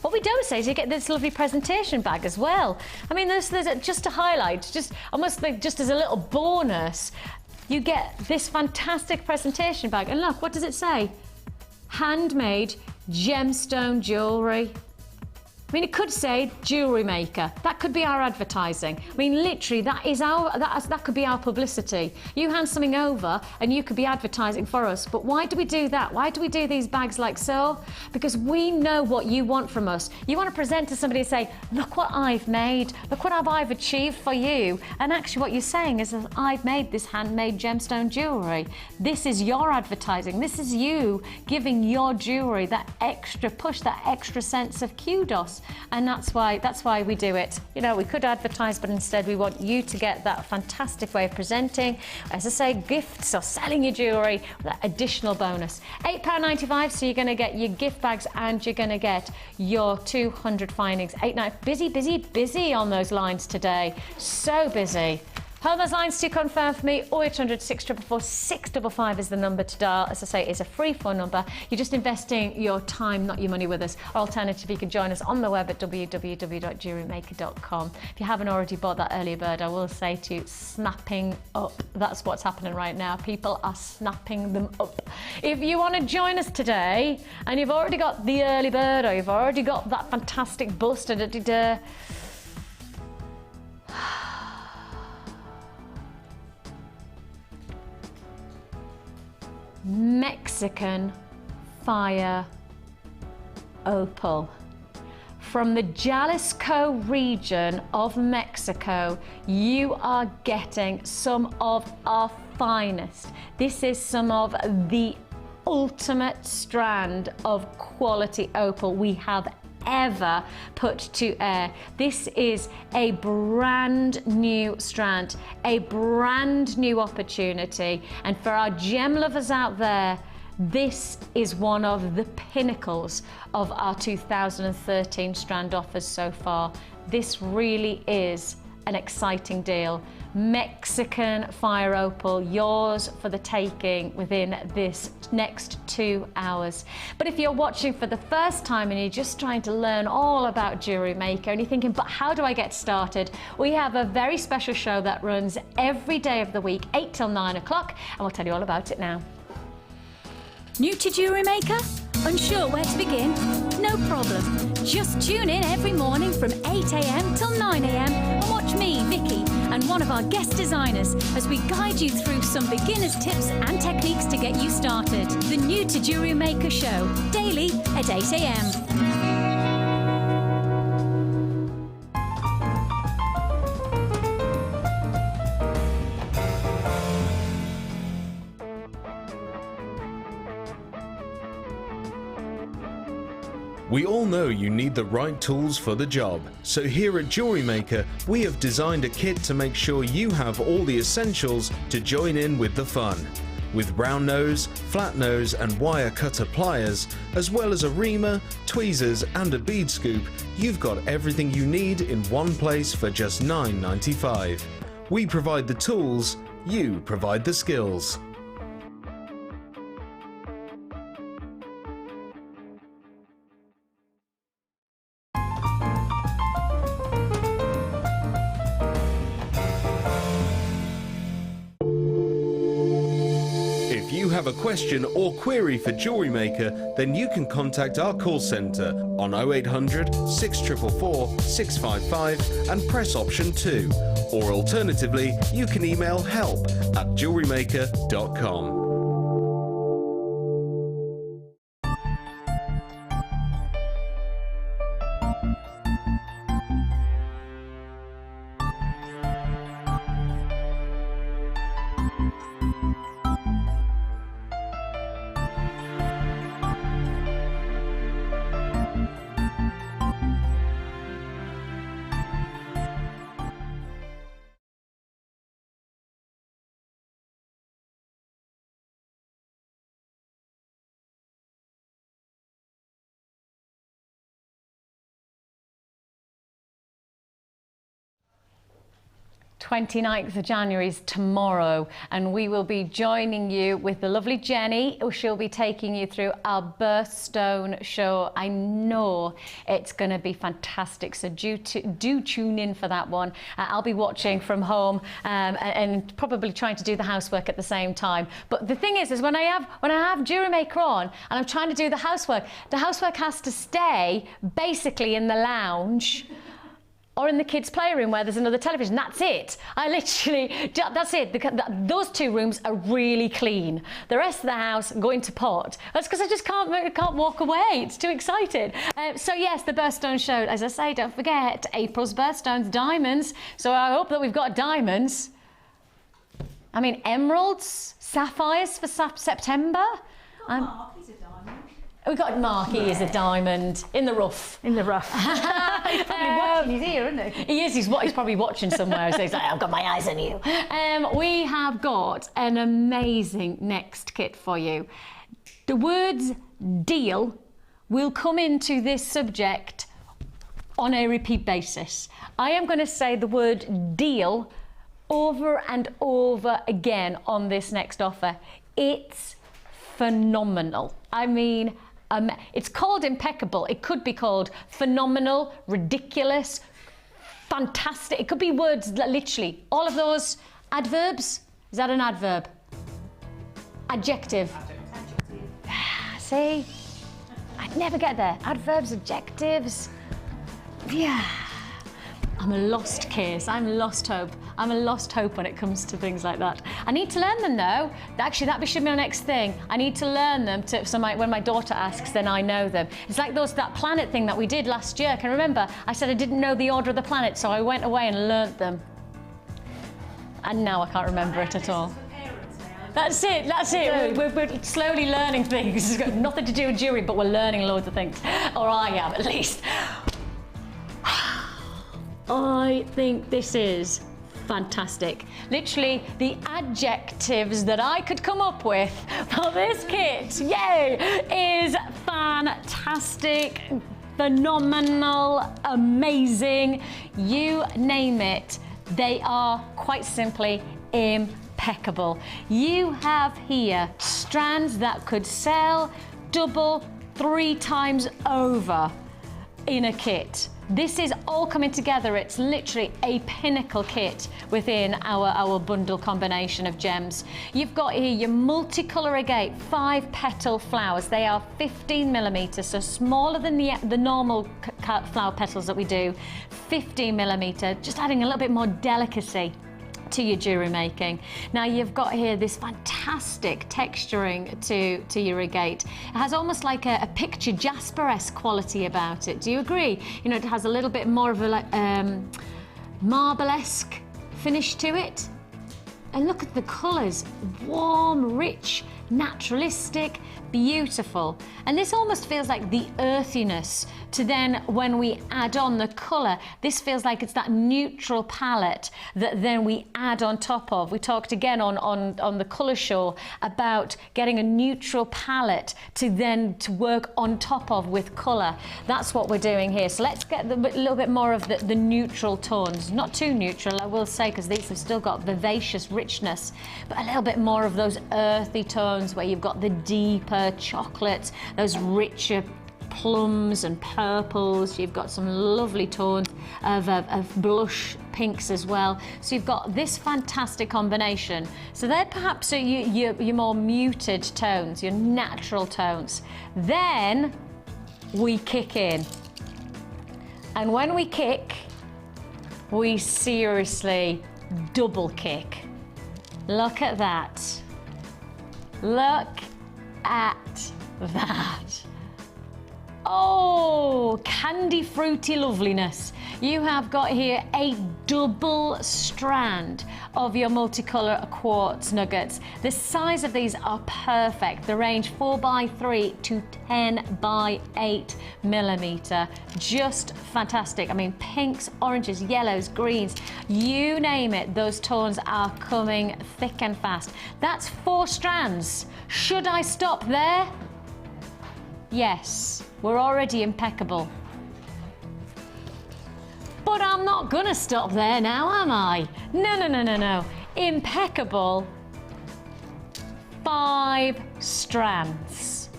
What we don't say is you get this lovely presentation bag as well. I mean, there's just to highlight, just almost like just as a little bonus, you get this fantastic presentation bag. And look, what does it say? Handmade gemstone jewellery. I mean, it could say Jewellery Maker. That could be our advertising. I mean, literally, that could be our publicity. You hand something over and you could be advertising for us. But why do we do that? Why do we do these bags like so? Because we know what you want from us. You want to present to somebody and say, look what I've made. Look what I've achieved for you. And actually what you're saying is that I've made this handmade gemstone jewellery. This is your advertising. This is you giving your jewellery that extra push, that extra sense of kudos. And that's why we do it. You know, we could advertise, but instead we want you to get that fantastic way of presenting, as I say, gifts or selling your jewellery, that additional bonus. £8.95, so you're going to get your gift bags and you're going to get your 200 findings. Busy, busy, busy on those lines today. So busy. Hold those lines to confirm for me. 0800 644 655 is the number to dial. As I say, it's a free phone number. You're just investing your time, not your money, with us. Or alternatively, you can join us on the web at www.jewellerymaker.com. If you haven't already bought that early bird, I will say to you, snapping up. That's what's happening right now. People are snapping them up. If you want to join us today and you've already got the early bird or you've already got that fantastic bust, Mexican fire opal from the Jalisco region of Mexico. You are getting some of our finest. This is some of the ultimate strand of quality opal we have ever put to air. This is a brand new strand, a brand new opportunity, and for our gem lovers out there, this is one of the pinnacles of our 2013 strand offers so far. This really is an exciting deal. Mexican fire opal, yours for the taking within this next 2 hours. But if you're watching for the first time and you're just trying to learn all about Jewellery Maker and you're thinking, but how do I get started? We have a very special show that runs every day of the week, 8 till 9 o'clock, and we'll tell you all about it now. New to Jewellery Maker? Unsure where to begin? No problem. Just tune in every morning from 8 a.m. till 9 a.m. and watch me, Vicky, and one of our guest designers as we guide you through some beginner's tips and techniques to get you started. The New to Jewellery Maker show, daily at 8 a.m. We all know you need the right tools for the job, so here at Jewellery Maker we have designed a kit to make sure you have all the essentials to join in with the fun. With round nose, flat nose and wire cutter pliers, as well as a reamer, tweezers and a bead scoop, you've got everything you need in one place for just $9.95. We provide the tools, you provide the skills. If you have a question or query for Jewellery Maker, then you can contact our call centre on 0800 644 655 and press option 2. Or alternatively, you can email help@jewellerymaker.com. Twenty-ninth of January is tomorrow, and we will be joining you with the lovely Jenny. She'll be taking you through our birthstone show. I know it's going to be fantastic, so do tune in for that one. I'll be watching from home and probably trying to do the housework at the same time. But the thing is when I have Jewellery Maker on and I'm trying to do the housework has to stay basically in the lounge or in the kids' playroom where there's another television. That's it. That's it. Those two rooms are really clean. The rest of the house going to pot. That's because I just can't walk away. It's too excited. So yes, the birthstone show. As I say, don't forget April's birthstones, diamonds. So I hope that we've got diamonds. I mean, emeralds, sapphires for September. We got Marky as a diamond in the rough. In the rough. He's probably watching. He's here, isn't he? He is. He's probably watching somewhere. So he's like, I've got my eyes on you. We have got an amazing next kit for you. The words deal will come into this subject on a repeat basis. I am going to say the word deal over and over again on this next offer. It's phenomenal. I mean, it's called Impeccable. It could be called phenomenal, ridiculous, fantastic. It could be words literally. All of those adverbs. Is that an adverb? Adjective. See? I'd never get there. Adverbs, adjectives. Yeah. I'm a lost case. I'm lost hope. I'm a lost hope when it comes to things like that. I need to learn them though. Actually, that should be my next thing. I need to learn them so when my daughter asks, then I know them. It's like that planet thing that we did last year. Can you remember? I said I didn't know the order of the planets, so I went away and learnt them. And now I can't remember it at all. That's it, that's it. We're slowly learning things. It's got nothing to do with jewellery, but we're learning loads of things. Or I am, at least. I think this is fantastic. Literally, the adjectives that I could come up with for this kit, yay, is fantastic, phenomenal, amazing, you name it. They are quite simply impeccable. You have here strands that could sell double, 3 times over in a kit. This is all coming together. It's literally a pinnacle kit within our bundle combination of gems. You've got here your multicolour agate 5-petal flowers. They are 15 millimetres, so smaller than the normal flower petals that we do. 15 millimetre, just adding a little bit more delicacy to your jewellery making. Now you've got here this fantastic texturing to your agate. It has almost like a picture Jasper-esque quality about it. Do you agree? You know, it has a little bit more of a marble-esque finish to it. And look at the colours, warm, rich, naturalistic, beautiful. And this almost feels like the earthiness to then when we add on the colour, this feels like it's that neutral palette that then we add on top of. We talked again on the colour show about getting a neutral palette to work on top of with colour. That's what we're doing here. So let's get a little bit more of the neutral tones. Not too neutral, I will say, because these have still got vivacious richness, but a little bit more of those earthy tones where you've got the deeper chocolates, those richer plums and purples. You've got some lovely tones of blush pinks as well. So you've got this fantastic combination. So they're perhaps your more muted tones, your natural tones. Then we kick in. And when we kick, we seriously double kick. Look at that. Look at that. Oh, candy fruity loveliness. You have got here a double strand of your multicolour quartz nuggets. The size of these are perfect. The range 4x3 to 10x8 millimetre. Just fantastic. I mean, pinks, oranges, yellows, greens, you name it, those tones are coming thick and fast. That's 4 strands. Should I stop there? Yes, we're already impeccable. But I'm not gonna stop there now, am I? No. Impeccable, 5 strands.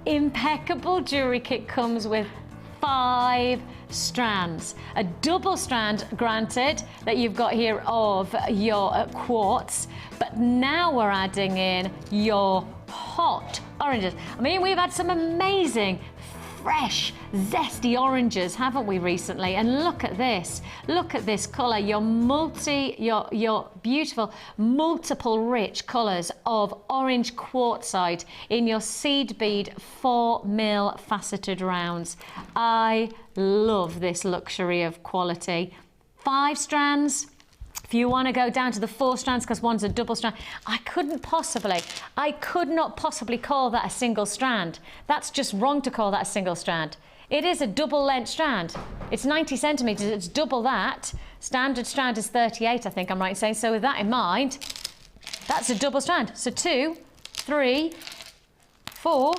Impeccable jewellery kit comes with 5 strands. A double strand, granted, that you've got here of your quartz, but now we're adding in your hot oranges. I mean, we've had some amazing, fresh, zesty oranges, haven't we, recently? And look at this colour, your beautiful, multiple rich colours of orange quartzite in your seed bead 4mm faceted rounds. I love this luxury of quality. 5 strands. If you want to go down to the 4 strands, because one's a double strand, I could not possibly call that a single strand. That's just wrong to call that a single strand. It is a double length strand. It's 90 centimetres, it's double that. Standard strand is 38, I think I'm right in saying. So with that in mind, that's a double strand. So 2, 3, 4,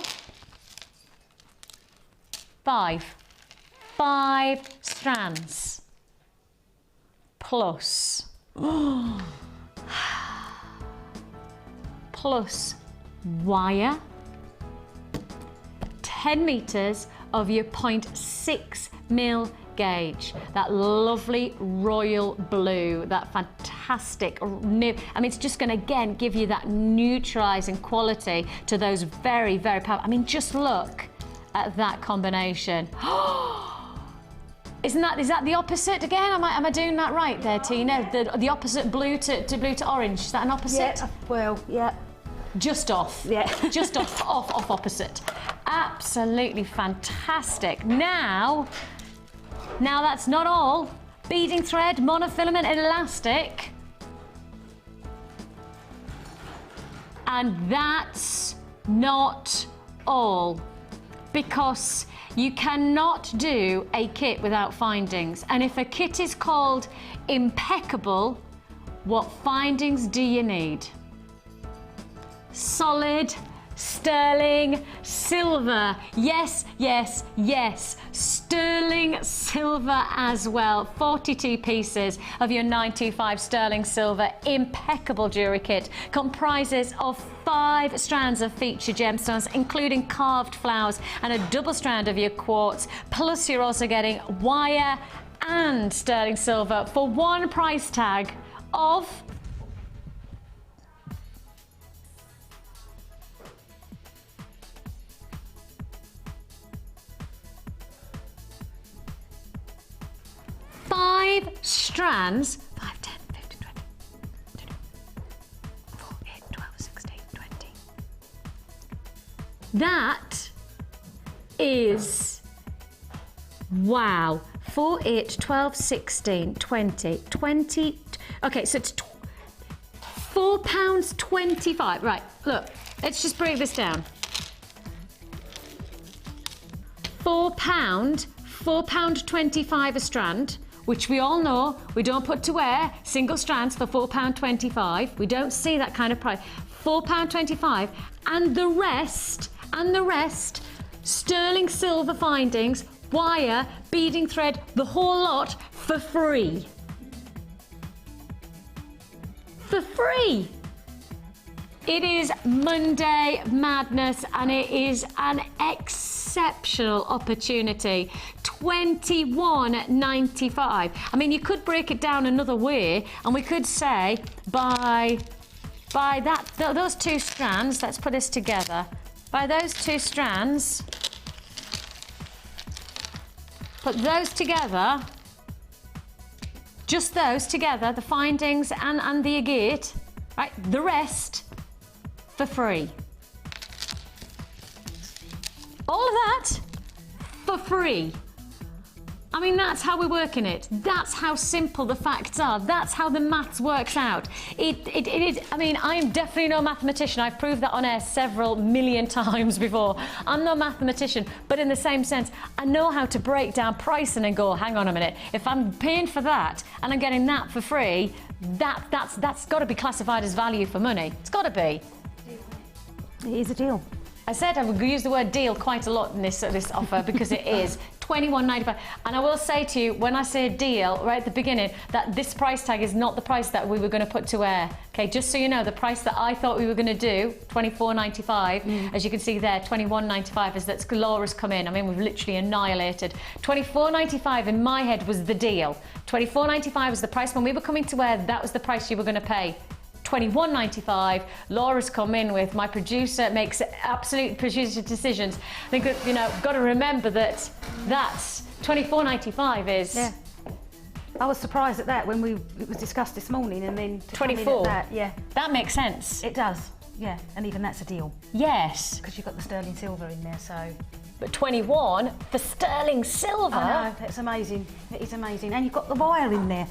5. 5 strands. Plus wire, 10 metres of your 0.6mm gauge, that lovely royal blue, that fantastic new, I mean, it's just going to again give you that neutralising quality to those very, very powerful. I mean, just look at that combination. Is that the opposite again? Am I doing that right there, Tina? The opposite blue to orange. Is that an opposite? Yeah, well, yeah. Just off. Yeah. Just off opposite. Absolutely fantastic. Now that's not all. Beading thread, monofilament elastic. And that's not all. Because you cannot do a kit without findings. And if a kit is called impeccable, what findings do you need? Solid, sterling, silver. Yes. sterling silver as well. 42 pieces of your 925 sterling silver Impeccable jewellery kit. Comprises of 5 strands of featured gemstones, including carved flowers and a double strand of your quartz. Plus you're also getting wire and sterling silver for one price tag of five strands, 5, 10, 15, 20, 4, 8, 12, 16, 20. That is, wow, 4, 8, 12, 16, 20, 20, okay, so it's £4.25. Right, look, let's just break this down. £4.25 a strand, which we all know we don't put to wear single strands for £4.25. We don't see that kind of price. £4.25, and the rest, sterling silver findings, wire, beading thread, the whole lot for free. For free. It is Monday Madness, and it is an exceptional opportunity. $21.95. I mean, you could break it down another way, and we could say by those 2 strands. Let's put this together. By those 2 strands, put those together. Just those together, the findings and the agate, right? The rest for free. All of that for free. I mean, that's how we're working it. That's how simple the facts are. That's how the maths works out. It is, I mean, I am definitely no mathematician. I've proved that on air several million times before. I'm no mathematician, but in the same sense, I know how to break down pricing and go, hang on a minute, if I'm paying for that and I'm getting that for free, that's got to be classified as value for money. It's got to be. It is a deal. I said I would use the word deal quite a lot in this offer because it is $21.95. And I will say to you, when I say deal right at the beginning, that this price tag is not the price that we were going to put to air. Okay, just so you know, the price that I thought we were going to do, $24.95, as you can see there, $21.95, as that's Laura's come in. I mean, we've literally annihilated. $24.95 in my head was the deal. $24.95 was the price when we were coming to air. That was the price you were going to pay. $21.95. Laura's come in with, my producer makes absolute producer decisions. I think, you know, got to remember that that's $24.95 is. Yeah. I was surprised at that when it was discussed this morning, and then to 24. That, yeah. That makes sense. It does. Yeah, and even that's a deal. Yes. Because you've got the sterling silver in there, so. But 21 for sterling silver. I know, it's amazing. It is amazing, and you've got the wire in there,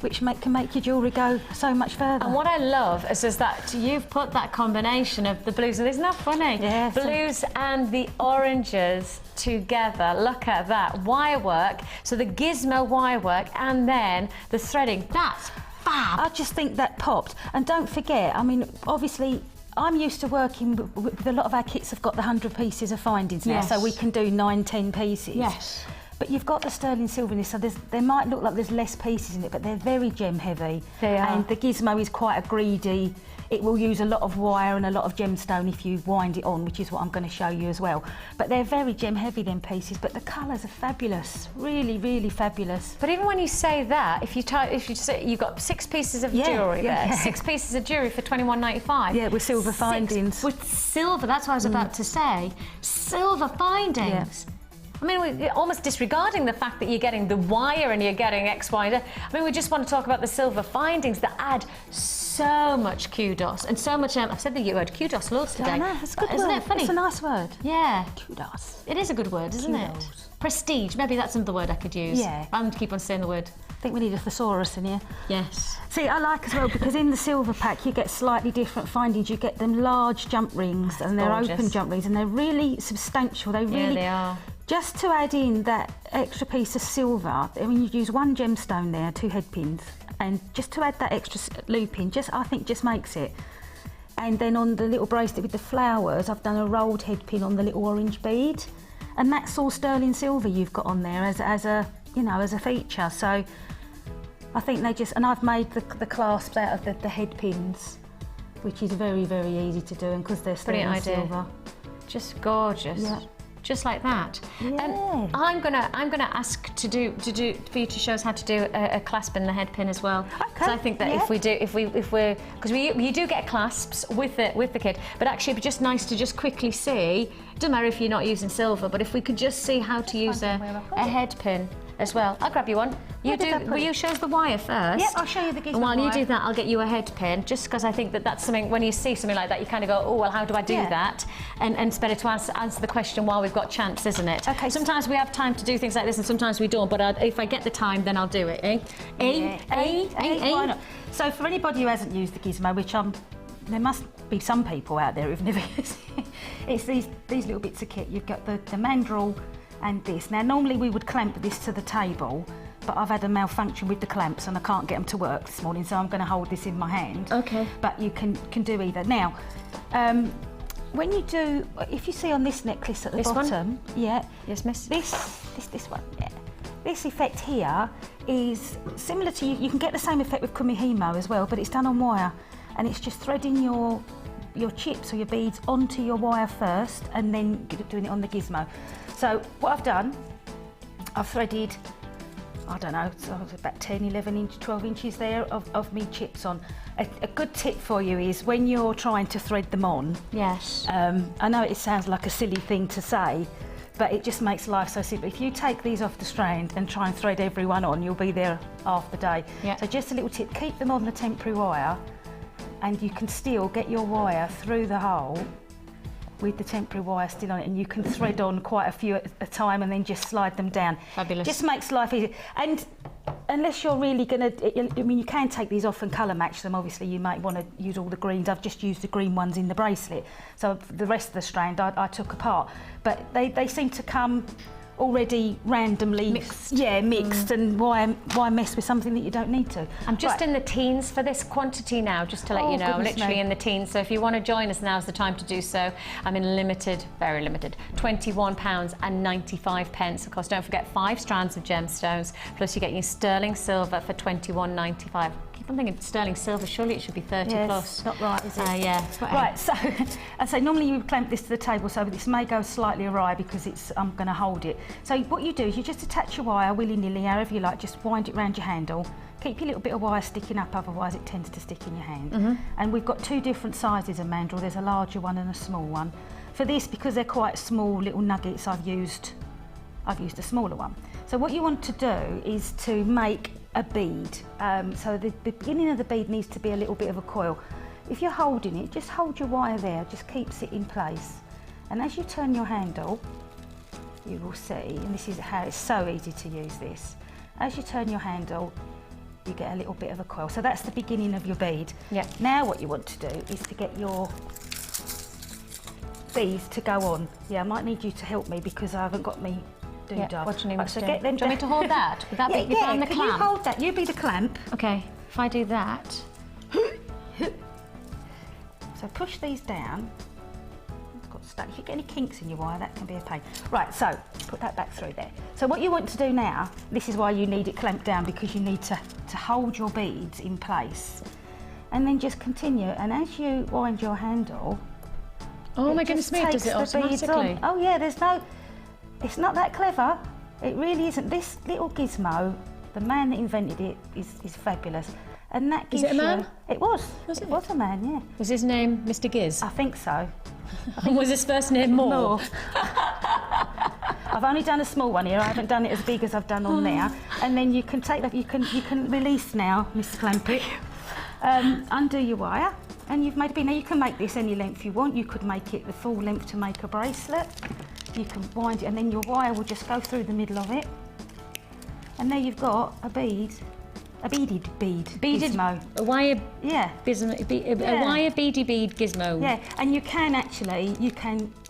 which can make your jewellery go so much further. And what I love is that you've put that combination of the blues, and isn't that funny? Yeah. Blues and the oranges together. Look at that wire work. So the gizmo wire work and then the threading. That's fab. I just think that popped. And don't forget, I mean, obviously, I'm used to working with a lot of our kits have got the 100 pieces of findings now, Yes. so we can do 9, 10 pieces. Yes. But you've got the sterling silver in this, so there might look like there's less pieces in it, but they're very gem heavy. They are. And the gizmo is quite a greedy. It will use a lot of wire and a lot of gemstone if you wind it on, which is what I'm going to show you as well. But they're very gem heavy, them pieces, but the colours are fabulous. Really, really fabulous. But even when you say that, if you say you've got 6 pieces of jewellery there, 6 pieces of jewellery for $21.95. Yeah, with silver findings. With silver, that's what I was about to say. Silver findings. Yeah. I mean, we're almost disregarding the fact that you're getting the wire and you're getting X, Y, and Z. I mean, we just want to talk about the silver findings that add so much kudos and so much. I've said the word kudos loads today. I know, it's a good Isn't word. it funny? It's a nice word. Yeah. Kudos. It is a good word, isn't it? Kudos. Prestige. Maybe that's another word I could use. Yeah. I'm going to keep on saying the word. I think we need a thesaurus in here. Yes. See, I like as well, because in the silver pack you get slightly different findings. You get them large jump rings, and they're gorgeous. open jump rings, and they're really substantial. They really, they are. Just to add in that extra piece of silver, I mean, you use 1 gemstone there, 2 head pins, and just to add that extra loop in, I think just makes it. And then on the little bracelet with the flowers, I've done a rolled head pin on the little orange bead. and that's all sterling silver you've got on there as a you know, as a feature. So I think they just, and I've made the clasps out of the head pins, which is very, very easy to do, and because they're sterling silver. Just gorgeous. Yeah. Just like that. Yeah. I'm gonna ask for you to show us how to do a clasp in the head pin as well. Okay. So I think that if we're because you do get clasps with the kit, but actually it'd be just nice to just quickly see. It doesn't matter if you're not using silver, but if we could just see how to use a head pin as well. I'll grab you one. Will you show us the wire first? Yep, I'll show you the gizmo And while you wire. do that, I'll get you a head pin, just because I think that that's something, when you see something like that, you kind of go, oh, well, how do I do that? And it's better to answer the question while we've got chance, isn't it? Okay. Sometimes we have time to do things like this, and sometimes we don't, but if I get the time, then I'll do it, eh? Why not? So for anybody who hasn't used the gizmo, which there must be some people out there who've never used it, it's these little bits of kit. You've got the mandrel and this. Now, normally we would clamp this to the table, but I've had a malfunction with the clamps and I can't get them to work this morning, so I'm going to hold this in my hand. Okay. But you can do either. Now, when you do, if you see on this necklace at the bottom, yeah. Yes, miss. This one, yeah. This effect here is similar to, you can get the same effect with kumihimo as well, but it's done on wire, and it's just threading your chips or your beads onto your wire first, and then doing it on the gizmo. So what I've done, I've threaded, I don't know, so about 10, 11 12 inches there of me chips on. A good tip for you is when you're trying to thread them on. Yes. I know it sounds like a silly thing to say, but it just makes life so simple. If you take these off the strand and try and thread every one on, you'll be there half the day. Yeah. So just a little tip, keep them on the temporary wire, and you can still get your wire through the hole with the temporary wire still on it, and you can thread on quite a few at a time and then just slide them down. Fabulous. Just makes life easy. And unless you're really going to, I mean, you can take these off and colour match them. Obviously, you might want to use all the greens. I've just used the green ones in the bracelet. So the rest of the strand I took apart. But they seem to come already randomly mixed. Yeah, mixed. And why mess with something that you don't need to? I'm just in the teens for this quantity now, just to let you know. I'm literally in the teens, so if you want to join us, now's the time to do so. I'm in limited, very limited, £21.95. Of course, don't forget 5 strands of gemstones, plus you get your sterling silver for £21.95. I'm thinking sterling silver, surely it should be 30 plus. It's not right, is it? Yeah. Right, so I say normally you would clamp this to the table, so this may go slightly awry because I'm going to hold it. So what you do is you just attach your wire willy-nilly, however you like, just wind it round your handle. Keep your little bit of wire sticking up, otherwise it tends to stick in your hand. And we've got 2 different sizes of mandrel. There's a larger one and a small one. For this, because they're quite small little nuggets, I've used a smaller one. So what you want to do is to make a bead. So the beginning of the bead needs to be a little bit of a coil. If you're holding it, just hold your wire there, just keeps it in place. And as you turn your handle, you will see, and this is how it's so easy to use this. As you turn your handle, you get a little bit of a coil. So that's the beginning of your bead. Yeah. Now what you want to do is to get your beads to go on. Yeah, I might need you to help me because I haven't got me What do you need me to so do? get them. Do you want me to hold that? Would that be if I'm the can clamp? you hold that? You be the clamp. Okay, if I do that. So push these down. It's got stuck. If you get any kinks in your wire, that can be a pain. Right, so put that back through there. So what you want to do now, this is why you need it clamped down, because you need to hold your beads in place. And then just continue, and as you wind your handle, Oh my it goodness just me, does it takes the beads automatically? on. Oh yeah, it's not that clever. It really isn't. This little gizmo, the man that invented it is fabulous. And that gives it a man? It was. Was it it? was a man, yeah. Was his name Mr. Giz? I think so. Was his first name Moore? I've only done a small one here. I haven't done it as big as I've done on there. And then you can take that. You can release now, Miss Clampett. Undo your wire, and you've made a bead. Now you can make this any length you want. You could make it the full length to make a bracelet. You can wind it, and then your wire will just go through the middle of it. And there you've got a bead. A beaded bead gizmo. A wire, Yeah. a wire beady bead gizmo. Yeah, and you can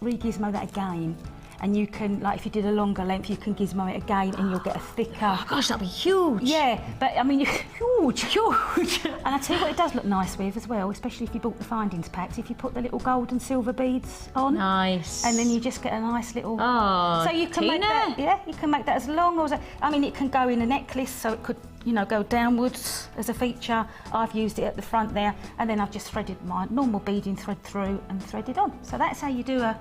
re-gizmo that again. and you can, like if you did a longer length, you can gizmo it again and you'll get a thicker. Oh gosh, that'd be huge. Yeah, but I mean, huge. And I tell you what it does look nice with as well, especially if you bought the findings packs, if you put the little gold and silver beads on. Nice. And then you just get a nice little... Oh, so you can make that, yeah, you can make that as long or as... I mean, it can go in a necklace, so it could, you know, go downwards as a feature. I've used it at the front there, and then I've just threaded my normal beading thread through and threaded on. So that's how you do a...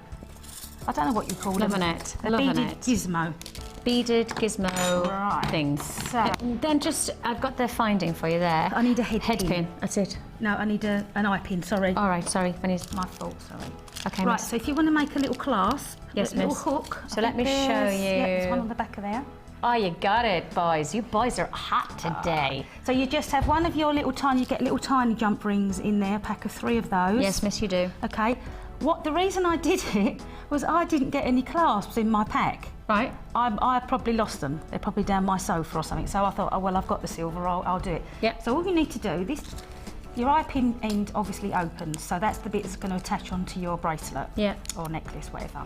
I don't know what you call them. Loving it. A Loving beaded it. Gizmo. Beaded gizmo Right. things. So- And then just, I've got the finding for you there. I need a head pin. pin. That's it. No, I need an eye pin, sorry. All right, sorry. My fault, sorry. Okay, Right, miss. so if you want to make a little clasp, Yes, a little miss. hook. So I let think me show there's- Yeah, there's you. one on the back of there. Oh, you got it, boys. You boys are hot today. So you just have one of your little tiny, you get little tiny jump rings in there, a pack of 3 of those. Yes, miss, you do. Okay. The reason I did it was I didn't get any clasps in my pack. Right. I probably lost them. They're probably down my sofa or something. So I thought, oh well, I've got the silver. I'll do it. Yep. So all you need to do your eye pin end obviously opens, so that's the bit that's going to attach onto your bracelet. Yeah. Or necklace, whatever.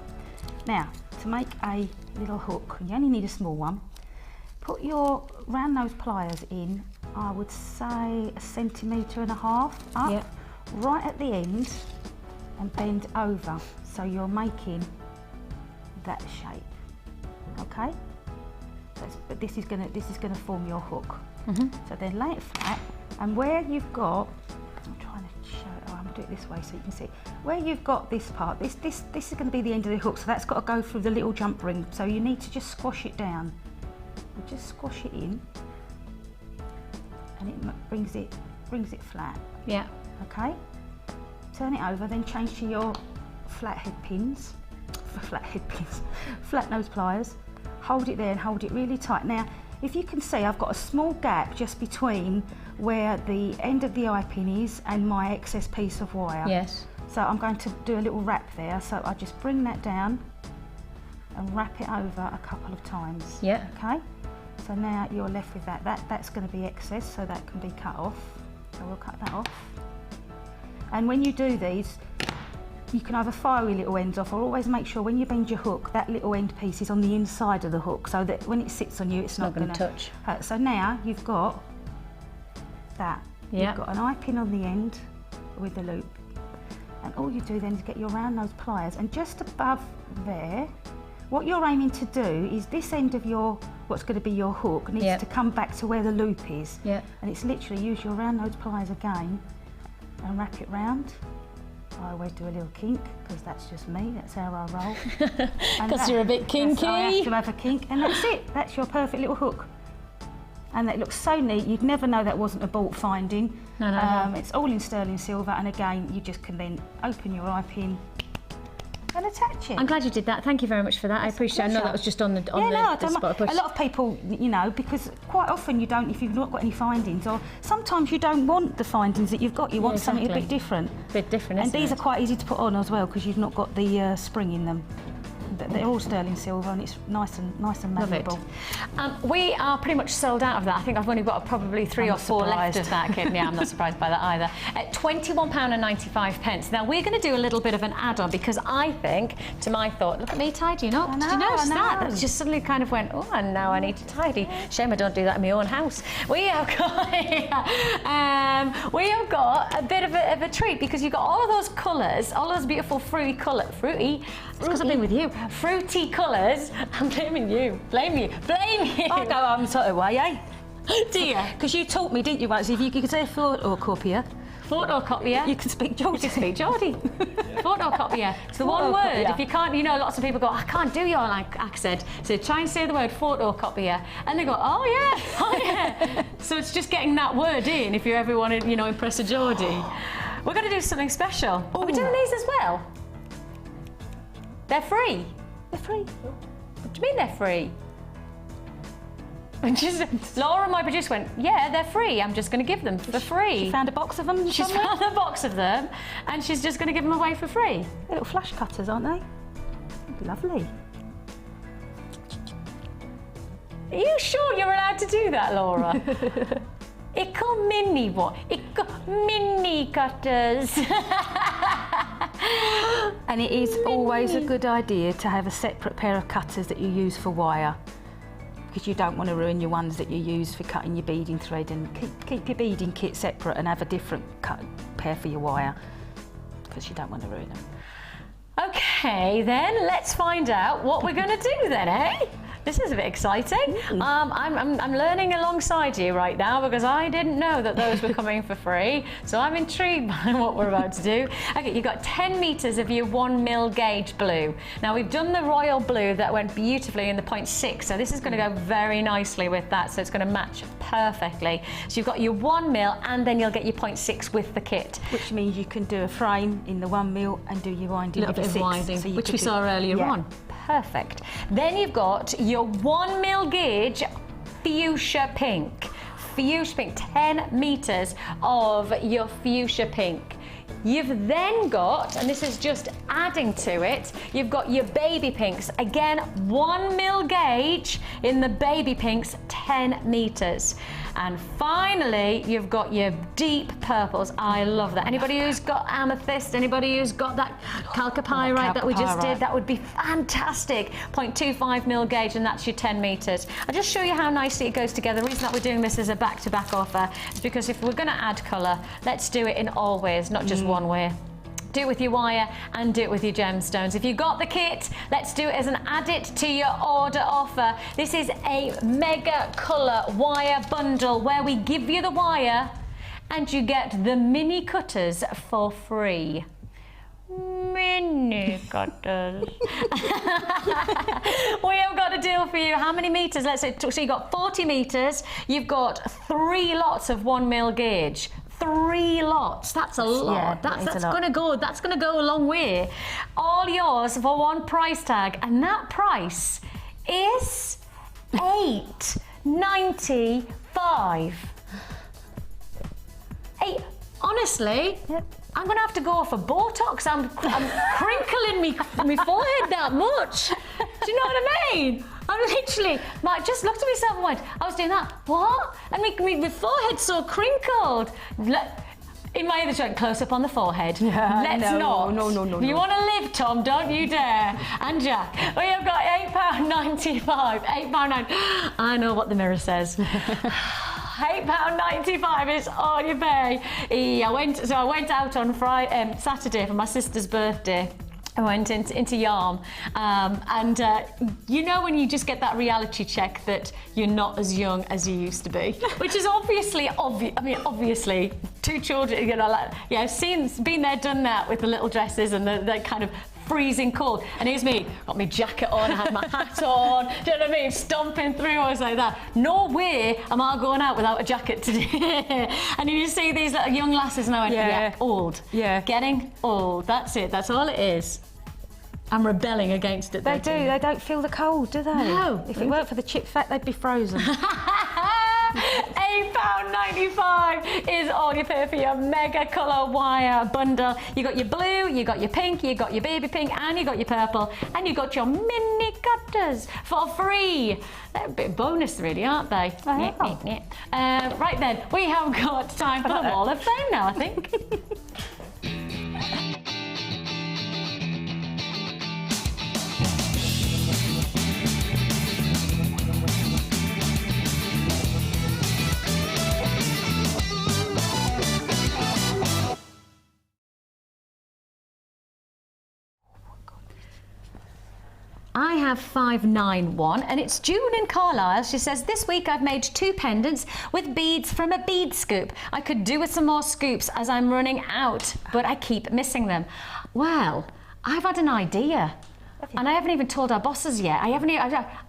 Now, to make a little hook, you only need a small one. Put your round nose pliers in, I would say 1.5 centimetres up, Yep. right at the end, and bend over. So you're making that shape. Okay? But this is gonna form your hook. So then lay it flat, and where you've got, I'm trying to show it. Oh, I'm gonna do it this way so you can see. Where you've got this part, this is going to be the end of the hook. So that's got to go through the little jump ring. So you need to just squash it down. You just squash it in, and it brings it flat. Yeah. Okay. Turn it over, then change to your flat nose pliers. Hold it there and hold it really tight. Now, if you can see, I've got a small gap just between where the end of the eye pin is and my excess piece of wire. Yes. So I'm going to do a little wrap there. So I just bring that down and wrap it over a couple of times. Yeah. Okay. So now you're left with that. That's going to be excess, so that can be cut off. So we'll cut that off. And when you do these, you can either file your little ends off, or always make sure when you bend your hook, that little end piece is on the inside of the hook, so that when it sits on you, it's not going to touch. hurt. So now you've got that. Yeah. You've got an eye pin on the end with the loop. And all you do then is get your round nose pliers, and just above there, what you're aiming to do is this end of what's going to be your hook needs Yep. to come back to where the loop is. Yeah. And it's literally use your round nose pliers again and wrap it round. I always do a little kink because that's just me, that's how I roll. Because you're a bit kinky. I have to have a kink, and that's it. That's your perfect little hook. And that looks so neat, you'd never know that wasn't a bought finding. No. It's all in sterling silver, and again, you just can then open your eye pin and attach it. I'm glad you did that. Thank you very much for that. I appreciate it. I know that was just on the spot push. A lot of people, you know, because quite often you don't, if you've not got any findings, or sometimes you don't want the findings that you've got, you want something a bit different. Isn't These it? are quite easy to put on as well because you've not got the spring in them. They're all sterling silver, and it's nice and Love it. malleable. We are pretty much sold out of that. I think I've only got probably 3 I'm or not 4 left surprised. of that kit. Yeah, I'm not surprised by that either. At £21.95. Now we're going to do a little bit of an add-on because I think, to my thought, look at me tidying up. Did you notice that? That just suddenly kind of went, oh, and now I need to tidy. Shame I don't do that in my own house. We have got, a bit of a treat because you've got all of those colours, all those beautiful fruity. It's because I've been with you. Fruity colours. I'm blaming you. Blame you. I go home sort of way, eh? Do you? Because you taught me, didn't you, once, if you could say photocopier, Photocopier. you can speak Geordie. You can speak Geordie. Photocopier. It's the one word. Photocopier. If you can't, you know, lots of people go, I can't do your accent. So try and say the word photocopier. And they go, oh yeah. So it's just getting that word in if you ever want to, you know, impress a Geordie. We're going to do something special. Are we doing these as well? They're free. They're free. What do you mean they're free? And Laura, my producer, went, yeah, they're free. I'm just going to give them for free. She found a box of them. She's found a box of them, and she's just going to give them away for free. They're little flash cutters, aren't they? Lovely. Are you sure you're allowed to do that, Laura? Ico mini cutters. And it is always a good idea to have a separate pair of cutters that you use for wire, because you don't want to ruin your ones that you use for cutting your beading thread, and keep your beading kit separate and have a different pair for your wire, because you don't want to ruin them. Okay, then let's find out what we're going to do then, eh? This is a bit exciting. I'm learning alongside you right now, because I didn't know that those were coming for free. So I'm intrigued by what we're about to do. Okay, you've got 10 meters of your 1mm gauge blue. Now we've done the royal blue that went beautifully in the 0.6. So this is going to go very nicely with that. So it's going to match perfectly. So you've got your 1mm, and then you'll get your 0.6 with the kit. Which means you can do a frame in the 1mm and do your winding with the 6. Winding, so which we saw earlier on. Perfect. Then you've got your 1mm gauge fuchsia pink. Fuchsia pink, 10 meters of your fuchsia pink. You've then got, and this is just adding to it, you've got your baby pinks. Again, 1mm gauge in the baby pinks, 10 meters. And finally, you've got your deep purples. I love that. Anybody who's got amethyst, anybody who's got that chalcopyrite that we just did, that would be fantastic. 0.25mm gauge, and that's your 10 meters. I'll just show you how nicely it goes together. The reason that we're doing this as a back-to-back offer is because if we're going to add colour, let's do it in all ways, not just one way. Do it with your wire and do it with your gemstones. If you got the kit, let's do it as an add it to your order offer. This is a mega colour wire bundle where we give you the wire and you get the mini cutters for free. Mini cutters. We have got a deal for you. How many meters? Let's say, so you've got 40 meters. You've got 3 lots of 1mm gauge. 3 lots. That's a lot. Yeah, that's gonna go a long way. All yours for one price tag, and that price is $8.95. Honestly, I'm gonna have to go for Botox. I'm crinkling me forehead that much. Do you know what I mean? I literally just looked at myself and went, I was doing that. What? And my forehead's so crinkled. In my other joint, close up on the forehead. Yeah, Let's not. No. You want to live, Tom? Don't you dare. And Jack, we have got £8.95. £8.90. I know what the mirror says. £8.95 is all you pay. I went out on Saturday for my sister's birthday. I went into Yarm, and you know when you just get that reality check that you're not as young as you used to be, which is obviously obvious. I mean, obviously, 2 children, you know, like, yeah, I've been there, done that with the little dresses and the kind of freezing cold. And here's me, got my jacket on, I had my hat on, do you know what I mean? Stomping through, I was like that. No way am I going out without a jacket today. And you see these little young lasses, and I went, yeah, old. Yeah. Getting old, that's it, that's all it is. I'm rebelling against it. They don't feel the cold, do they? No. If it weren't for the chip fat, they'd be frozen. £8.95 is all you pay for your mega colour wire bundle. You got your blue, you got your pink, you got your baby pink, and you got your purple, and you got your mini cutters for free. They're a bit bonus, really, aren't they? Right then, we have got time for the Wall of Fame now, I think. I have 591, and it's June in Carlisle. She says, this week I've made 2 pendants with beads from a bead scoop. I could do with some more scoops as I'm running out, but I keep missing them. Well, I've had an idea. And I haven't even told our bosses yet. I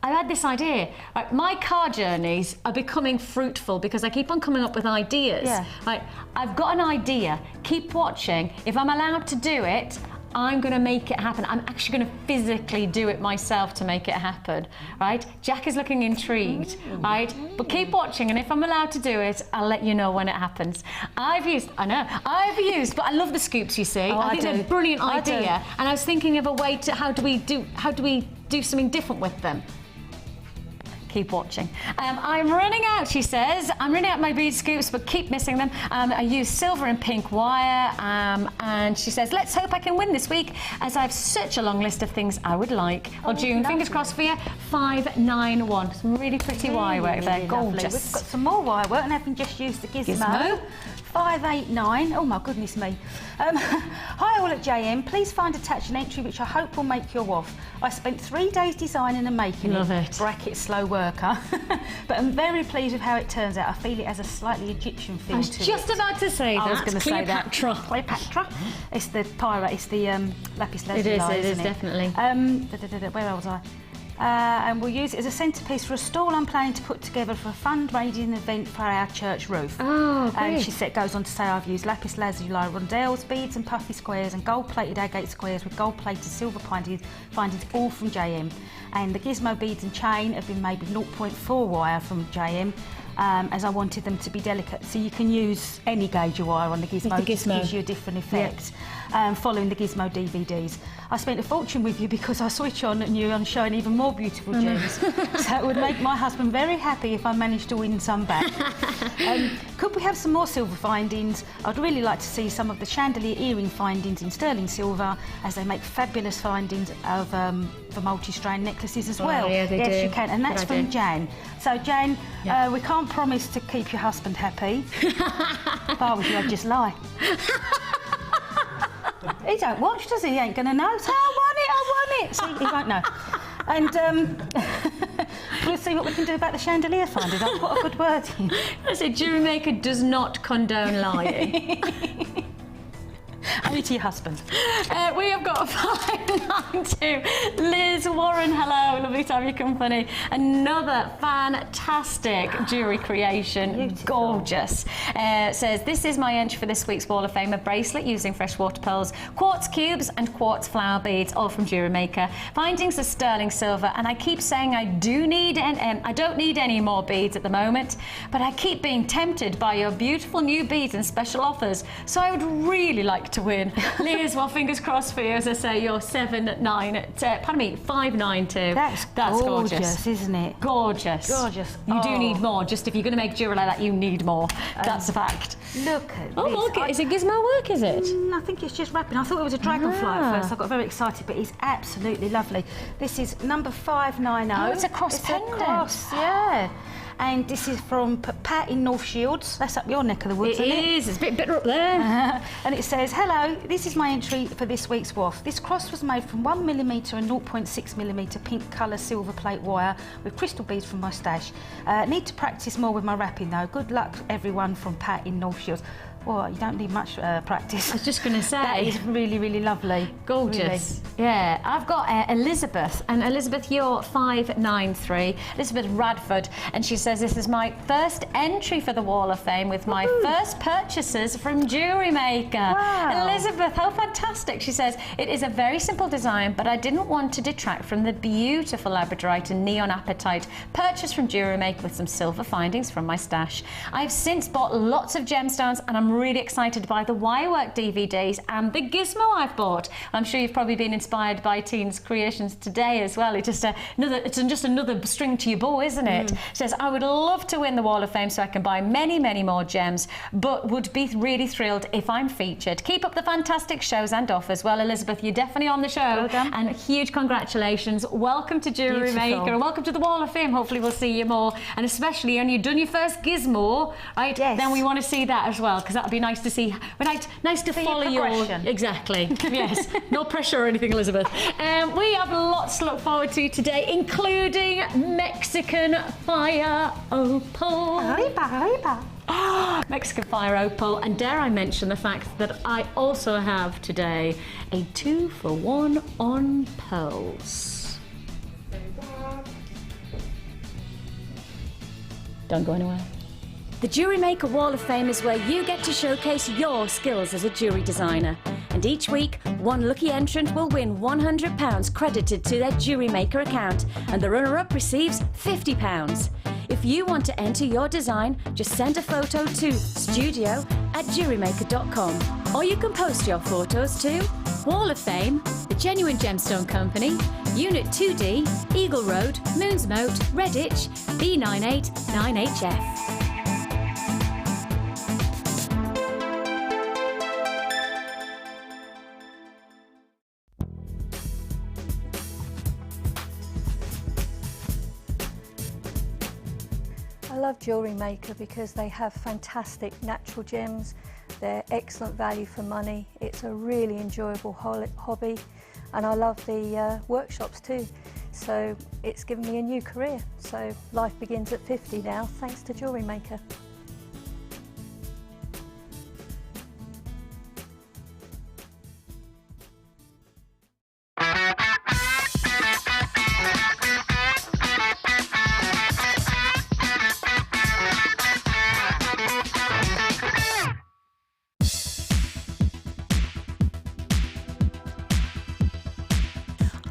had this idea. Right, my car journeys are becoming fruitful because I keep on coming up with ideas. Yeah. Right, I've got an idea. Keep watching. If I'm allowed to do it, I'm going to make it happen. I'm actually going to physically do it myself to make it happen, right? Jack is looking intrigued, right? But keep watching, and if I'm allowed to do it, I'll let you know when it happens. but I love the scoops, you see. I think they're a brilliant idea. And I was thinking of a way to, how do we do something different with them? keep watching. I'm running out, she says. I'm running out my bead scoops, but keep missing them. I use silver and pink wire, and she says, let's hope I can win this week, as I have such a long list of things I would like. Well, June, fingers crossed for you. 591. Some really pretty wire work there. Gorgeous. Lovely. We've got some more wire work, and having just used the gizmo. 589. Oh my goodness me. Hi all at JM. Please find attached an entry which I hope will make your waff. I spent 3 days designing and making Love it. Bracket slow worker. But I'm very pleased with how it turns out. I feel it has a slightly Egyptian feel I was to just it. about to say that. I was going to say that. Cleopatra. It's the pirate. It's the lapis lazuli. It is isn't definitely. Where was I? And we'll use it as a centrepiece for a stall I'm planning to put together for a fundraising event for our church roof. Oh, great. And she goes on to say, I've used lapis lazuli rondelles, beads and puffy squares and gold-plated agate squares with gold-plated silver findings all from JM. And the gizmo beads and chain have been made with 0.4 wire from JM. As I wanted them to be delicate. So you can use any gauge of wire on the gizmo. It just gives you a different effect. Following the gizmo DVDs. I spent a fortune with you because I switch on and you're showing even more beautiful gems. So it would make my husband very happy if I managed to win some back. Could we have some more silver findings? I'd really like to see some of the chandelier earring findings in sterling silver, as they make fabulous findings of the multi-strand necklaces as well. Yeah, they do. Yes, you can. And that's from Jan. So Jan, we can't promise to keep your husband happy. If I was you, I'd just lie. He don't watch, does he? He ain't going to know. So I won it. See, he won't know. And we'll see what we can do about the chandelier finders. I'll put a good word in. I said, Jewellery Maker does not condone lying. Only to your husband. We have got 592. Liz Warren, hello, lovely to have your company. Another fantastic jewellery creation. Beautiful. Gorgeous. Says, this is my entry for this week's Wall of Fame, a bracelet using freshwater pearls, quartz cubes and quartz flower beads, all from Jewellery Maker. Findings are sterling silver, and I keep saying I don't need any more beads at the moment, but I keep being tempted by your beautiful new beads and special offers, so I would really like to win. Liz, well, fingers crossed for you. As I say, you're 592. That's gorgeous, isn't it? Gorgeous. Gorgeous. You do need more. Just if you're going to make jewellery like that, you need more. That's a fact. Look at Oh, this. look, is it gizmo work, is it? I think it's just wrapping. I thought it was a dragonfly at first. I got very excited, but it's absolutely lovely. This is number 590. Oh, it's a cross pendant. A cross, yeah. And this is from Pat in North Shields. That's up your neck of the woods, It isn't it? is. It's a bit bitter up there. And it says, hello, this is my entry for this week's waff. This cross was made from 1mm and 0.6mm pink colour silver plate wire with crystal beads from my stash. Need to practice more with my wrapping though. Good luck everyone from Pat in North Shields. Well, you don't need much practice. I was just going to say. That is really, really lovely. Gorgeous. Really. Yeah, I've got Elizabeth, and Elizabeth, you're 593. Elizabeth Radford, and she says, this is my first entry for the Wall of Fame with my first purchases from Jewellery Maker. Wow. Elizabeth, how fantastic. She says, it is a very simple design, but I didn't want to detract from the beautiful labradorite and neon apatite purchased from Jewellery Maker with some silver findings from my stash. I've since bought lots of gemstones, and I'm really excited by the wirework DVDs and the gizmo I've bought. I'm sure you've probably been inspired by Teen's creations today as well. It's just another string to your bow, isn't it? She says, I would love to win the Wall of Fame so I can buy many, many more gems, but would be really thrilled if I'm featured. Keep up the fantastic shows and offers. Well, Elizabeth, you're definitely on the show. Well done. And huge congratulations. Welcome to Jewellery Beautiful. Maker. Welcome to the Wall of Fame. Hopefully we'll see you more. And especially when you've done your first gizmo, right? Yes. Then we want to see that as well, because that would be nice to see. Nice to See follow your your progression. Exactly. Yes. No pressure or anything, Elizabeth. We have lots to look forward to today, including Mexican Fire Opal. Mexican Fire Opal, and dare I mention the fact that I also have today a 2-for-1 on pearls. Don't go anywhere. The Jewellery Maker Wall of Fame is where you get to showcase your skills as a jewellery designer. And each week, one lucky entrant will win £100 credited to their Jewellery Maker account, and the runner-up receives £50. If you want to enter your design, just send a photo to studio@jewellerymaker.com. Or you can post your photos to Wall of Fame, The Genuine Gemstone Company, Unit 2D, Eagle Road, Moonsmote, Redditch, B989HF. I love Jewellery Maker because they have fantastic natural gems. They're excellent value for money. It's a really enjoyable hobby, and I love the workshops too. So it's given me a new career. So life begins at 50 now, thanks to Jewellery Maker.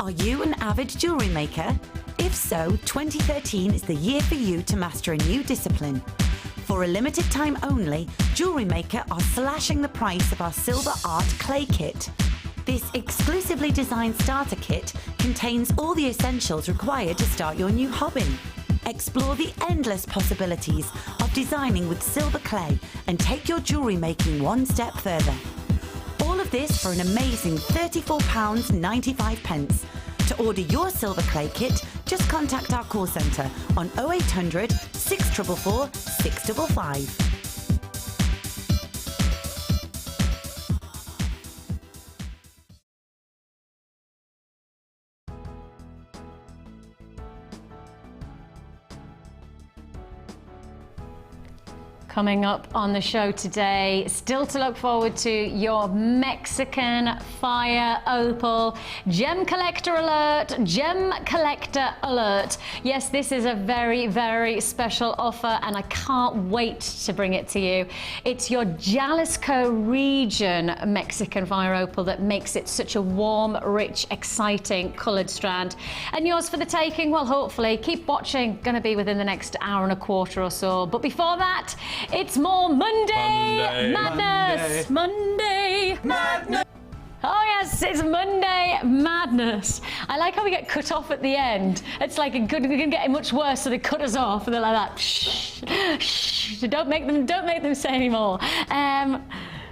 Are you an avid jewellery maker? If so, 2013 is the year for you to master a new discipline. For a limited time only, Jewellery Maker are slashing the price of our Silver Art Clay Kit. This exclusively designed starter kit contains all the essentials required to start your new hobby. Explore the endless possibilities of designing with silver clay and take your jewellery making one step further. All of this for an amazing £34.95. To order your silver clay kit, just contact our call centre on 0800 644 655. Coming up on the show today, still to look forward to your Mexican Fire Opal Gem Collector Alert, Gem Collector Alert. Yes, this is a very, very special offer and I can't wait to bring it to you. It's your Jalisco region Mexican Fire Opal that makes it such a warm, rich, exciting coloured strand. And yours for the taking, well, hopefully. Keep watching, going to be within the next hour and a quarter or so. But before that, it's more Monday Madness! Monday Madness! Oh yes, it's Monday Madness. I like how we get cut off at the end. It's like it couldn't get much worse, so they cut us off and they're like that. Shh, shh, don't make them say anymore.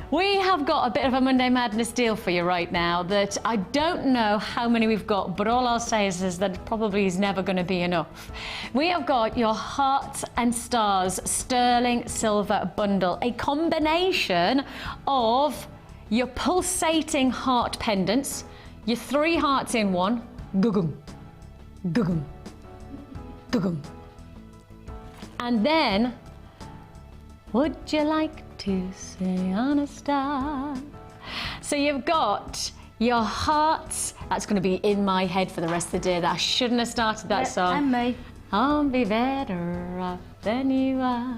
We have got a bit of a Monday Madness deal for you right now that I don't know how many we've got, but all I'll say is that it probably is never going to be enough. We have got your Hearts and Stars Sterling Silver Bundle, a combination of your pulsating heart pendants, your 3 hearts in one, gugum, gugum, gugum. And then, would you like to say on a star? So you've got your hearts. That's going to be in my head for the rest of the day. That I shouldn't have started that song. And me. I'll be better off than you are.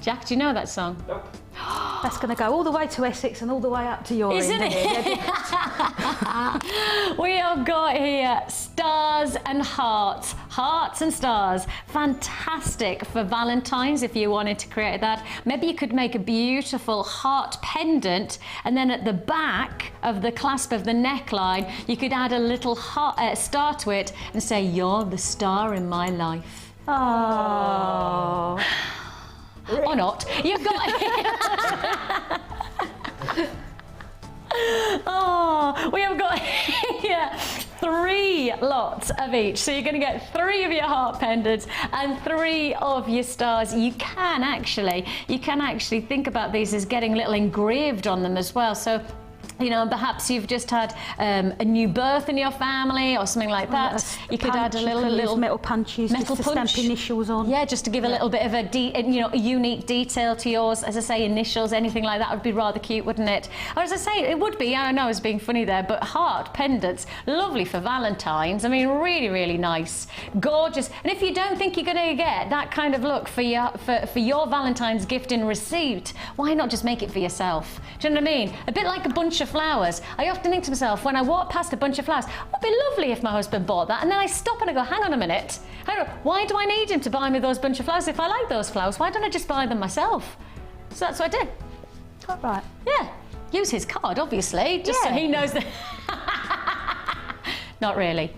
Jack, do you know that song? Nope. That's going to go all the way to Essex and all the way up to your Isn't end. it? We have got here Stars and Hearts. Hearts and Stars. Fantastic for Valentine's if you wanted to create that. Maybe you could make a beautiful heart pendant and then at the back of the clasp of the neckline, you could add a little heart, star to it and say, "You're the star in my life." Oh. Or not. You've got oh, we have got here 3 lots of each. So you're going to get 3 of your heart pendants and 3 of your stars. You can actually think about these as getting little engraved on them as well. So, you know, perhaps you've just had a new birth in your family or something like that. You could add a little metal punches just to stamp initials on. Yeah, just to give a little bit of a unique detail to yours. As I say, initials, anything like that would be rather cute, wouldn't it? Or as I say, it would be. I know I was being funny there, but heart pendants, lovely for Valentine's. I mean, really, really nice, gorgeous. And if you don't think you're going to get that kind of look for your Valentine's gift in receipt, why not just make it for yourself? Do you know what I mean? A bit like a bunch of flowers. I often think to myself, when I walk past a bunch of flowers, it would be lovely if my husband bought that. And then I stop and I go, hang on a minute. Why do I need him to buy me those bunch of flowers? If I like those flowers, why don't I just buy them myself? So that's what I did. All right. Yeah, use his card, obviously, just so Yeah. he knows that. Not really.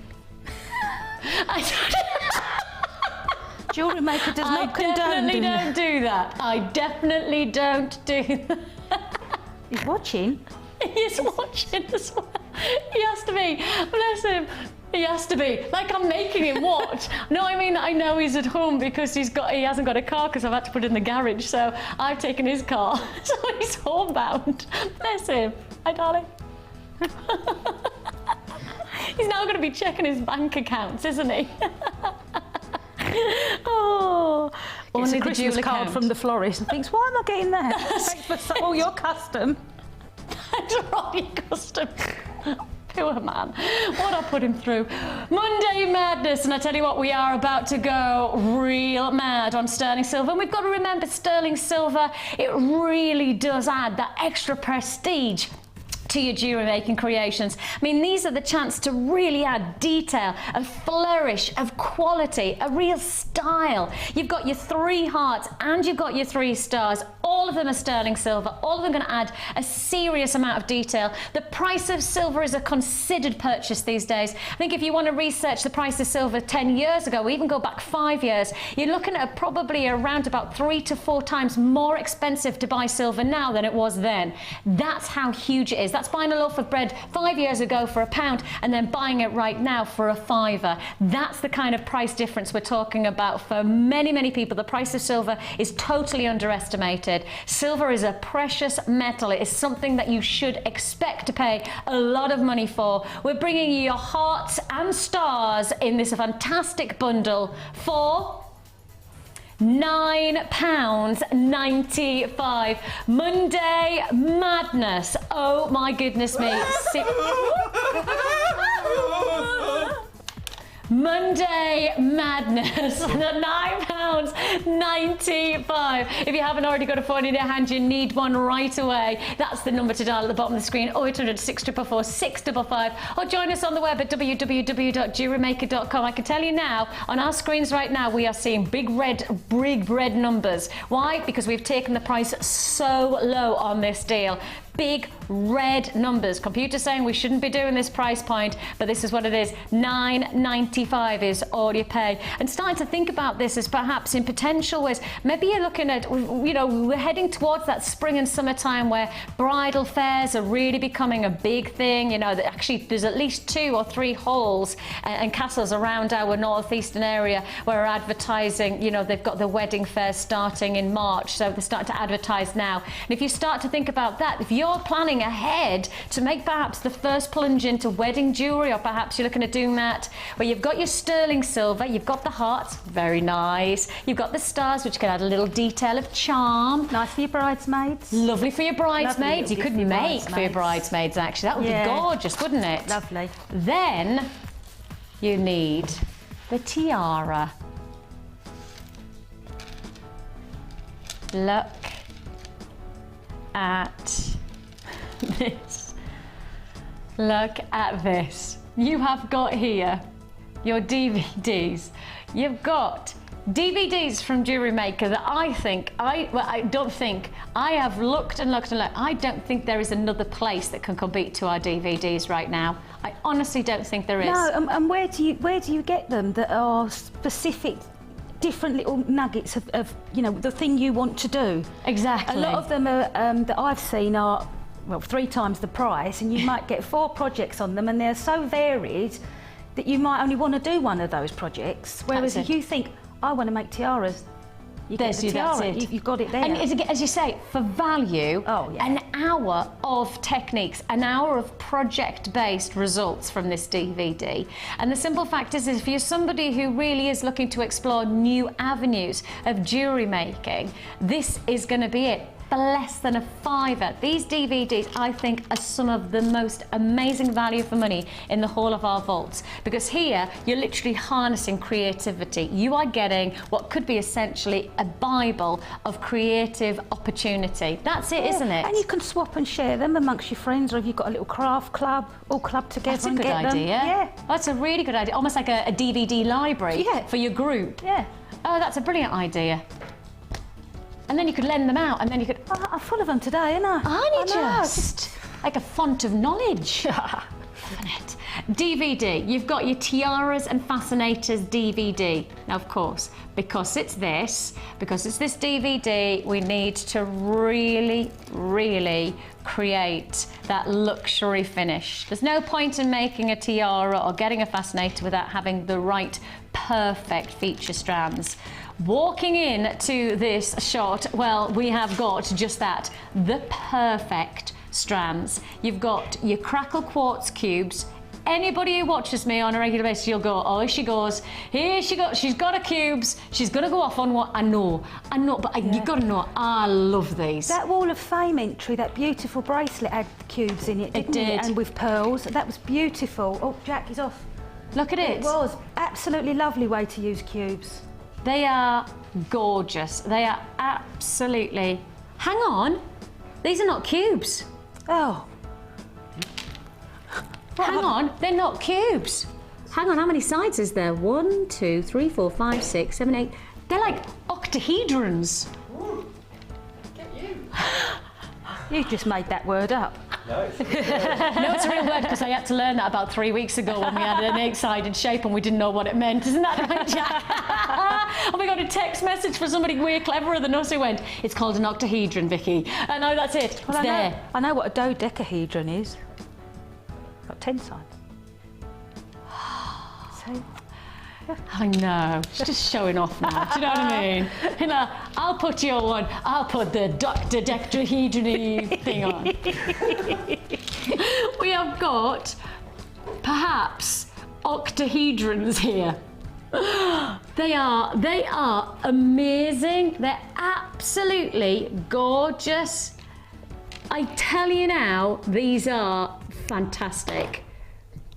Jewellery Maker does I not condone definitely doing don't that. do that. I definitely don't do that. He's watching. He's watching as well. He has to be. Bless him. He has to be. Like I'm making him watch. No, I mean I know he's at home because he hasn't got a car because I've had to put it in the garage. So I've taken his car. So he's homebound. Bless him. Hi, darling. He's now going to be checking his bank accounts, isn't he? Oh, It's only a the Christmas jewel card account. from the florist and thinks, why am I getting that? Thanks for all your custom. That's right, custom. Poor man. What I put him through. Monday Madness, and I tell you what, we are about to go real mad on sterling silver. And we've got to remember sterling silver, it really does add that extra prestige to your jewellery making creations. I mean, these are the chance to really add detail, a flourish of quality, a real style. You've got your 3 hearts and you've got your 3 stars. All of them are sterling silver. All of them are going to add a serious amount of detail. The price of silver is a considered purchase these days. I think if you want to research the price of silver 10 years ago, or even go back 5 years, you're looking at probably around about 3 to 4 times more expensive to buy silver now than it was then. That's how huge it is. That's buying a loaf of bread 5 years ago for £1 and then buying it right now for £5. That's the kind of price difference we're talking about for many, many people. The price of silver is totally underestimated. Silver is a precious metal. It is something that you should expect to pay a lot of money for. We're bringing you your hearts and stars in this fantastic bundle for £9.95. Monday Madness. Oh my goodness me. Monday Madness, the £9.95. If you haven't already got a phone in your hand, you need one right away. That's the number to dial at the bottom of the screen, 0800 644 655, or join us on the web at www.jewellerymaker.com. I can tell you now, on our screens right now, we are seeing big red numbers. Why? Because we've taken the price so low on this deal. Big red numbers. Computer saying we shouldn't be doing this price point, but this is what it is. £9.95 is all you pay. And starting to think about this as perhaps in potential ways. Maybe you're looking at, you know, we're heading towards that spring and summertime where bridal fairs are really becoming a big thing. You know, that actually there's at least 2 or 3 halls and castles around our northeastern area where are advertising, you know, they've got the wedding fairs starting in March, so they're starting to advertise now. And if you start to think about that, if you're planning ahead to make perhaps the first plunge into wedding jewellery, or perhaps you're looking at doing that where you've got your sterling silver, you've got the hearts, very nice, you've got the stars which can add a little detail of charm. Nice for your bridesmaids. Lovely for your bridesmaids. You could make for your bridesmaids actually. That would be gorgeous, wouldn't it? Lovely. Then you need the tiara. Look at this. Look at this. You have got here your DVDs. You've got DVDs from Jewellery Maker that I have looked and looked and looked. I don't think there is another place that can compete to our DVDs right now. I honestly don't think there is. No, and where do you get them that are specific, different little nuggets of you know, the thing you want to do? Exactly. A lot of them are, that I've seen are, well, 3 times the price, and you might get 4 projects on them, and they're so varied that you might only want to do one of those projects. Whereas if you think, I want to make tiaras, you get the tiara. You've got it there. And as you say, for value, an hour of techniques, an hour of project-based results from this DVD. And the simple fact is if you're somebody who really is looking to explore new avenues of jewellery making, this is going to be it. For less than £5. These DVDs, I think, are some of the most amazing value for money in the whole of our vaults. Because here, you're literally harnessing creativity. You are getting what could be essentially a Bible of creative opportunity. That's it, isn't it? And you can swap and share them amongst your friends, or if you've got a little craft club, all clubbed together. That's a good idea. Yeah. That's a really good idea. Almost like a DVD library for your group. Yeah. Oh, that's a brilliant idea. And then you could lend them out, and then you could... I'm full of them today, ain't I? Aren't you I know, just? Like a font of knowledge. Loving it. DVD. You've got your tiaras and fascinators DVD. Now, of course, because it's this DVD, we need to really, really create that luxury finish. There's no point in making a tiara or getting a fascinator without having the right, perfect feature strands. Walking in to this shot, well, we have got just that, the perfect strands. You've got your crackle quartz cubes. Anybody who watches me on a regular basis, you'll go, oh, here she goes, she's got her cubes, she's gonna go off on what, I know, but you've gotta know, I love these. That Wall of Fame entry, that beautiful bracelet had cubes in it, didn't it? And with pearls, that was beautiful. Oh, Jack is off. Look at it. It was, absolutely lovely way to use cubes. They are gorgeous, they are absolutely, hang on, these are not cubes. Oh. Hang on, they're not cubes. Hang on, how many sides is there? 1, 2, 3, 4, 5, 6, 7, 8. They're like octahedrons. Ooh, get you. You just made that word up. No, it's No, it's a real word because I had to learn that about 3 weeks ago when we had an 8-sided shape and we didn't know what it meant. Isn't that right, Jack? And we got a text message from somebody way cleverer than us who went, it's called an octahedron, Vicky. And now that's it. Well, It's there. I know what a dodecahedron is. Got 10 sides. So, I know, she's just showing off now, do you know what I mean? You know, I'll put your one, I'll put the dodecahedron-y thing on. We have got, perhaps, octahedrons here. They are amazing, they're absolutely gorgeous. I tell you now, these are fantastic.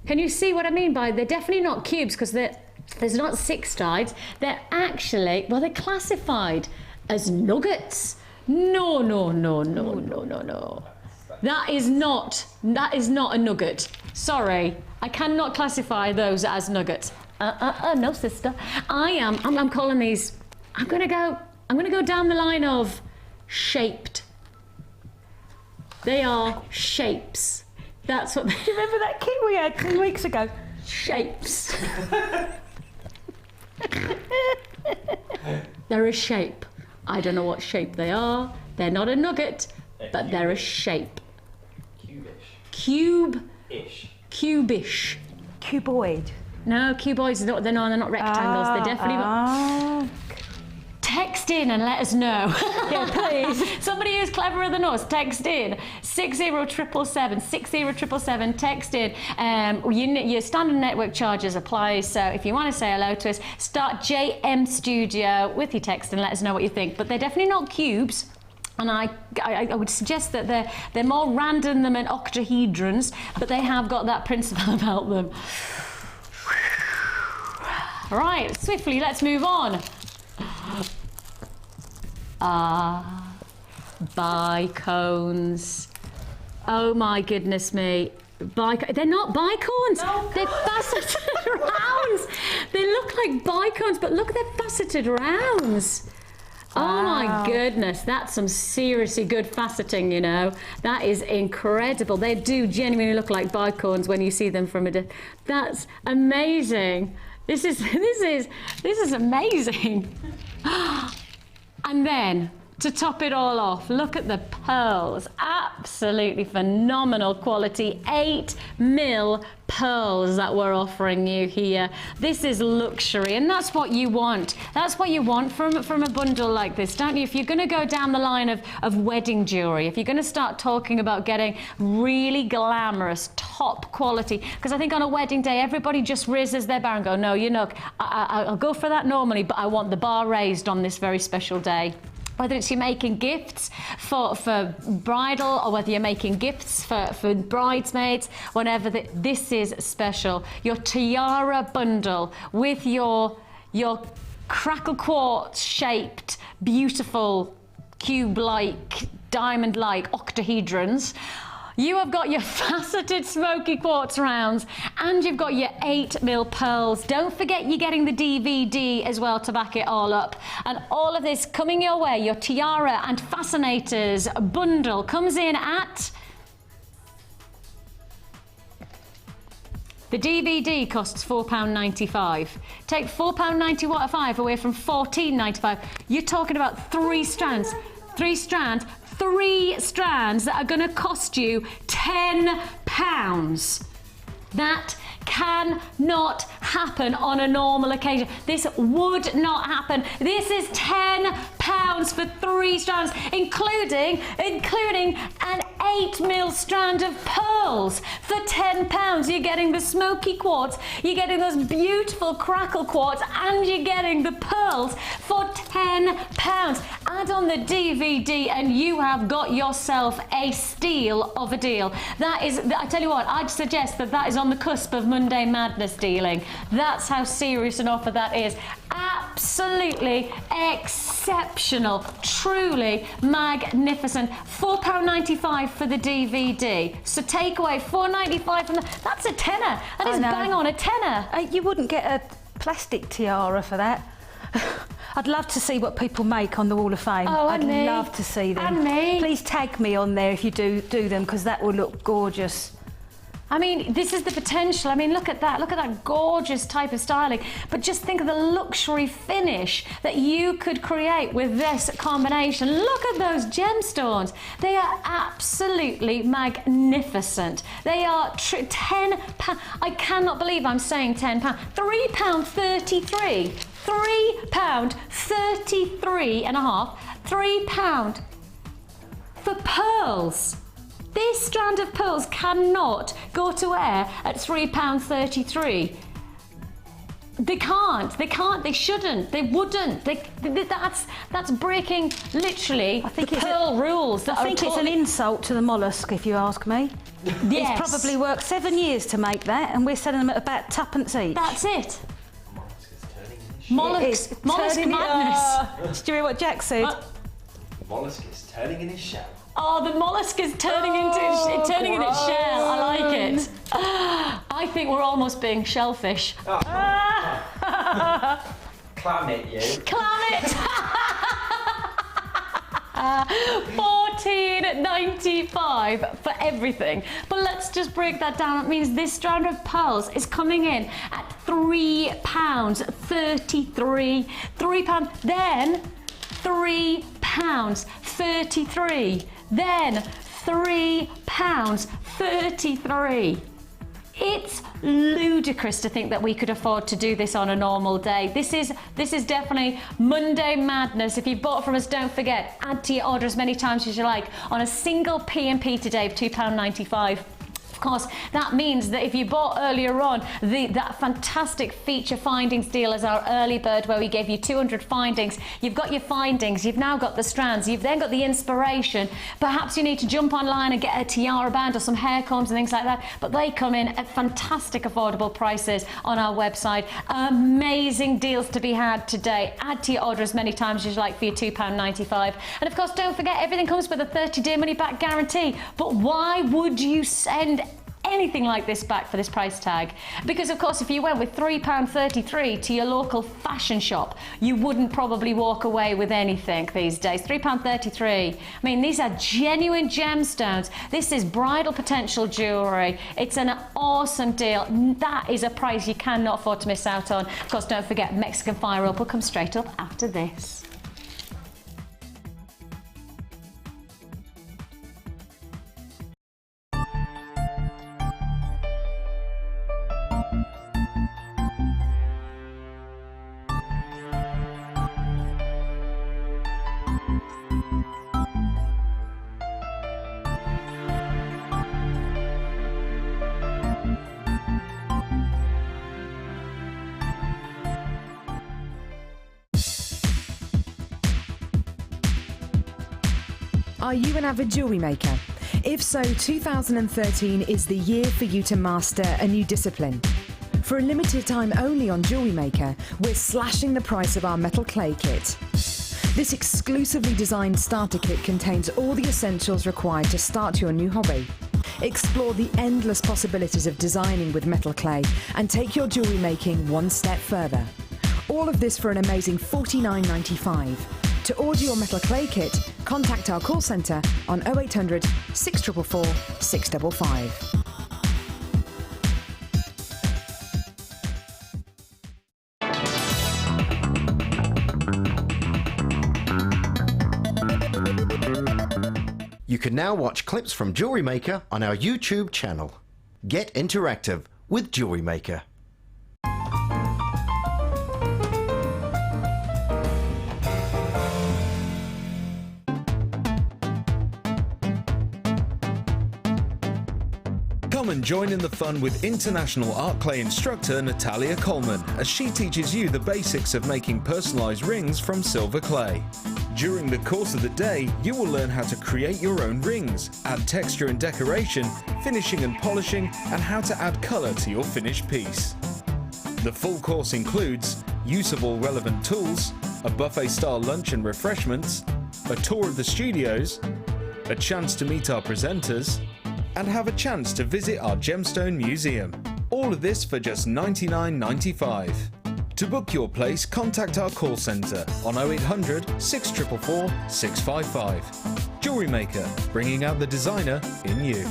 Can you see what I mean by, they're definitely not cubes because there's not 6 sides. They're actually, well, they're classified as nuggets. No. That is not a nugget. Sorry, I cannot classify those as nuggets. No, sister. I'm calling these, I'm gonna go down the line of shaped. They are shapes. That's what. remember that kit we had 2 weeks ago? Shapes. They're a shape. I don't know what shape they are. They're not a nugget, but they're a shape. cubish. Cube-ish. Cubish. Cuboid. No, cuboids, they're not rectangles. They're definitely not. Text in and let us know. Yeah, please. Somebody who's cleverer than us, text in 60777 60777. Text in. Your standard network charges apply. So if you want to say hello to us, start JM Studio with your text and let us know what you think. But they're definitely not cubes. And I would suggest that they're more random than octahedrons, but they have got that principle about them. All right, swiftly, let's move on. Bicones. Oh my goodness me. They're not bicorns. No, they're faceted rounds. They look like bicones, but look, they're faceted rounds. Oh my goodness, that's some seriously good faceting, you know. That is incredible. They do genuinely look like bicorns when you see them from a distance. That's amazing. This is amazing. And then, to top it all off, look at the pearls. Absolutely phenomenal quality. 8mm pearls that we're offering you here. This is luxury, and that's what you want. That's what you want from a bundle like this, don't you? If you're going to go down the line of wedding jewellery, if you're going to start talking about getting really glamorous, top quality, because I think on a wedding day, everybody just raises their bar and go, no, you know, I'll go for that normally, but I want the bar raised on this very special day. Whether it's you're making gifts for bridal or whether you're making gifts for bridesmaids, whenever this is special. Your tiara bundle with your crackle quartz shaped, beautiful cube-like, diamond-like octahedrons. You have got your faceted smoky quartz rounds and you've got your 8mm pearls. Don't forget you're getting the DVD as well to back it all up. And all of this coming your way, your tiara and fascinators bundle comes in at... The DVD costs £4.95. Take £4.95 away from £14.95. You're talking about 3 strands. 3 strands that are going to cost you £10. That cannot happen on a normal occasion. This would not happen. This is £10 for 3 strands, including an 8mm strand of pearls for £10. You're getting the smoky quartz, you're getting those beautiful crackle quartz, and you're getting the pearls for £10. Add on the DVD and you have got yourself a steal of a deal. That is, I tell you what, I'd suggest that is on the cusp of Monday Madness dealing. That's how serious an offer that is. Absolutely exceptional, truly magnificent. £4.95 for the DVD. So take away £4.95 from that. That's a tenner. That is bang on a tenner. You wouldn't get a plastic tiara for that. I'd love to see what people make on the Wall of Fame. Oh, I'd me. love to see them. And me. Please tag me on there if you do them, because that will look gorgeous. I mean, this is the potential. I mean, look at that gorgeous type of styling. But just think of the luxury finish that you could create with this combination. Look at those gemstones. They are absolutely magnificent. They are £10. I cannot believe I'm saying £10. £3.33. £3.33.5. £3 for pearls. This strand of pearls cannot go to air at £3.33. They can't, they shouldn't, they wouldn't. That's breaking, literally, the pearl rules. I think it's an insult to the mollusk, if you ask me. Yes. It's probably worked 7 years to make that, and we're selling them at about twopence each. That's it. Mollusk madness. Do you hear what Jack said? Mollusk is turning in his shell. Oh, the mollusk is turning in its shell. I like it. I think we're almost being shellfish. Clam it, you. Clam it. £14.95 for everything. But let's just break that down. It means this strand of pearls is coming in at £3.33. £3, then £3.33. Then £3.33. It's ludicrous to think that we could afford to do this on a normal day. This is definitely Monday Madness. If you bought from us, don't forget, add to your order as many times as you like on a single P&P today of £2.95. Of course, that means that if you bought earlier on, that fantastic feature findings deal as our early bird where we gave you 200 findings, you've got your findings, you've now got the strands, you've then got the inspiration. Perhaps you need to jump online and get a tiara band or some hair combs and things like that, but they come in at fantastic affordable prices on our website. Amazing deals to be had today. Add to your order as many times as you like for your £2.95. And of course, don't forget, everything comes with a 30-day money-back guarantee. But why would you send anything like this back for this price tag? Because of course, if you went with £3.33 to your local fashion shop, you wouldn't probably walk away with anything these days. £3.33. I mean, these are genuine gemstones. This is bridal potential jewellery. It's an awesome deal. That is a price you cannot afford to miss out on. Of course, don't forget, Mexican Fire Opal comes straight up after this. Are you an avid jewellery maker? If so, 2013 is the year for you to master a new discipline. For a limited time only on Jewellery Maker, we're slashing the price of our metal clay kit. This exclusively designed starter kit contains all the essentials required to start your new hobby. Explore the endless possibilities of designing with metal clay and take your jewellery making one step further. All of this for an amazing $49.95. To order your metal clay kit, contact our call centre on 0800 644 655. You can now watch clips from Jewellery Maker on our YouTube channel. Get interactive with Jewellery Maker. Come and join in the fun with international art clay instructor Natalia Coleman as she teaches you the basics of making personalised rings from silver clay. During the course of the day, you will learn how to create your own rings, add texture and decoration, finishing and polishing, and how to add colour to your finished piece. The full course includes use of all relevant tools, a buffet-style lunch and refreshments, a tour of the studios, a chance to meet our presenters, and have a chance to visit our Gemstone Museum. All of this for just $99.95. To book your place, contact our call centre on 0800 644 655. Jewellery Maker, bringing out the designer in you.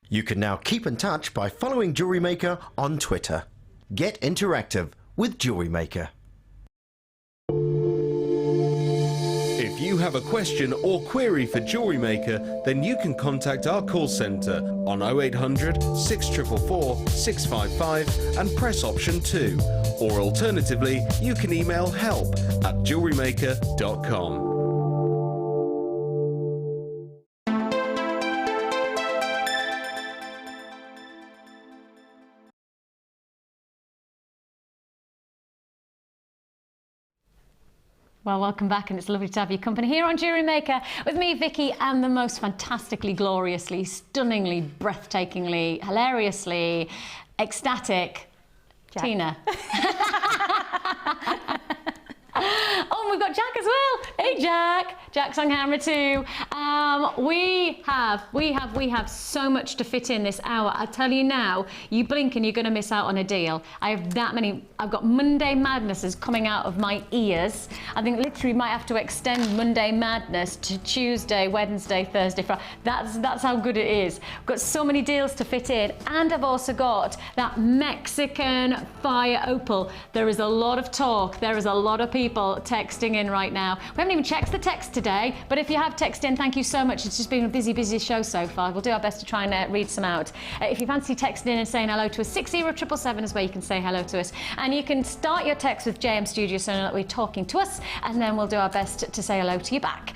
You can now keep in touch by following Jewellery Maker on Twitter. Get interactive with Jewellery Maker. If you have a question or query for Jewellery Maker, then you can contact our call centre on 0800 644 655 and press option 2. Or alternatively, you can email help@jewellerymaker.com. Well, welcome back, and it's lovely to have your company here on Jewellery Maker with me, Vicky, and the most fantastically, gloriously, stunningly, breathtakingly, hilariously, ecstatic Jack. Tina. Oh, we've got Jack as well. Hey, Jack. Jack's on camera too. We have so much to fit in this hour. I tell you now, you blink and you're going to miss out on a deal. I have that many. I've got Monday Madnesses coming out of my ears. I think literally might have to extend Monday Madness to Tuesday, Wednesday, Thursday, Friday. That's how good it is. I've got so many deals to fit in, and I've also got that Mexican fire opal. There is a lot of talk. There is a lot of people texting in right now. We haven't even checked the text today, but if you have texted in, thank you so much. It's just been a busy show so far. We'll do our best to try and read some out. If you fancy texting in and saying hello to us, 60777 is where you can say hello to us. And you can start your text with JM Studio so that we're talking to us, and then we'll do our best to say hello to you back.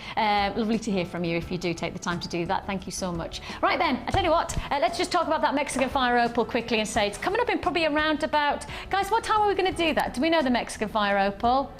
Lovely to hear from you if you do take the time to do that. Thank you so much. Right then, I tell you what, let's just talk about that Mexican fire opal quickly and say it's coming up in probably around about, guys, what time are we going to do that? Do we know the Mexican fire opal?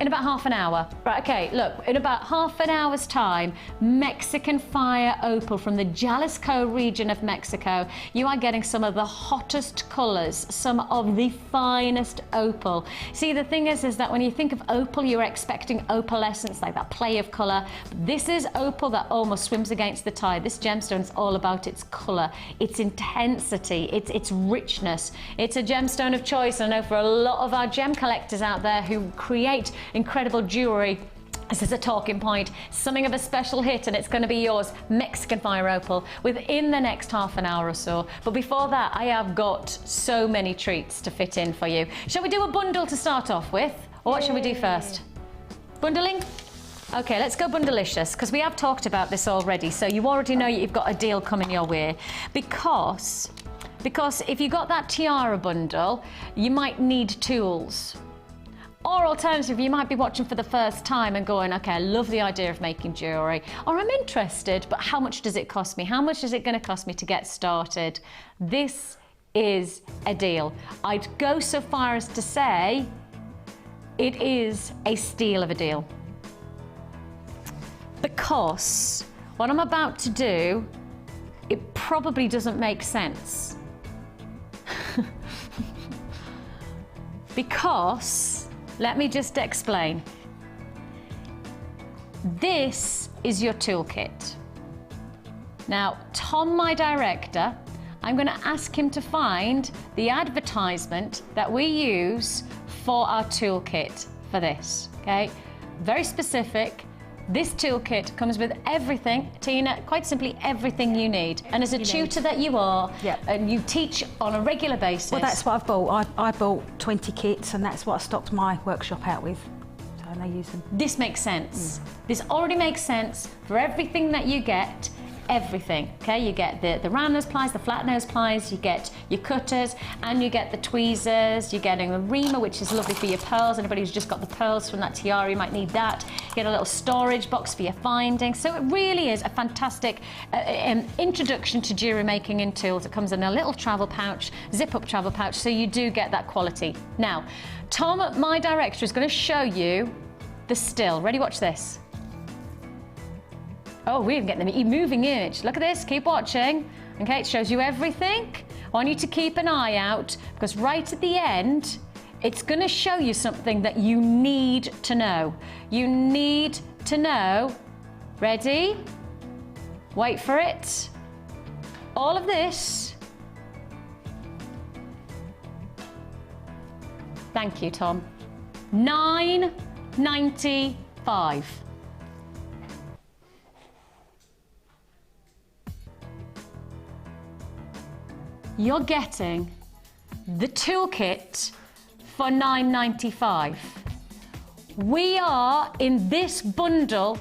In about half an hour. Right, okay, look, in about half an hour's time, Mexican fire opal from the Jalisco region of Mexico. You are getting some of the hottest colours, some of the finest opal. See, the thing is that when you think of opal, you're expecting opalescence, like that play of colour. This is opal that almost swims against the tide. This gemstone is all about its colour, its intensity, its richness. It's a gemstone of choice. I know for a lot of our gem collectors out there who create incredible jewellery, this is a talking point, something of a special hit, and it's going to be yours, Mexican fire opal, within the next half an hour or so. But before that, I have got so many treats to fit in for you. Shall we do a bundle to start off with, or what shall we do first? Bundling? Okay, let's go bundleicious, because we have talked about this already, so you already know you've got a deal coming your way. Because if you got that tiara bundle, you might need tools. Or alternatively, you might be watching for the first time and going, okay, I love the idea of making jewellery, or I'm interested, but how much does it cost me? How much is it going to cost me to get started? This is a deal. I'd go so far as to say it is a steal of a deal. Because what I'm about to do, it probably doesn't make sense. Because, let me just explain. This is your toolkit. Now, Tom, my director, I'm going to ask him to find the advertisement that we use for our toolkit for this, okay? Very specific. This toolkit comes with everything, Tina, quite simply everything you need. And as a tutor that you are, and you teach on a regular basis. Well, that's what I've bought. I bought 20 kits, and that's what I stocked my workshop out with. So I use them. This makes sense. This already makes sense for everything that you get. Everything, okay? You get the round nose plies, the flat nose plies, you get your cutters, and you get the tweezers. You're getting a reamer, which is lovely for your pearls. Anybody who's just got the pearls from that tiara, you might need that. You get a little storage box for your finding. So it really is a fantastic introduction to jewellery making in tools. It comes in a little travel pouch, zip-up travel pouch, so you do get that quality. Now, Tom, my director, is going to show you the still. Ready? Watch this. Oh, we're getting the moving image. Look at this, keep watching. Okay, it shows you everything. I want you to keep an eye out, because right at the end, it's going to show you something that you need to know. You need to know. Ready? Wait for it. All of this. Thank you, Tom. $9.95. You're getting the toolkit for $9.95. We are, in this bundle,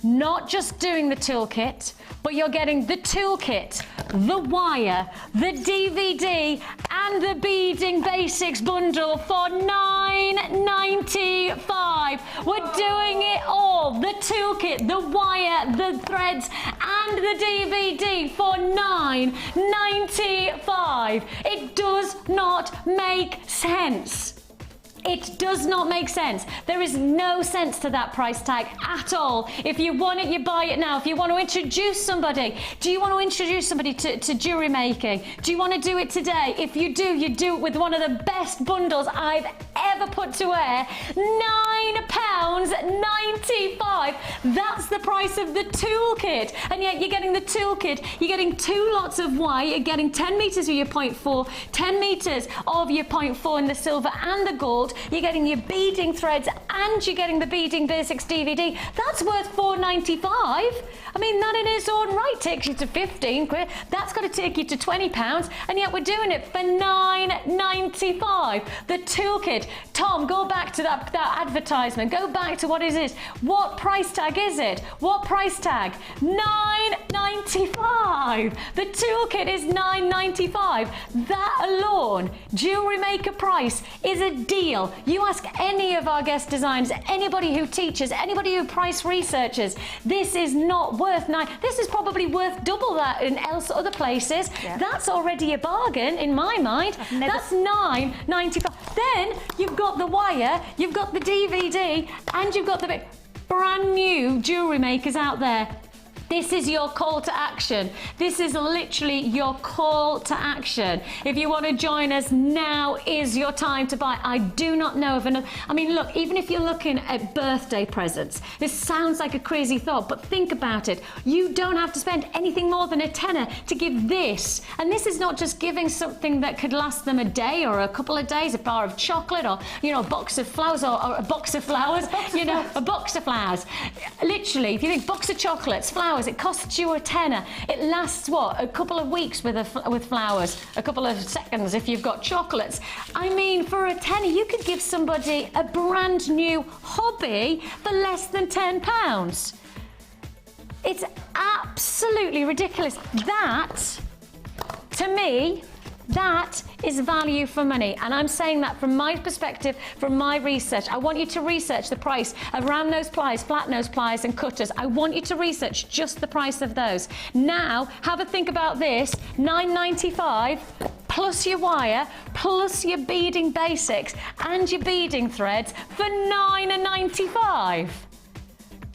not just doing the toolkit, but you're getting the toolkit, the wire, the DVD, and the beading basics bundle for $9.95. We're doing it all. The toolkit, the wire, the threads, and the DVD for $9.95. It does not make sense. It does not make sense. There is no sense to that price tag at all. If you want it, you buy it now. If you want to introduce somebody, do you want to introduce somebody to jewellery making? Do you want to do it today? If you do it with one of the best bundles I've ever put to wear. £9.95. That's the price of the toolkit. And yet you're getting the toolkit, you're getting 2 lots of wire, you're getting 10 metres of your 0.4, 10 metres of your 0.4 in the silver and the gold. You're getting your beading threads, and you're getting the beading basics DVD. That's worth $4.95. I mean, that in its own right takes you to 15 quid. That's got to take you to £20, and yet we're doing it for $9.95. The toolkit. Tom, go back to that advertisement. Go back to what it is. What price tag is it? What price tag? $9.95. The toolkit is $9.95. That alone, Jewellery Maker price, is a deal. You ask any of our guest designers, anybody who teaches, anybody who price researches, this is not worth this is probably worth double that in other places. Yeah. That's already a bargain in my mind. That's $9.95. Then you've got the wire, you've got the DVD, and you've got the brand new jewellery makers out there. This is your call to action. This is literally your call to action. If you want to join us, now is your time to buy. I do not know of another. I mean, look, even if you're looking at birthday presents, this sounds like a crazy thought, but think about it. You don't have to spend anything more than a tenner to give this. And this is not just giving something that could last them a day or a couple of days, a bar of chocolate, or, you know, a box of flowers, or a box of flowers, you know, a box of flowers. Literally, if you think box of chocolates, flowers, it costs you a tenner. It lasts, what, a couple of weeks with flowers, a couple of seconds if you've got chocolates. I mean, for a tenner, you could give somebody a brand new hobby for less than £10. It's absolutely ridiculous. That, to me, that is value for money, and I'm saying that from my perspective, from my research. I want you to research the price of round nose plies, flat nose plies, and cutters. I want you to research just the price of those. Now, have a think about this: $9.95 plus your wire, plus your beading basics and your beading threads for $9.95.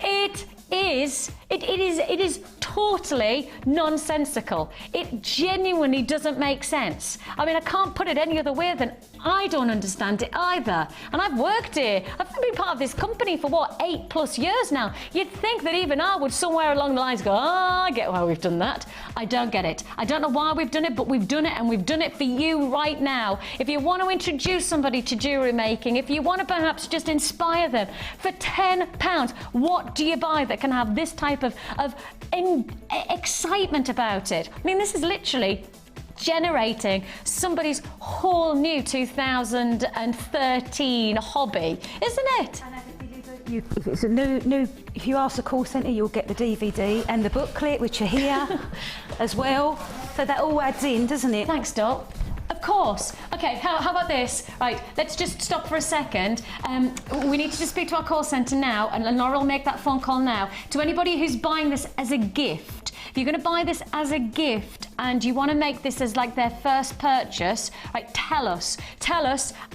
It is, it is totally nonsensical. It genuinely doesn't make sense. I mean, I can't put it any other way than I don't understand it either. And I've worked here. I've been part of this company for what, 8+ years now. You'd think that even I would somewhere along the lines go, oh, I get why we've done that. I don't get it. I don't know why we've done it, but we've done it, and we've done it for you right now. If you want to introduce somebody to jewellery making, if you want to perhaps just inspire them, for £10, what do you buy that can have this type of excitement about it? I mean, this is literally generating somebody's whole new 2013 hobby, isn't it? If it's a new, if you ask the call centre, you'll get the DVD and the booklet, which are here as well. So that all adds in, doesn't it? Thanks, Dot. Of course. Okay, how about this? Right, let's just stop for a second. We need to just speak to our call centre now, and Laura will make that phone call now. To anybody who's buying this as a gift, if you're going to buy this as a gift and you want to make this as like their first purchase, right, tell us,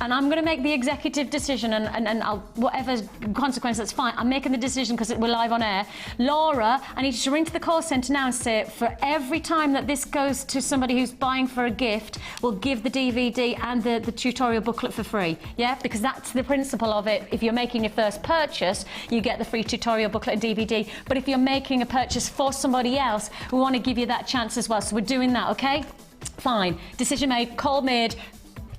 and I'm going to make the executive decision, and I'll, whatever consequence, that's fine. I'm making the decision because we're live on air. Laura, I need you to ring to the call centre now and say, for every time that this goes to somebody who's buying for a gift, we'll give the DVD and the tutorial booklet for free. Yeah, because that's the principle of it. If you're making your first purchase, you get the free tutorial booklet and DVD. But if you're making a purchase for somebody else, we want to give you that chance as well. So we're doing that, okay? Fine. Decision made, call made.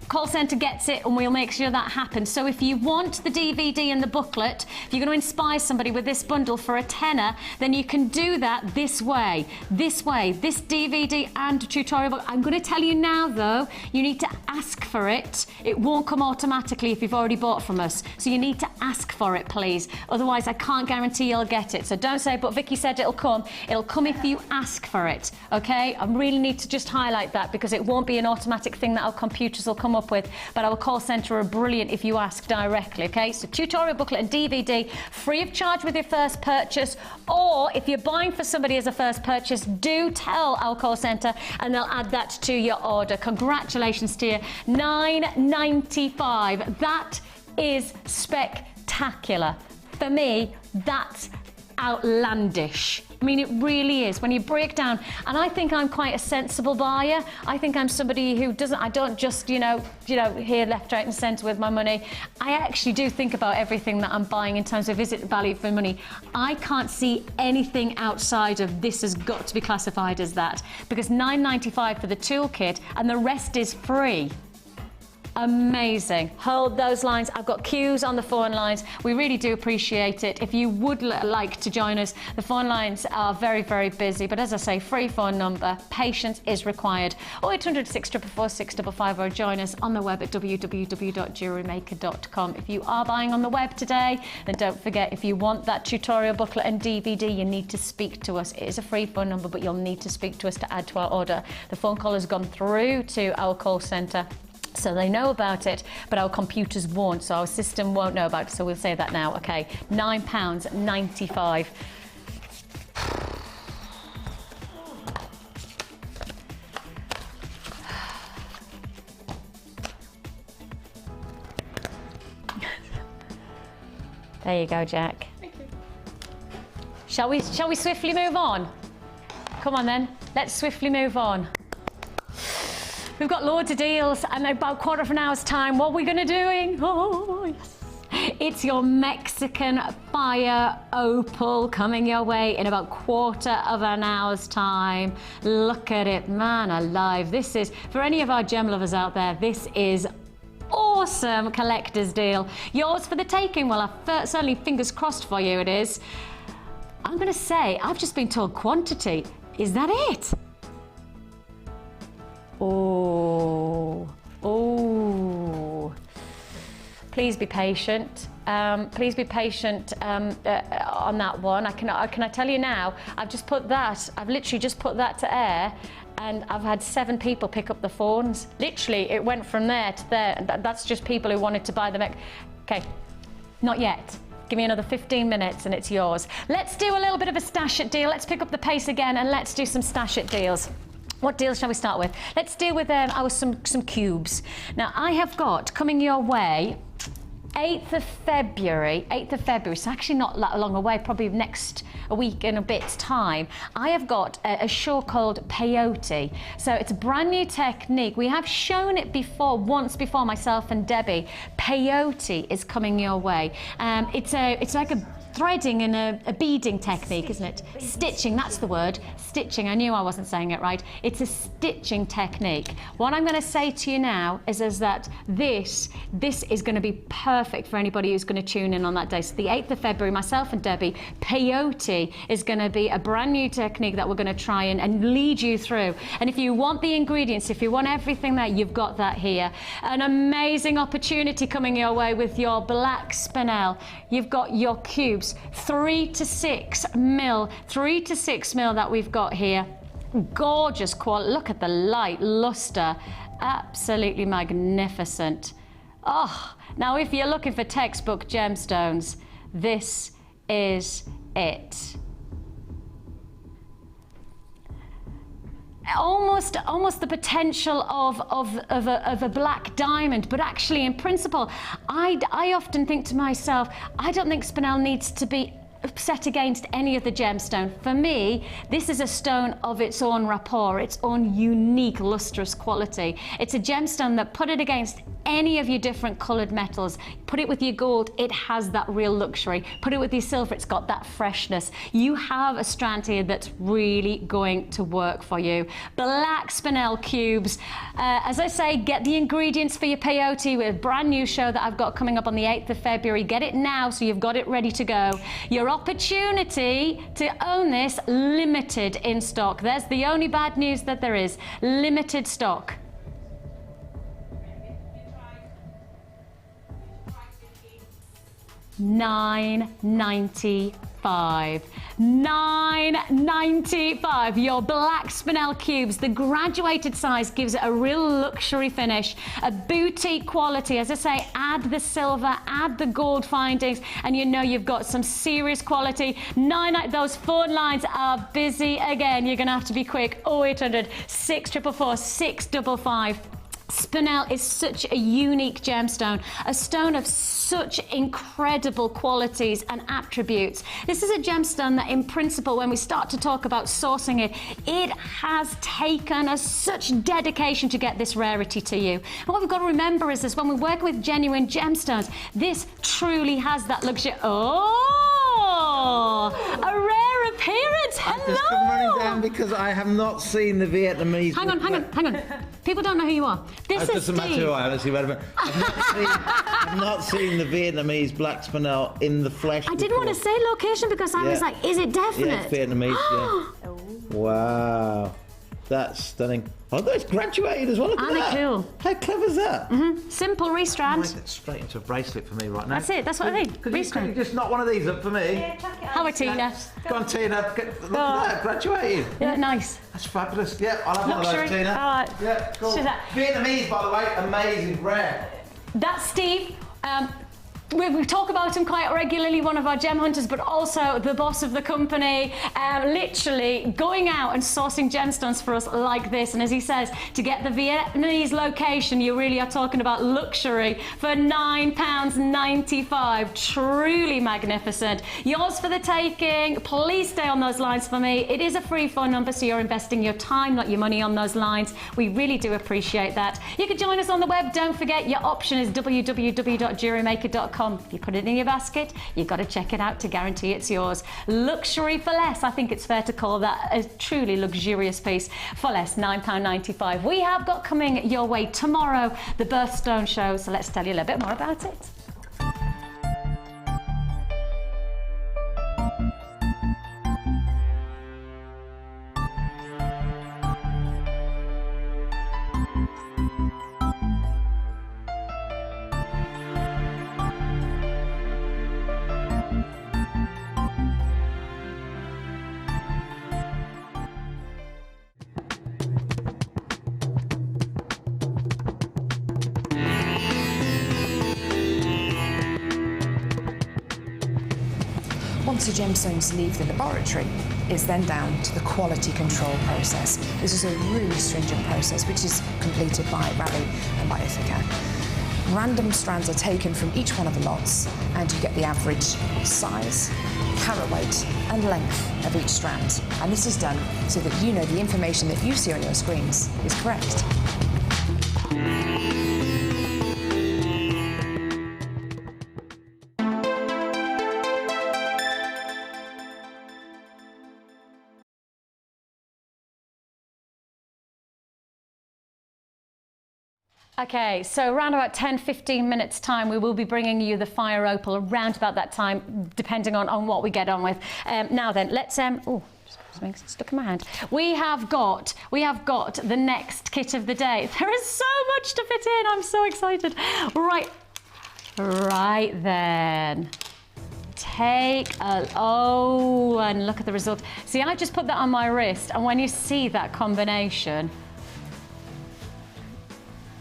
Call centre gets it, and we'll make sure that happens. So if you want the DVD and the booklet, if you're going to inspire somebody with this bundle for a tenner, then you can do that this way, this DVD and tutorial book. I'm going to tell you now though, you need to ask for it. It won't come automatically if you've already bought from us. So you need to ask for it, please. Otherwise, I can't guarantee you'll get it. So don't say, but Vicky said it'll come. It'll come if you ask for it, okay? I really need to just highlight that, because it won't be an automatic thing that our computers will come up with, but our call centre are brilliant if you ask directly, okay? So tutorial booklet and DVD, free of charge with your first purchase, or if you're buying for somebody as a first purchase, do tell our call centre and they'll add that to your order. Congratulations to you. £9.95. That is spectacular. For me, that's outlandish. I mean, it really is. When you break down, and I think I'm quite a sensible buyer. I think I'm somebody who doesn't, I don't just, you know, here, left, right and centre with my money. I actually do think about everything that I'm buying in terms of, is it value for money? I can't see anything outside of this has got to be classified as that, because £9.95 for the toolkit and the rest is free. Amazing. Hold those lines. I've got queues on the phone lines. We really do appreciate it. If you would like to join us, the phone lines are very, very busy. But as I say, free phone number. Patience is required. 0800 644 655, or join us on the web at www.jewellerymaker.com. If you are buying on the web today, then don't forget, if you want that tutorial booklet and DVD, you need to speak to us. It is a free phone number, but you'll need to speak to us to add to our order. The phone call has gone through to our call centre, so they know about it, but our computers won't, so our system won't know about it, so we'll say that now, okay? £9.95. There you go, Jack. Thank you. Shall we swiftly move on? Come on then, let's swiftly move on. We've got loads of deals, and in about a quarter of an hour's time, what are we going to doing? Oh, yes. It's your Mexican fire opal coming your way in about quarter of an hour's time. Look at it, man alive. This is, for any of our gem lovers out there, this is awesome collector's deal. Yours for the taking. Well, certainly fingers crossed for you it is. I'm going to say, I've just been told quantity. Is that it? Oh. Please be patient. Please be patient on that one. Can I tell you now? I've literally just put that to air, and I've had 7 people pick up the phones. Literally, it went from there to there. And that's just people who wanted to buy them. Okay, not yet. Give me another 15 minutes and it's yours. Let's do a little bit of a stash it deal. Let's pick up the pace again and let's do some stash it deals. What deals shall we start with? Let's deal with some cubes. Now, I have got coming your way 8th of February, it's actually not that long away, probably a week and a bit's time, I have got a show called Peyote. So it's a brand new technique. We have shown it before, once before, myself and Debbie. Peyote is coming your way. It's like a threading and a beading technique, isn't it? Stitching, that's the word. Stitching, I knew I wasn't saying it right. It's a stitching technique. What I'm going to say to you now is that this is going to be perfect for anybody who's going to tune in on that day. So the 8th of February, myself and Debbie, Peyote is going to be a brand new technique that we're going to try and lead you through. And if you want the ingredients, if you want everything there, you've got that here. An amazing opportunity coming your way with your black spinel. You've got your cubes. 3 to 6 mil that we've got here. Gorgeous quality. Look at the light luster. Absolutely magnificent. Oh, now if you're looking for textbook gemstones, this is it. Almost the potential of a black diamond, but actually in principle, I often think to myself, I don't think spinel needs to be set against any of the gemstone. For me, this is a stone of its own rapport, its own unique lustrous quality. It's a gemstone that, put it against any of your different coloured metals, put it with your gold, it has that real luxury. Put it with your silver, it's got that freshness. You have a strand here that's really going to work for you. Black spinel cubes. As I say, get the ingredients for your peyote with a brand new show that I've got coming up on the 8th of February. Get it now so you've got it ready to go. Your opportunity to own this, limited in stock. There's the only bad news that there is. Limited stock. $9.95. $9.95. Your black spinel cubes. The graduated size gives it a real luxury finish, a boutique quality. As I say, add the silver, add the gold findings, and you know you've got some serious quality. Those phone lines are busy again. You're going to have to be quick. 0800 644 655. Spinel is such a unique gemstone, a stone of such incredible qualities and attributes. This is a gemstone that, in principle, when we start to talk about sourcing it, it has taken us such dedication to get this rarity to you. And what we've got to remember is this: when we work with genuine gemstones, this truly has that luxury. Oh, a rare appearance. Hello. I've just come running down because I have not seen the Vietnamese. Hang on. People don't know who you are. This is doesn't matter who I am. It's irrelevant. I've not seen the Vietnamese black spinel in the flesh. I didn't want to say location because I was like, is it definite? Yeah, it's Vietnamese. Yeah. Wow, that's stunning. Oh, that's graduated as well. Look at that. Cool. How clever is that? Simple restrand. Make it straight into a bracelet for me right now. That's it. That's what I mean. Could you just knock one of these up for me? Yeah, how are Tina? Go on, Tina. Look at that. Graduated. Yeah, nice. That's fabulous. Yeah, I'll have one of those, Tina. All right. Yeah, cool. Vietnamese, by the way, amazing, rare. That's Steve. We talk about him quite regularly, one of our gem hunters, but also the boss of the company, literally going out and sourcing gemstones for us like this. And as he says, to get the Vietnamese location, you really are talking about luxury for £9.95. Truly magnificent. Yours for the taking. Please stay on those lines for me. It is a free phone number, so you're investing your time, not your money, on those lines. We really do appreciate that. You can join us on the web. Don't forget, your option is www.jewellerymaker.com. If you put it in your basket, you've got to check it out to guarantee it's yours. Luxury for less. I think it's fair to call that a truly luxurious piece for less. £9.95. We have got coming your way tomorrow the Birthstone show, so let's tell you a little bit more about it. Once the gemstones leave the laboratory, it's then down to the quality control process. This is a really stringent process which is completed by Raleigh and by Ithaca. Random strands are taken from each one of the lots, and you get the average size, carat weight and length of each strand. And this is done so that you know the information that you see on your screens is correct. Okay, so around about 10-15 minutes time we will be bringing you the fire opal around about that time, depending on what we get on with. Now then, let's oh, something stuck in my hand. We have got the next kit of the day. There is so much to fit in. I'm so excited. Right then. Take a, oh, and look at the result. See, I just put that on my wrist, and when you see that combination,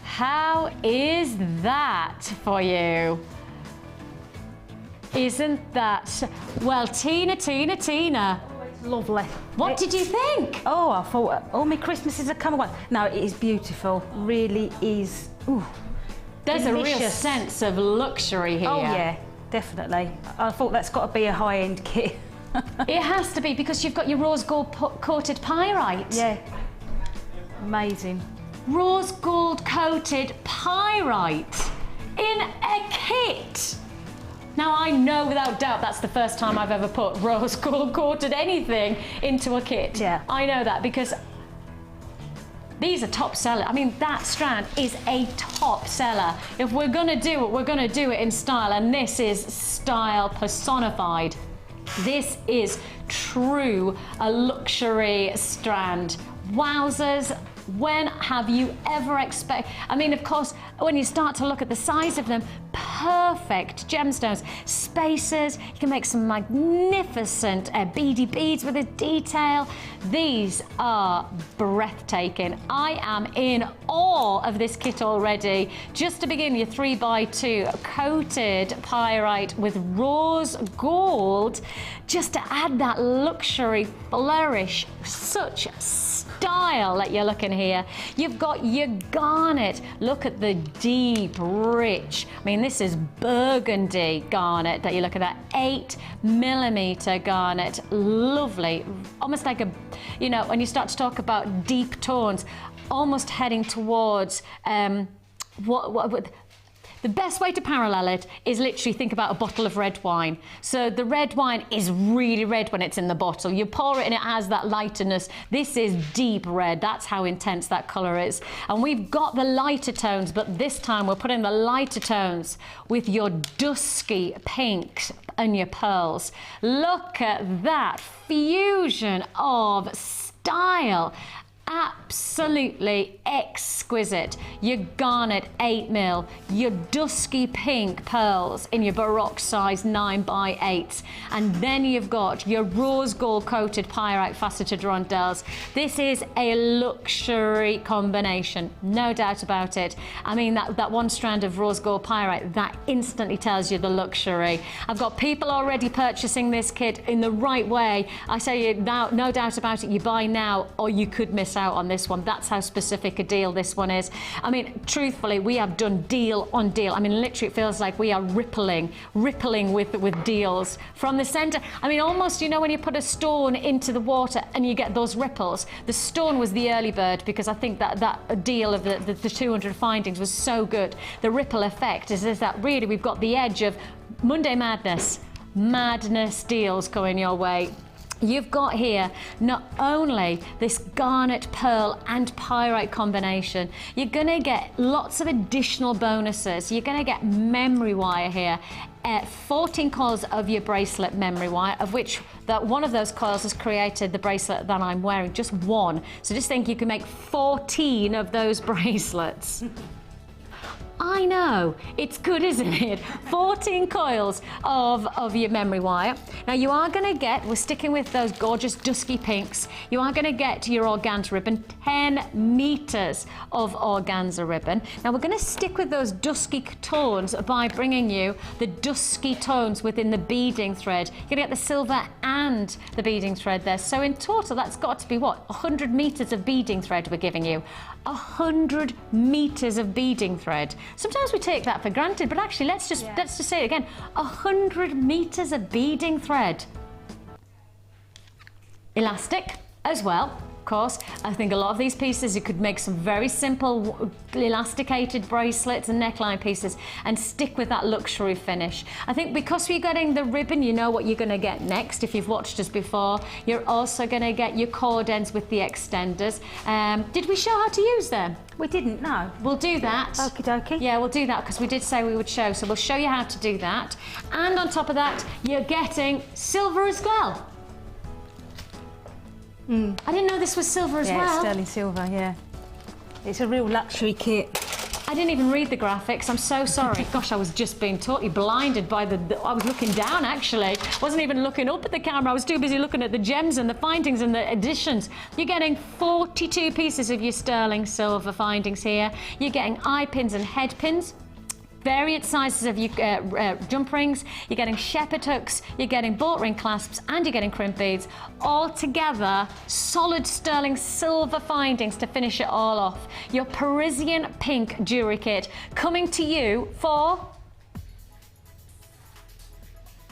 how is that for you? Isn't that, well, Tina. Oh, it's lovely. What did you think? Oh, I thought all my Christmases are coming. No, it is beautiful. Really is. Ooh, there's delicious. A real sense of luxury here. Oh yeah, definitely. I thought that's got to be a high-end kit. It has to be, because you've got your rose gold coated pyrite. Yeah, amazing. Rose gold coated pyrite in a kit. Now I know without doubt that's the first time I've ever put rose gold coated anything into a kit. Yeah. I know that because these are top seller. I mean, that strand is a top seller. If we're gonna do it, we're gonna do it in style, and this is style personified. This is true a luxury strand. Wowzers. When have you ever I mean, of course, when you start to look at the size of them, perfect gemstones, spacers, you can make some magnificent beady beads with a detail. These are breathtaking. I am in awe of this kit already. Just to begin, your 3x2 coated pyrite with rose gold, just to add that luxury flourish, such style that you're looking here. You've got your garnet. Look at the deep, rich, I mean, this is burgundy garnet that you look at, that 8mm garnet. Lovely, almost like a, you know, when you start to talk about deep tones, almost heading towards the best way to parallel it is literally think about a bottle of red wine. So the red wine is really red when it's in the bottle. You pour it and it has that lightness. This is deep red. That's how intense that colour is. And we've got the lighter tones, but this time we're putting the lighter tones with your dusky pinks and your pearls. Look at that fusion of style. Absolutely exquisite. Your garnet 8mm, your dusky pink pearls in your baroque size 9x8s, and then you've got your rose gold coated pyrite faceted rondelles. This is a luxury combination, no doubt about it. I mean, that one strand of rose gold pyrite, that instantly tells you the luxury. I've got people already purchasing this kit in the right way. I say now, no doubt about it, you buy now or you could miss out on this one. That's how specific a deal this one is. I mean, truthfully, we have done deal on deal. I mean, literally it feels like we are rippling with deals from the center. I mean, almost, you know, when you put a stone into the water and you get those ripples. The stone was the early bird, because I think that deal of the 200 findings was so good. The ripple effect is that really we've got the edge of Monday madness deals going your way. You've got here not only this garnet, pearl and pyrite combination, you're going to get lots of additional bonuses. You're going to get memory wire here. 14 coils of your bracelet memory wire, of which that one of those coils has created the bracelet that I'm wearing, just one. So just think you can make 14 of those bracelets. I know, it's good, isn't it? 14 coils of your memory wire. Now you are going to get, we're sticking with those gorgeous dusky pinks, you are going to get your organza ribbon, 10 meters of organza ribbon. Now we're going to stick with those dusky tones by bringing you the dusky tones within the beading thread. You're going to get the silver and the beading thread there. So in total, that's got to be what? 100 meters of beading thread we're giving you. 100 meters of beading thread. Sometimes we take that for granted, but actually let's just say it again. 100 meters of beading thread. Elastic as well. Of course, I think a lot of these pieces, you could make some very simple elasticated bracelets and neckline pieces and stick with that luxury finish. I think because we're getting the ribbon, you know what you're going to get next. If you've watched us before, you're also going to get your cord ends with the extenders. Did we show how to use them? We didn't, no. We'll do that. Okie dokie. Yeah, we'll do that because we did say we would show, so we'll show you how to do that. And on top of that, you're getting silver as well. I didn't know this was silver as well. Yeah, sterling silver, yeah. It's a real luxury kit. I didn't even read the graphics, I'm so sorry. Gosh, I was just being totally blinded by I was looking down actually. Wasn't even looking up at the camera, I was too busy looking at the gems and the findings and the additions. You're getting 42 pieces of your sterling silver findings here. You're getting eye pins and head pins. Variant sizes of your jump rings, you're getting shepherd hooks, you're getting bolt ring clasps, and you're getting crimp beads. All together, solid sterling silver findings to finish it all off. Your Parisian pink jewellery kit coming to you for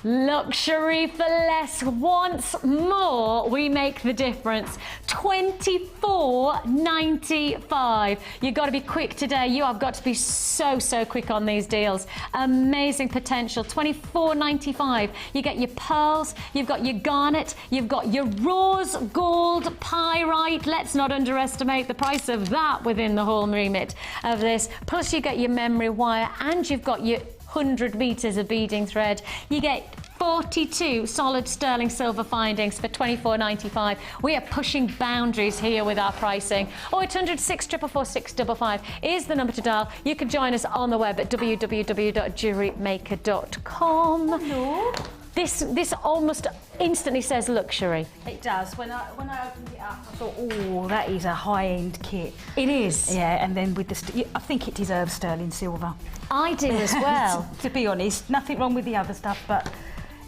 luxury for less. Once more, we make the difference. $24.95. You've got to be quick today. You have got to be so quick on these deals. Amazing potential. $24.95. You get your pearls, you've got your garnet, you've got your rose gold pyrite. Let's not underestimate the price of that within the whole remit of this. Plus you get your memory wire and you've got your 100 meters of beading thread. You get 42 solid sterling silver findings for $24.95. We are pushing boundaries here with our pricing. 0800 644 655 is the number to dial. You can join us on the web at www.jewellerymaker.com. Hello. This almost instantly says luxury. It does. When I opened it up, I thought, oh, that is a high-end kit. It is. Yeah, and then with the, I think it deserves sterling silver. I do as well. To be honest, nothing wrong with the other stuff, but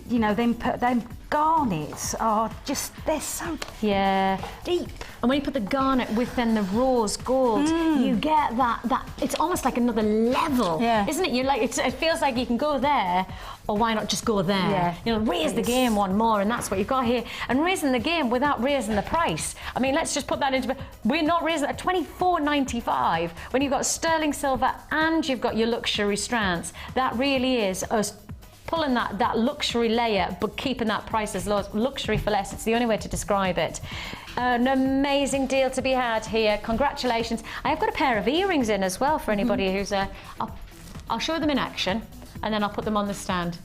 you know, them garnets are just, they're so deep. And when you put the garnet with then the rose gold, you get that it's almost like another level, isn't it? You like it feels like you can go there, or why not just go there? Yeah. You know, raise the game one more, and that's what you've got here. And raising the game without raising the price. I mean, let's just put that into. We're not raising at $24.95 when you've got sterling silver and you've got your luxury strands. That really is us pulling that luxury layer, but keeping that price as low as luxury for less. It's the only way to describe it. An amazing deal to be had here. Congratulations. I have got a pair of earrings in as well for anybody who's I'll show them in action and then I'll put them on the stand.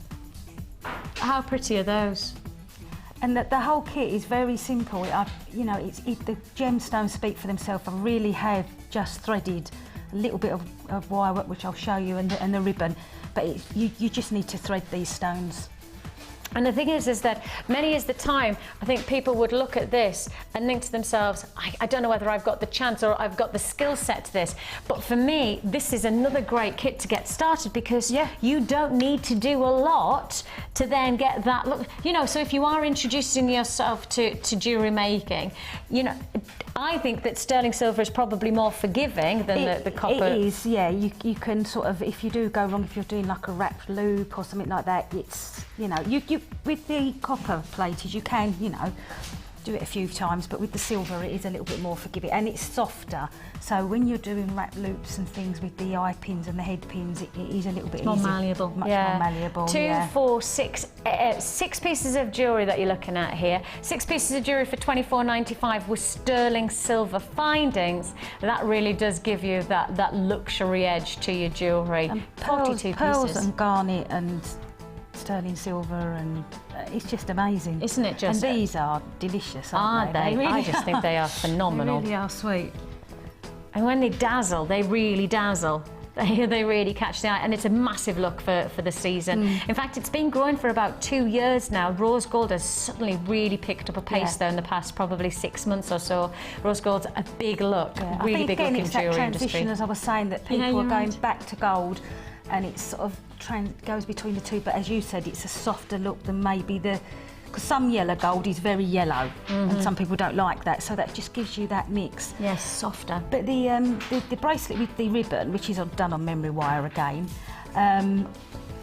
How pretty are those? And the whole kit is very simple. You know, the gemstones speak for themselves. I really have just threaded a little bit of wire, which I'll show you, and the ribbon. But you just need to thread these stones. And the thing is that many is the time, I think people would look at this and think to themselves, I don't know whether I've got the chance or I've got the skill set to this. But for me, this is another great kit to get started because you don't need to do a lot to then get that look. You know, so if you are introducing yourself to jewellery making, you know, I think that sterling silver is probably more forgiving than the copper. It is, yeah. You can sort of, if you do go wrong, if you're doing like a wrapped loop or something like that, it's, you know, you with the copper plated, you can, you know, do it a few times, but with the silver it is a little bit more forgiving and it's softer. So when you're doing wrap loops and things with the eye pins and the head pins, it is a little bit more easier, malleable. Much more malleable. 2, 4, 6, 6 pieces of jewellery that you're looking at here. 6 pieces of jewellery for $24.95 with sterling silver findings. That really does give you that luxury edge to your jewellery. And 42 pearls pieces. and garnet and sterling silver, and it's just amazing. Isn't it just? And these are delicious, aren't they? Really I just think they are phenomenal. They really are sweet. And when they dazzle, they really dazzle. They really catch the eye, and it's a massive look for the season. In fact, it's been growing for about 2 years now. Rose gold has suddenly really picked up a pace there in the past probably 6 months or so. Rose gold's a big look, really big look in it's jewellery that transition, industry. as I was saying, that people are going back to gold, and it's sort of goes between the two. But as you said, it's a softer look than maybe the because some yellow gold is very yellow, and some people don't like that. So that just gives you that mix. Yes, softer. But the bracelet with the ribbon, which is done on memory wire again,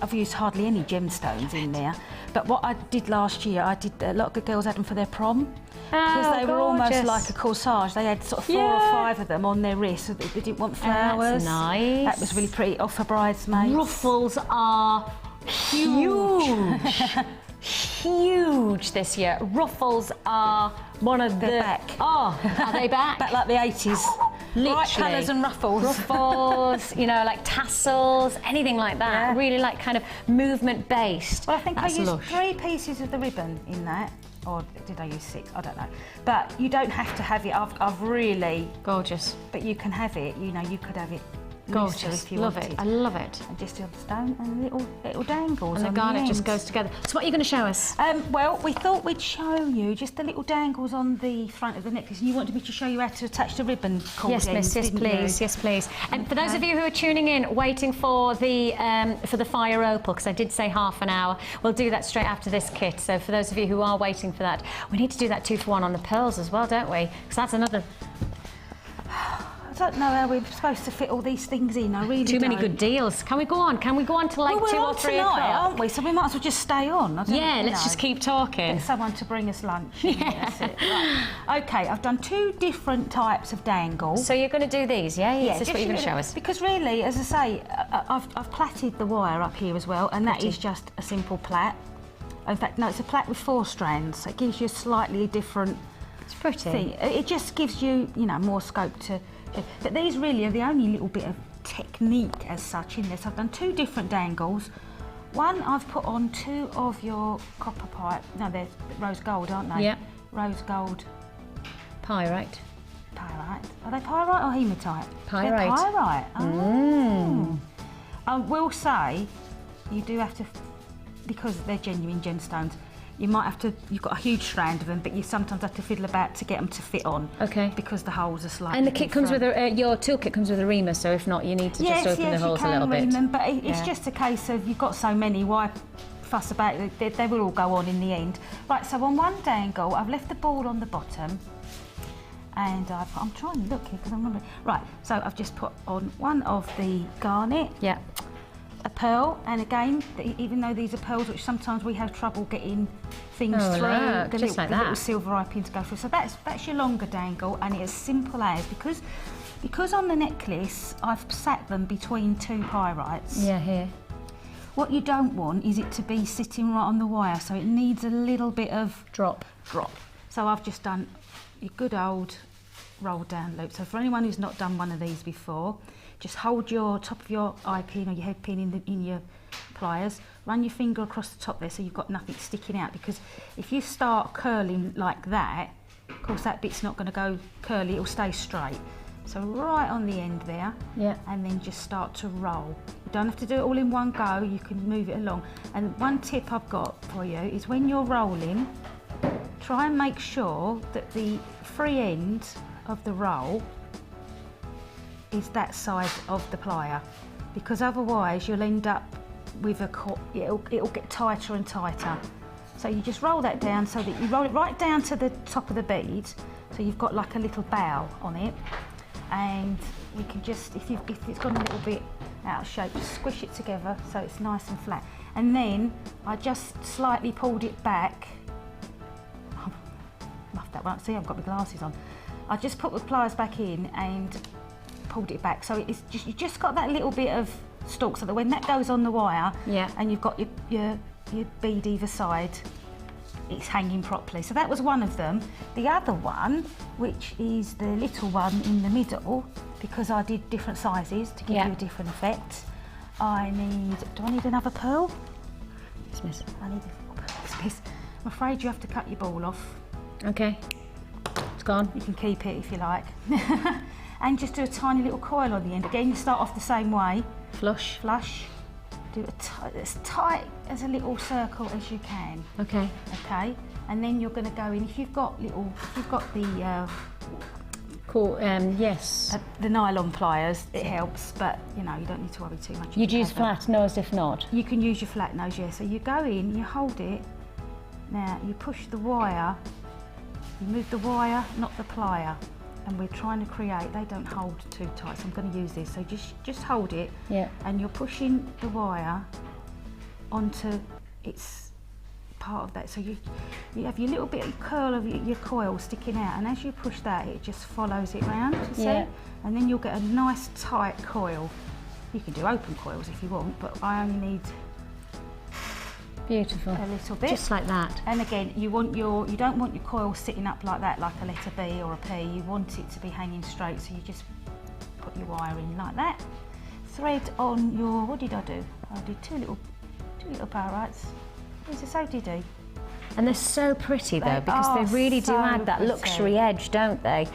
I've used hardly any gemstones in there. But what I did last year, I did a lot of girls had them for their prom. Because they were almost like a corsage. They had sort of 4 or 5 of them on their wrist, so they didn't want flowers. That's nice. That was really pretty. Off for bridesmaids. Ruffles are huge. Huge this year. Ruffles are one of They're the... back. Oh, are they back? Back like the 80s. Literally. Bright colours and ruffles. Ruffles, you know, like tassels, anything like that. Yeah. Really like kind of movement based. Well, I think That's I used lush. 3 pieces of the ribbon in that. Or did I use 6? I don't know. But you don't have to have it. I've really... Gorgeous. But you can have it, you know, you could have it Gorgeous. looser if you Love wanted. it. I love it. And just the stone and little dangles. And the on garnet just ends. goes together. So what are you going to show us? Well, we thought we'd show you just the little dangles on the front of the necklace. And you wanted me to show you how to attach the ribbon cord Yes, ends, miss. Yes, didn't please. you? Yes, please. And for those of you who are tuning in, waiting for the fire opal, because I did say half an hour, we'll do that straight after this kit. So for those of you who are waiting for that, we need to do that 2-for-1 on the pearls as well, don't we? Because that's another... I don't know how we're supposed to fit all these things in. I really Too many don't. good deals. Can we go on? Can we go on to like Well, 2 we're or on 3 tonight, o'clock? aren't we? So we might as well just stay on. I don't Yeah, know. let's just keep talking. Get someone to bring us lunch. Yeah. That's it. Right. Okay, I've done 2 different types of dangle. So you're going to do these, yeah? Yeah, Is this what you're going to show us? Because really, as I say, I've plaited the wire up here as well, and that is just a simple plait. In fact, no, it's a plait with 4 strands. So it gives you a slightly different It's pretty. thing. It just gives you, you know, more scope to... But these really are the only little bit of technique as such in this. I've done 2 different dangles. One, I've put on 2 of your copper pipe. No, they're rose gold, aren't they? Yeah. Rose gold Pyrite. pyrite. Are they pyrite or hematite? Pyrite. They're pyrite. Oh. I will say, you do have to, because they're genuine gemstones, you might have to, you've got a huge strand of them, but you sometimes have to fiddle about to get them to fit on. Okay. Because the holes are slightly And the kit comes with different. your toolkit comes with a reamer, so if not, you need to just open the holes you a can little bit. ream them, but it's Yeah. just a case of you've got so many, why fuss about it? They will all go on in the end. Right, so on one dangle, I've left the ball on the bottom, and I'm trying to look here because I'm remembering. Right, so I've just put on one of the garnet. Yeah. A pearl, and again, even though these are pearls, which sometimes we have trouble getting things Oh, through, look, the, just like little that. silver eye pin to go through. So that's your longer dangle, and it's as simple as, because on the necklace I've sat them between 2 pyrites. Yeah, here. What you don't want is it to be sitting right on the wire, so it needs a little bit of Drop. So I've just done your good old roll down loop. So for anyone who's not done one of these before, just hold your top of your eye pin or your head pin in your pliers, run your finger across the top there so you've got nothing sticking out, because if you start curling like that, of course that bit's not going to go curly, it'll stay straight. So right on the end there, Yeah. and then just start to roll. You don't have to do it all in one go, you can move it along. And one tip I've got for you is when you're rolling, try and make sure that the free end of the roll is that side of the plier, because otherwise you'll end up with it'll get tighter and tighter. So you just roll that down so that you roll it right down to the top of the bead, so you've got like a little bow on it, and we can just, if it's got a little bit out of shape, just squish it together so it's nice and flat. And then I just slightly pulled it back. Muffed that one. See, I've got my glasses on. I just put the pliers back in and pulled it back, so it's just, you just got that little bit of stalk, so that when that goes on the wire, Yeah. and you've got your bead either side, it's hanging properly. So that was one of them. The other one, which is the little one in the middle, because I did different sizes to give Yeah. you a different effect. Do I need another pearl? Yes, miss. I need a little pearl, miss. I'm afraid you have to cut your ball off. Okay. It's gone. You can keep it if you like. And just do a tiny little coil on the end. Again, you start off the same way. Flush. Flush. Do as tight as a little circle as you can. Okay. Okay. And then you're going to go in. If you've got the Cool. Yes. the nylon pliers, it helps. But you know, you don't need to worry too much. You'd if you use haven't. flat nose if not. You can use your flat nose, yeah. So you go in, you hold it, Now you push the wire, you move the wire, not the plier. And we're trying to create, they don't hold too tight, so I'm going to use this. So just hold it, and you're pushing the wire onto its part of that. So you have your little bit of curl of your coil sticking out, and as you push that, it just follows it round, you see? And then you'll get a nice tight coil. You can do open coils if you want, but I only need beautiful. A little bit. Just like that. And again, you don't want your coil sitting up like that, like a letter B or a P. You want it to be hanging straight, so you just put your wire in like that. Thread on your, what did I do? I did two little power rights. These are so diddy. And they're so pretty though, because they really do add that luxury edge, don't they?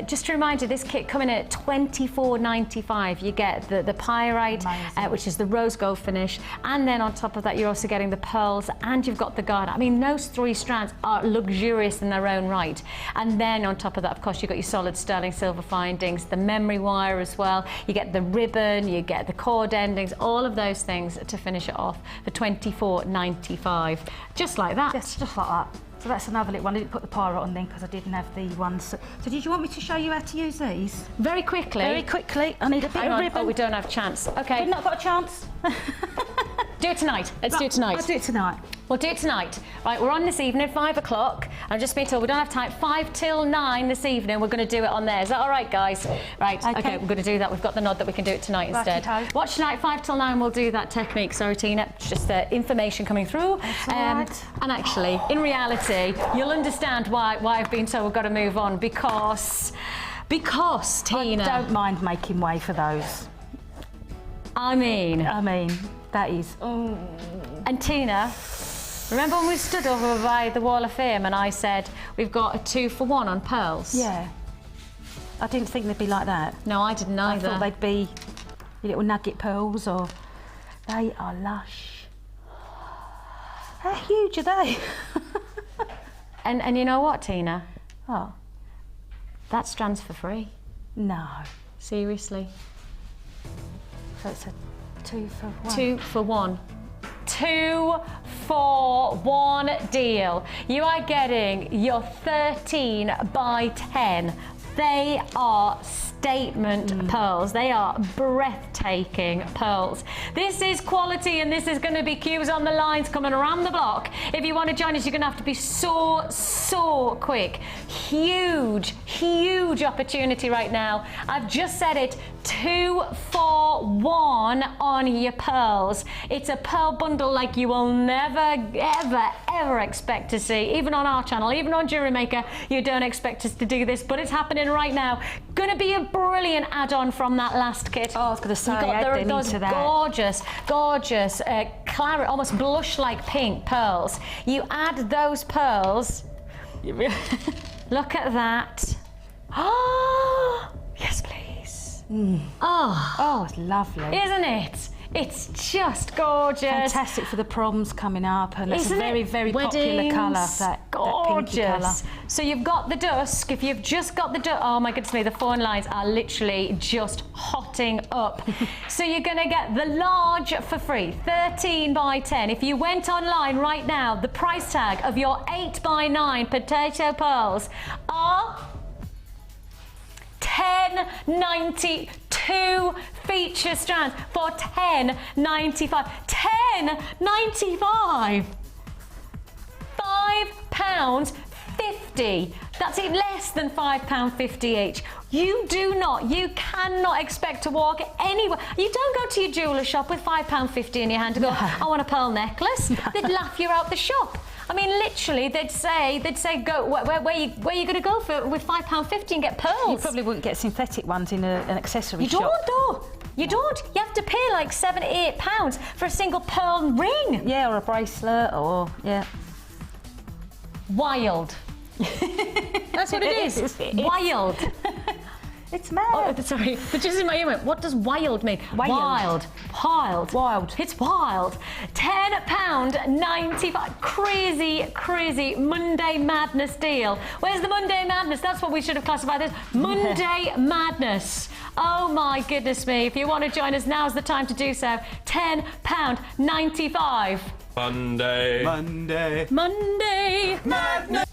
Just to remind you, this kit coming in at $24.95. You get the pyrite, which is the rose gold finish, and then on top of that, you're also getting the pearls, and you've got the garnet. I mean, those 3 strands are luxurious in their own right. And then on top of that, of course, you've got your solid sterling silver findings, the memory wire as well. You get the ribbon, you get the cord endings, all of those things to finish it off for $24.95. Just like that. Just like that. So that's another little one. I didn't put the pyrite on then because I didn't have the ones. So did you want me to show you how to use these? Very quickly. Very quickly. I need a bit of ribbon. Oh, we don't have a chance. Okay. We've not got a chance. Do it tonight. Let's do it tonight. I'll do it tonight. We'll do it tonight. Right, we're on this evening at 5 o'clock. I'm just being told we don't have time. 5 till 9 this evening. We're going to do it on there. Is that all right, guys? Right. Okay. We're going to do that. We've got the nod that we can do it tonight instead. Righty-ho. Watch tonight. 5 till 9. We'll do that technique. Sorry, Tina. Just information coming through. Right. And actually, in reality, you'll understand why I've been told we've got to move on because Tina. I don't mind making way for those. I mean, that is. And Tina, remember when we stood over by the Wall of Fame and I said we've got a 2-for-1 on pearls? Yeah. I didn't think they'd be like that. No, I didn't either. I thought they'd be little nugget pearls, or they are lush. How huge are they? and you know what, Tina? Oh. That strand's for free. No. Seriously. So it's a 2-for-1. 2-for-1. 2-for-1 deal. You are getting your 13 by 10. They are statement pearls. They are breathtaking pearls. This is quality, and this is going to be queues on the lines coming around the block. If you want to join us, you're going to have to be so quick. Huge opportunity right now. I've just said it. 2-for-1 on your pearls. It's a pearl bundle like you will never, ever expect to see. Even on our channel, even on Jewellery Maker, you don't expect us to do this, but it's happening right now. Gonna be a brilliant add-on from that last kit. Oh, I was gonna say, you got those into that. gorgeous, claret, almost blush-like pink pearls. You add those pearls. Look at that. Oh, yes, please. Oh, it's lovely. Isn't it? It's just gorgeous. Fantastic for the proms coming up, and it's a very, very popular Weddings, colour, that pinky colour. So you've got the dusk. If you've just got the dusk, oh my goodness me, the phone lines are literally just hotting up. So you're going to get the large for free, 13 by 10. If you went online right now, the price tag of your 8 by 9 potato pearls are $10.92 feature strands for $10.95. $10.95. £5.50. That's it, less than £5.50 each. You cannot expect to walk anywhere. You don't go to your jeweller shop with £5.50 in your hand to go, I want a pearl necklace. They'd laugh you out the shop. I mean, literally, they'd say, go, where are you going to go with £5.50 and get pearls? You probably wouldn't get synthetic ones in an accessory shop. You don't, though. You don't. You have to pay like £7 to £8 for a single pearl ring. Yeah, or a bracelet, or, yeah. Wild. That's what it is. Wild. It's mad. Oh, sorry, but just in my ear went, what does wild mean? Wild. Wild. It's wild. £10.95. Crazy Monday Madness deal. Where's the Monday Madness? That's what we should have classified this. Monday Madness. Oh my goodness me. If you want to join us, now's the time to do so. £10.95. Monday. Monday. Madness.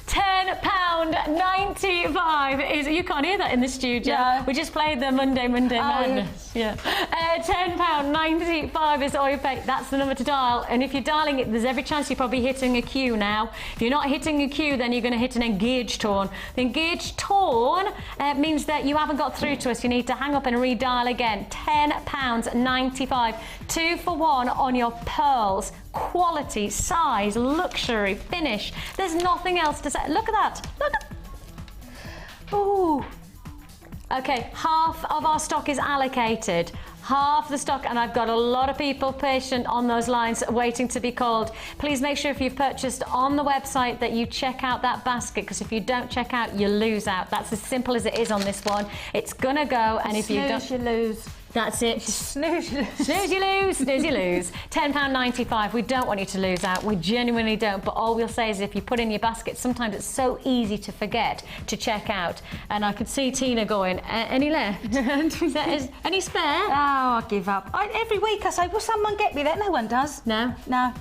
£10.95 is, you can't hear that in the studio. No. We just played the Monday Madness. Yeah. £10.95 is all you pay. That's the number to dial. And if you're dialing it, there's every chance you're probably hitting a queue now. If you're not hitting a queue, then you're going to hit an engaged tone. The engaged tone means that you haven't got through to us. You need to hang up and redial again. £10.95. 2 for 1 on your pearls. Quality, size, luxury, finish. There's nothing else to say. Look at that. Look at. Ooh. Okay, half of our stock is allocated. Half the stock, and I've got a lot of people patient on those lines waiting to be called. Please make sure if you've purchased on the website that you check out that basket, because if you don't check out, you lose out. That's as simple as it is on this one. It's gonna go, and if you don't, you lose. that's it. Snooze, you lose. Snooze, you lose. Snooze, you lose. £10.95. We don't want you to lose out. We genuinely don't. But all we'll say is if you put in your basket, sometimes it's so easy to forget to check out. And I could see Tina going, any left? Any spare? Oh, I give up. Every week I say, will someone get me that? No one does. No? No.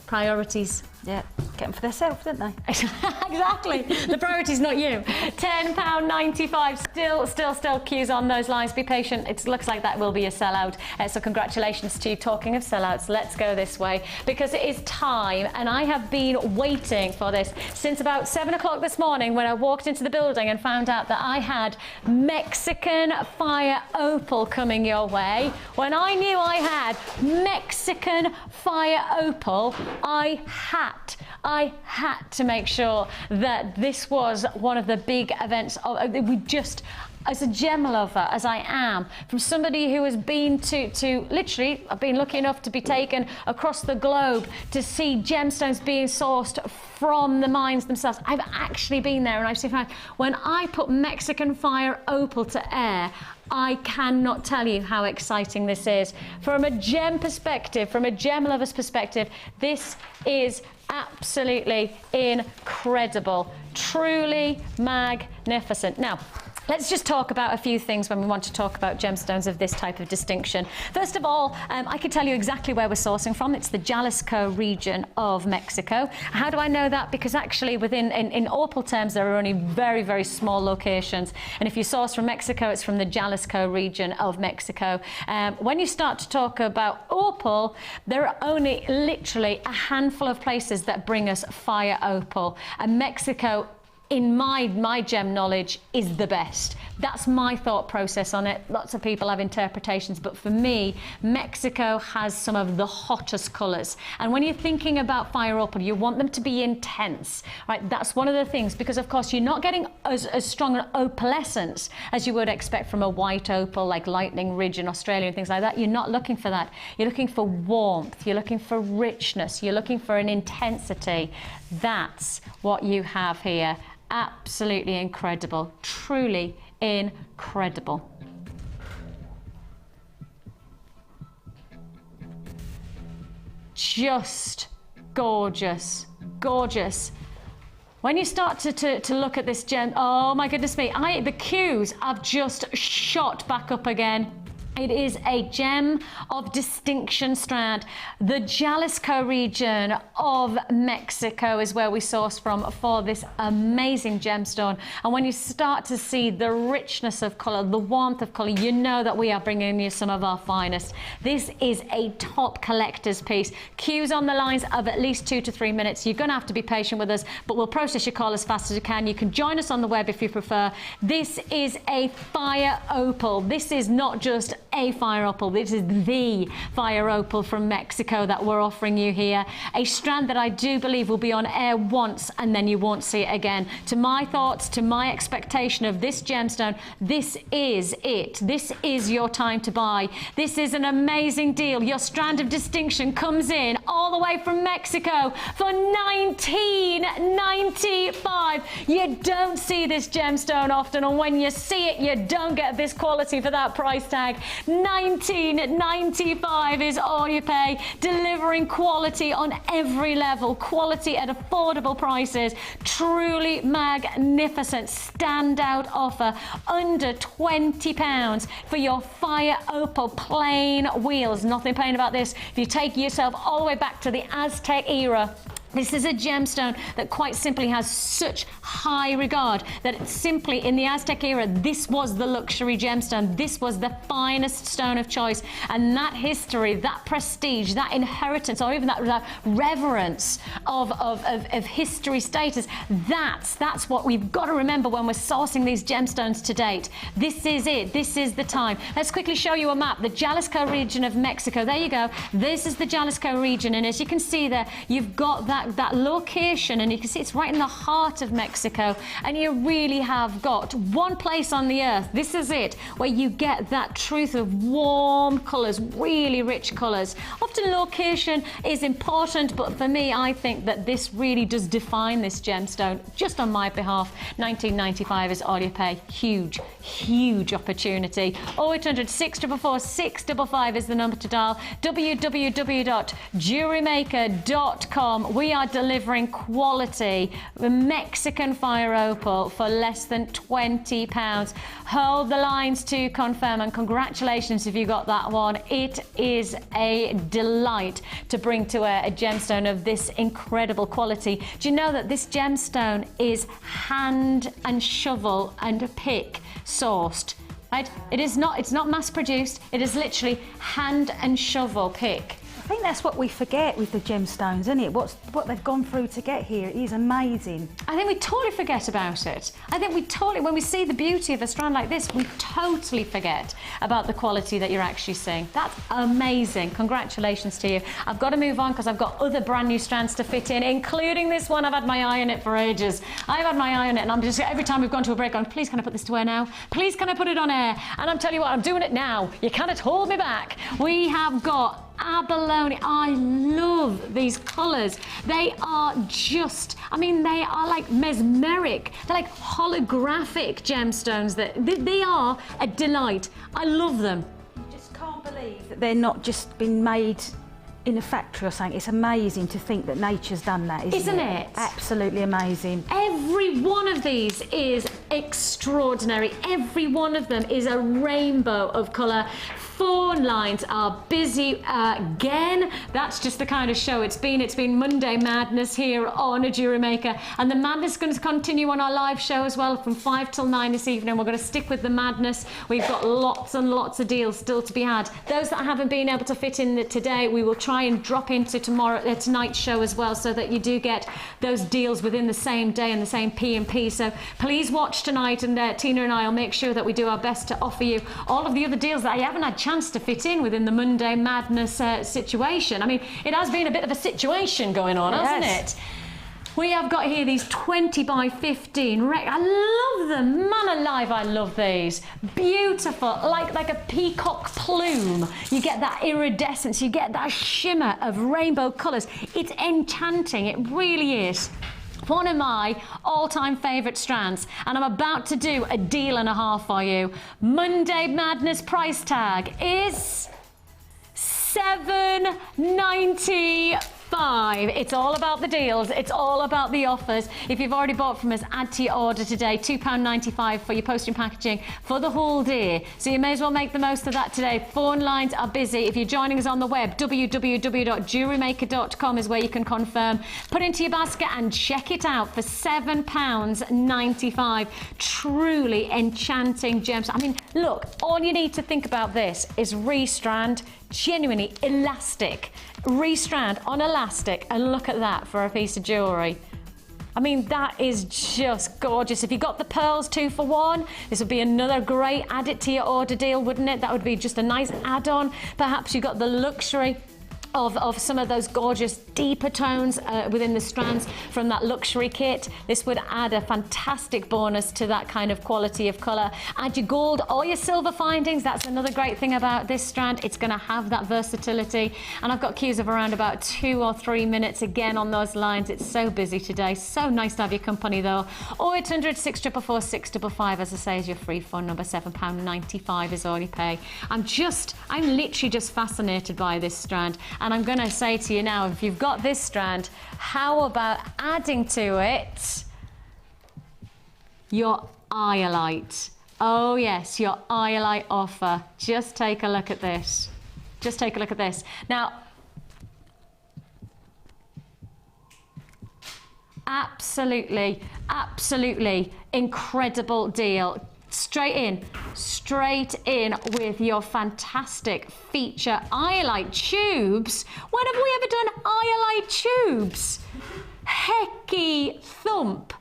Priorities. Yeah, get them for themselves, don't they? Exactly. The priority's not you. £10.95. Still queues on those lines. Be patient. It looks like that will be a sellout. So congratulations to you. Talking of sellouts, let's go this way because it is time, and I have been waiting for this since about 7 o'clock this morning when I walked into the building and found out that I had Mexican fire opal coming your way. When I knew I had Mexican fire opal, I had to make sure that this was one of the big events. We just, as a gem lover as I am, from somebody who has been to literally, I've been lucky enough to be taken across the globe to see gemstones being sourced from the mines themselves. I've actually been there, and I've seen when I put Mexican fire opal to air, I cannot tell you how exciting this is. From a gem perspective, from a gem lover's perspective, this is absolutely incredible. Truly magnificent. Now, let's just talk about a few things when we want to talk about gemstones of this type of distinction. First of all, I can tell you exactly where we're sourcing from. It's the Jalisco region of Mexico. How do I know that? Because actually in opal terms, there are only very, very small locations. And if you source from Mexico, it's from the Jalisco region of Mexico. When you start to talk about opal, there are only literally a handful of places that bring us fire opal. And Mexico, in my gem knowledge, is the best. That's my thought process on it. Lots of people have interpretations, but for me, Mexico has some of the hottest colours. And when you're thinking about fire opal, you want them to be intense, right? That's one of the things, because of course you're not getting as strong an opalescence as you would expect from a white opal like Lightning Ridge in Australia and things like that. You're not looking for that. You're looking for warmth, you're looking for richness, you're looking for an intensity. That's what you have here. Absolutely incredible, truly incredible. Just gorgeous, gorgeous. When you start to look at this gem, oh my goodness me, the queues have just shot back up again. It is a gem of distinction strand. The Jalisco region of Mexico is where we source from for this amazing gemstone. And when you start to see the richness of colour, the warmth of colour, you know that we are bringing you some of our finest. This is a top collector's piece. Queues on the lines of at least 2 to 3 minutes. You're going to have to be patient with us, but we'll process your call as fast as you can. You can join us on the web if you prefer. This is a fire opal. This is not just a fire opal. This is the fire opal from Mexico that we're offering you here. A strand that I do believe will be on air once and then you won't see it again. To my thoughts, to my expectation of this gemstone, this is it. This is your time to buy. This is an amazing deal. Your strand of distinction comes in all the way from Mexico for $19.95. You don't see this gemstone often, and when you see it, you don't get this quality for that price tag. $19.95 is all you pay, delivering quality on every level, quality at affordable prices. Truly magnificent standout offer, under £20 for your fire opal plain wheels. Nothing plain about this. If you take yourself all the way back to the Aztec era, this is a gemstone that quite simply has such high regard that it's simply in the Aztec era, this was the luxury gemstone. This was the finest stone of choice. And that history, that prestige, that inheritance, or even that reverence of history status, that's what we've got to remember when we're sourcing these gemstones to date. This is it. This is the time. Let's quickly show you a map. The Jalisco region of Mexico. There you go. This is the Jalisco region. And as you can see there, you've got that location, and you can see it's right in the heart of Mexico, and you really have got one place on the earth, this is it, where you get that truth of warm colours, really rich colours. Often location is important, but for me, I think that this really does define this gemstone. Just on my behalf, $19.95 is all you pay. Huge, huge opportunity. 0800 644 655 is the number to dial. www.jewellerymaker.com. We are delivering quality Mexican fire opal for less than £20. Hold the lines to confirm, and congratulations if you got that one. It is a delight to bring to a gemstone of this incredible quality. Do you know that this gemstone is hand and shovel and pick sourced? Right? It's not mass produced. It is literally hand and shovel pick. I think that's what we forget with the gemstones, isn't it? What they've gone through to get here is amazing. I think we totally forget about it. I think we totally, when we see the beauty of a strand like this, we totally forget about the quality that you're actually seeing. That's amazing. Congratulations to you. I've got to move on because I've got other brand new strands to fit in, including this one. I've had my eye on it for ages. I've had my eye on it, and I'm just, every time we've gone to a break, going, please can I put this to air now? Please can I put it on air? And I'm telling you what, I'm doing it now. You cannot hold me back. We have got Abalone. I love these colours. They are just, I mean, they are like mesmeric. They're like holographic gemstones. They are a delight. I love them. You just can't believe that they're not just been made in a factory or something. It's amazing to think that nature's done that, isn't it? Absolutely amazing. Every one of these is extraordinary. Every one of them is a rainbow of colour. Fawn lines are busy again. That's just the kind of show it's been. It's been Monday Madness here on a Jewellery Maker, and the madness is going to continue on our live show as well from 5 till 9 this evening. We're going to stick with the madness. We've got lots and lots of deals still to be had. Those that haven't been able to fit in today, we will try and drop into tonight's show as well, so that you do get those deals within the same day and the same P&P. So please watch tonight, and Tina and I will make sure that we do our best to offer you all of the other deals that I haven't had chance to fit in within the Monday Madness situation. I mean, it has been a bit of a situation going on, hasn't it? We have got here these 20 by 15 I love them, man alive, I love these. Beautiful, like a peacock plume. You get that iridescence, you get that shimmer of rainbow colours. It's enchanting, it really is. One of my all-time favourite strands, and I'm about to do a deal and a half for you. Monday Madness price tag is $7.95. It's all about the deals. It's all about the offers. If you've already bought from us, add to your order today. £2.95 for your postage and packaging for the whole day. So you may as well make the most of that today. Phone lines are busy. If you're joining us on the web, www.jewellerymaker.com is where you can confirm. Put into your basket and check it out for £7.95. Truly enchanting gems. I mean, look, all you need to think about this is restrand, genuinely elastic. Restrand on elastic, and look at that for a piece of jewellery. I mean, that is just gorgeous. If you got the pearls 2 for 1, this would be another great add it to your order deal, wouldn't it? That would be just a nice add-on. Perhaps you got the luxury of some of those gorgeous deeper tones within the strands from that luxury kit. This would add a fantastic bonus to that kind of quality of colour. Add your gold or your silver findings. That's another great thing about this strand. It's going to have that versatility. And I've got queues of around about 2 or 3 minutes again on those lines. It's so busy today. So nice to have your company though. 0800 644 655, as I say, is your free phone number. £7.95 is all you pay. I'm literally just fascinated by this strand. And I'm going to say to you now, if you've got this strand, how about adding to it your Iolite? Oh yes, your Iolite offer. Just take a look at this. Just take a look at this. Now, absolutely incredible deal. Straight in with your fantastic feature Iolite tubes. When have we ever done Iolite tubes? Hecky thump.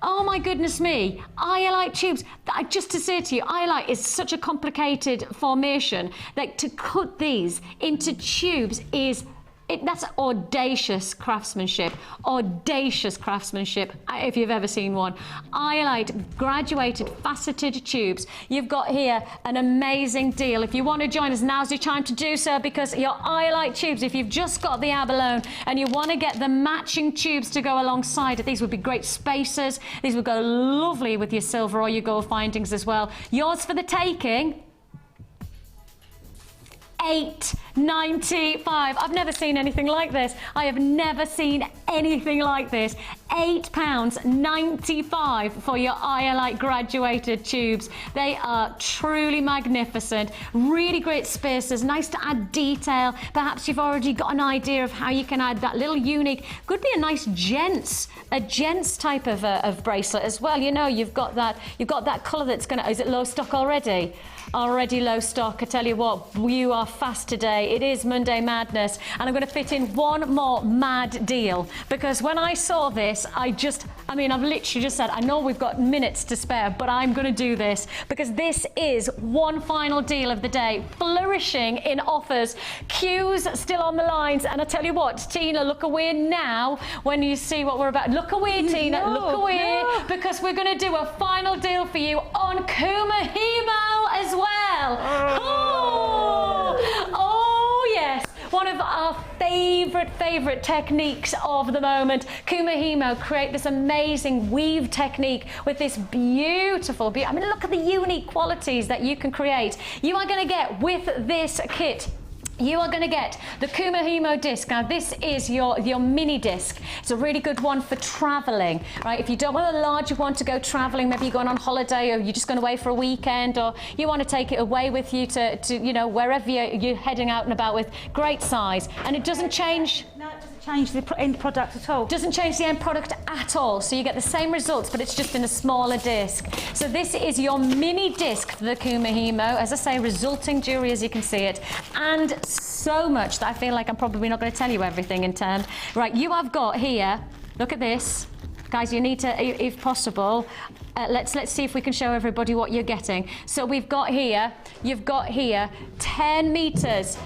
Oh my goodness me, Iolite tubes. Just to say to you, Iolite is such a complicated formation that to cut these into tubes is that's audacious craftsmanship. Audacious craftsmanship, if you've ever seen one. Iolite graduated faceted tubes. You've got here an amazing deal. If you want to join us, now's your time to do so, because your Iolite tubes, if you've just got the Abalone and you want to get the matching tubes to go alongside it, these would be great spacers. These would go lovely with your silver or your gold findings as well. Yours for the taking. $8.95. I've never seen anything like this. I have never seen anything like this. £8.95 for your Iolite graduated tubes. They are truly magnificent. Really great spacers. Nice to add detail. Perhaps you've already got an idea of how you can add that little unique. Could be a nice gents type of bracelet as well. You know, you've got that colour that's gonna. Is it low stock already? Already low stock. I tell you what, you are fast today. It is Monday Madness, and I'm going to fit in one more mad deal, because when I saw this, I've literally just said, I know we've got minutes to spare, but I'm going to do this, because this is one final deal of the day, flourishing in offers. Queues still on the lines, and I tell you what, Tina, look away now when you see what we're about. Look away, Tina, look away, because we're going to do a final deal for you on Kumahimo as well. Oh yes, one of our favourite techniques of the moment. Kumahimo create this amazing weave technique with this beautiful, look at the unique qualities that you can create. You are going to get with this kit. You are going to get the Kumahimo disc. Now, this is your mini disc. It's a really good one for traveling, right? If you don't want a larger one to go traveling, maybe you're going on holiday, or you're just going away for a weekend, or you want to take it away with you to wherever you're heading out and about with. Great size, and it doesn't change. No, it doesn't change the end product at all. Doesn't change the end product at all. So you get the same results, but it's just in a smaller disc. So this is your mini disc for the Kumahimo. As I say, resulting jewellery as you can see it, and so much that I feel like I'm probably not going to tell you everything in terms. Right, you have got here, look at this. Guys, you need to, if possible, let's see if we can show everybody what you're getting. So you've got here 10 meters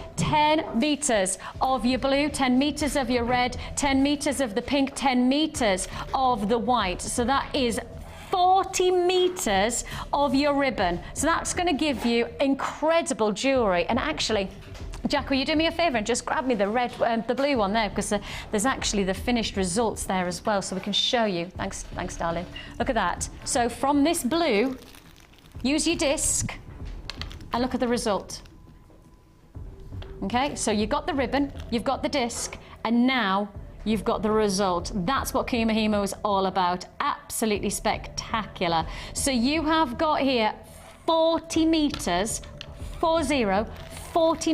of your blue, 10 meters of your red, 10 meters of the pink, 10 meters of the white. So that is 40 meters of your ribbon. So that's going to give you incredible jewellery. And actually, Jack, will you do me a favour and just grab me the red, the blue one there, because there's actually the finished results there as well, so we can show you. Thanks, darling. Look at that. So from this blue, use your disc and look at the result. Okay, so you've got the ribbon, you've got the disc, and now you've got the result. That's what Kumahimo is all about. Absolutely spectacular. So you have got here 40 meters, 40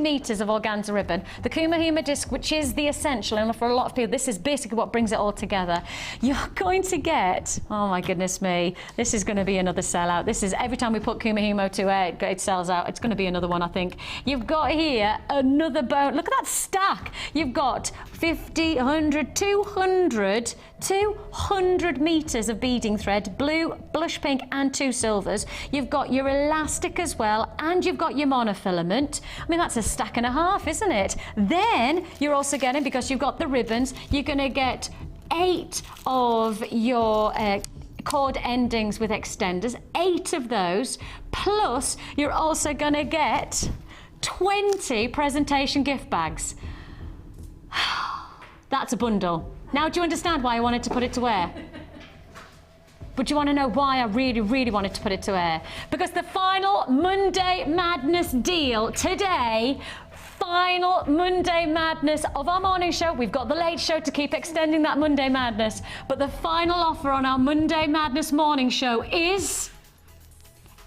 meters of organza ribbon. The Kumahimo disc, which is the essential, and for a lot of people, this is basically what brings it all together. You're going to get, oh my goodness me, this is going to be another sellout. This is, every time we put Kumahimo to air, it sells out. It's going to be another one, I think. You've got here another bone. Look at that stack. You've got 50, 100, 200, 200 meters of beading thread, blue, blush pink and 2 silvers. You've got your elastic as well, and you've got your monofilament. I mean, that's a stack and a half, isn't it? Then you're also getting, because you've got the ribbons, you're going to get 8 of your cord endings with extenders, 8 of those, plus you're also going to get 20 presentation gift bags. That's a bundle. Now do you understand why I wanted to put it to air? But do you want to know why I really, really wanted to put it to air? Because the final Monday Madness deal today, final Monday Madness of our morning show. We've got the late show to keep extending that Monday Madness. But the final offer on our Monday Madness morning show is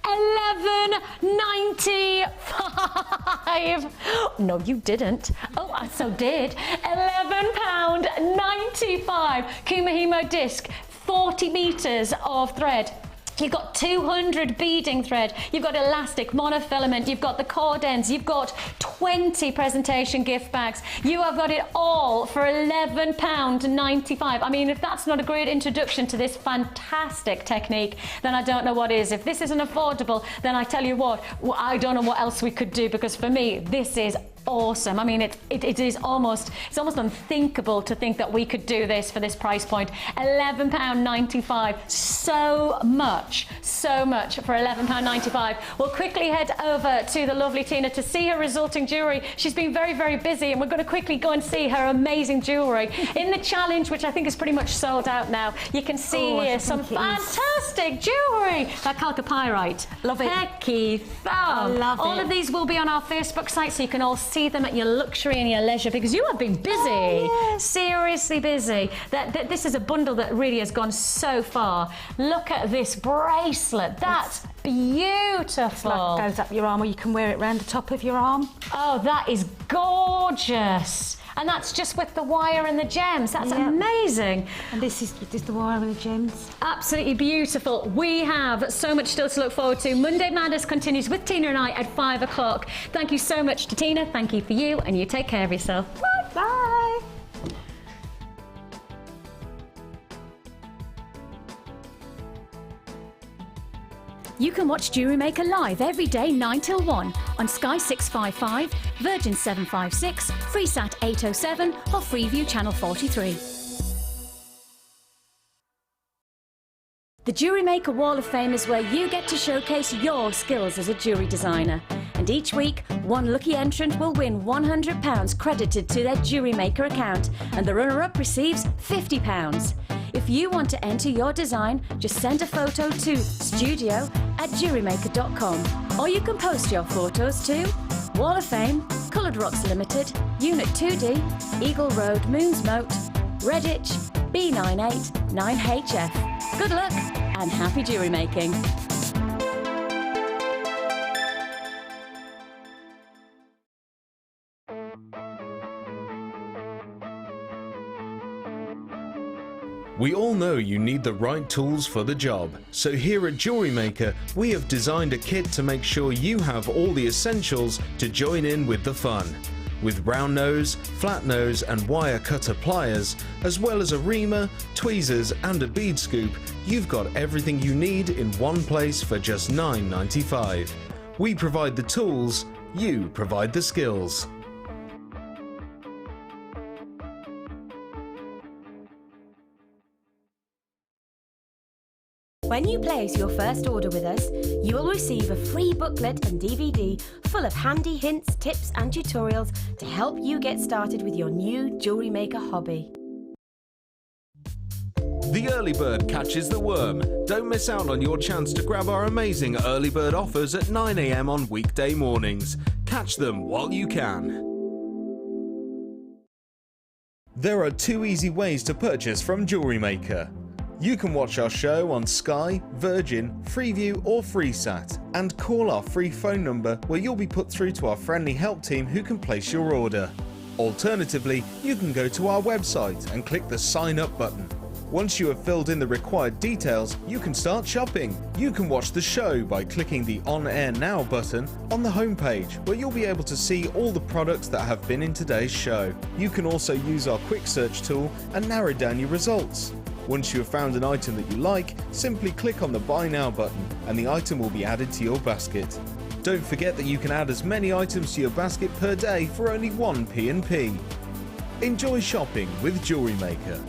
£11.95. No, you didn't. Oh, I so did. £11.95. Kumihimo disc, 40 meters of thread. You've got 200 beading thread, you've got elastic, monofilament, you've got the cord ends, you've got 20 presentation gift bags. You have got it all for £11.95. I mean, if that's not a great introduction to this fantastic technique, then I don't know what is. If this isn't affordable, then I tell you what, I don't know what else we could do, because for me, this is awesome. I mean, it is almost, it's almost unthinkable to think that we could do this for this price point. £11.95, so much for £11.95. We'll quickly head over to the lovely Tina to see her resulting jewellery. She's been very, very busy, and we're going to quickly go and see her amazing jewellery. In the challenge, which I think is pretty much sold out now, you can see here some fantastic jewellery. That chalcopyrite. Love it. Hecky thumb. I love it. All of these will be on our Facebook site, so you can all see them at your luxury and your leisure, because you have been busy. Oh, yes. Seriously busy. This is a bundle that really has gone so far. Look at this bracelet. That's beautiful. Like goes up your arm, or you can wear it around the top of your arm. Oh, that is gorgeous. And that's just with the wire and the gems. That's amazing. And this is the wire and the gems. Absolutely beautiful. We have so much still to look forward to. Monday Madness continues with Tina and I at 5 o'clock. Thank you so much to Tina. Thank you for you, and you take care of yourself. Bye. Bye. You can watch Jewellery Maker live every day 9 till 1 on Sky 655, Virgin 756, Freesat 807 or Freeview Channel 43. The Jewellery Maker Wall of Fame is where you get to showcase your skills as a jewellery designer. And each week, one lucky entrant will win £100 credited to their Jewellery Maker account, and the runner-up receives £50. If you want to enter your design, just send a photo to studio@jewellerymaker.com, or you can post your photos to Wall of Fame, Coloured Rocks Limited, Unit 2D, Eagle Road, Moonsmote, Redditch, B98 9HF. Good luck and happy jewellery making. We all know you need the right tools for the job, so here at Jewellery Maker we have designed a kit to make sure you have all the essentials to join in with the fun. With round nose, flat nose and wire cutter pliers, as well as a reamer, tweezers and a bead scoop, you've got everything you need in one place for just $9.95. We provide the tools, you provide the skills. When you place your first order with us, you will receive a free booklet and DVD full of handy hints, tips and tutorials to help you get started with your new jewellery maker hobby. The early bird catches the worm. Don't miss out on your chance to grab our amazing early bird offers at 9 AM on weekday mornings. Catch them while you can. There are 2 easy ways to purchase from Jewellery Maker. You can watch our show on Sky, Virgin, Freeview or Freesat, and call our free phone number where you'll be put through to our friendly help team who can place your order. Alternatively, you can go to our website and click the sign up button. Once you have filled in the required details, you can start shopping. You can watch the show by clicking the On Air Now button on the homepage, where you'll be able to see all the products that have been in today's show. You can also use our quick search tool and narrow down your results. Once you have found an item that you like, simply click on the Buy Now button and the item will be added to your basket. Don't forget that you can add as many items to your basket per day for only 1p&p. Enjoy shopping with Jewellery Maker.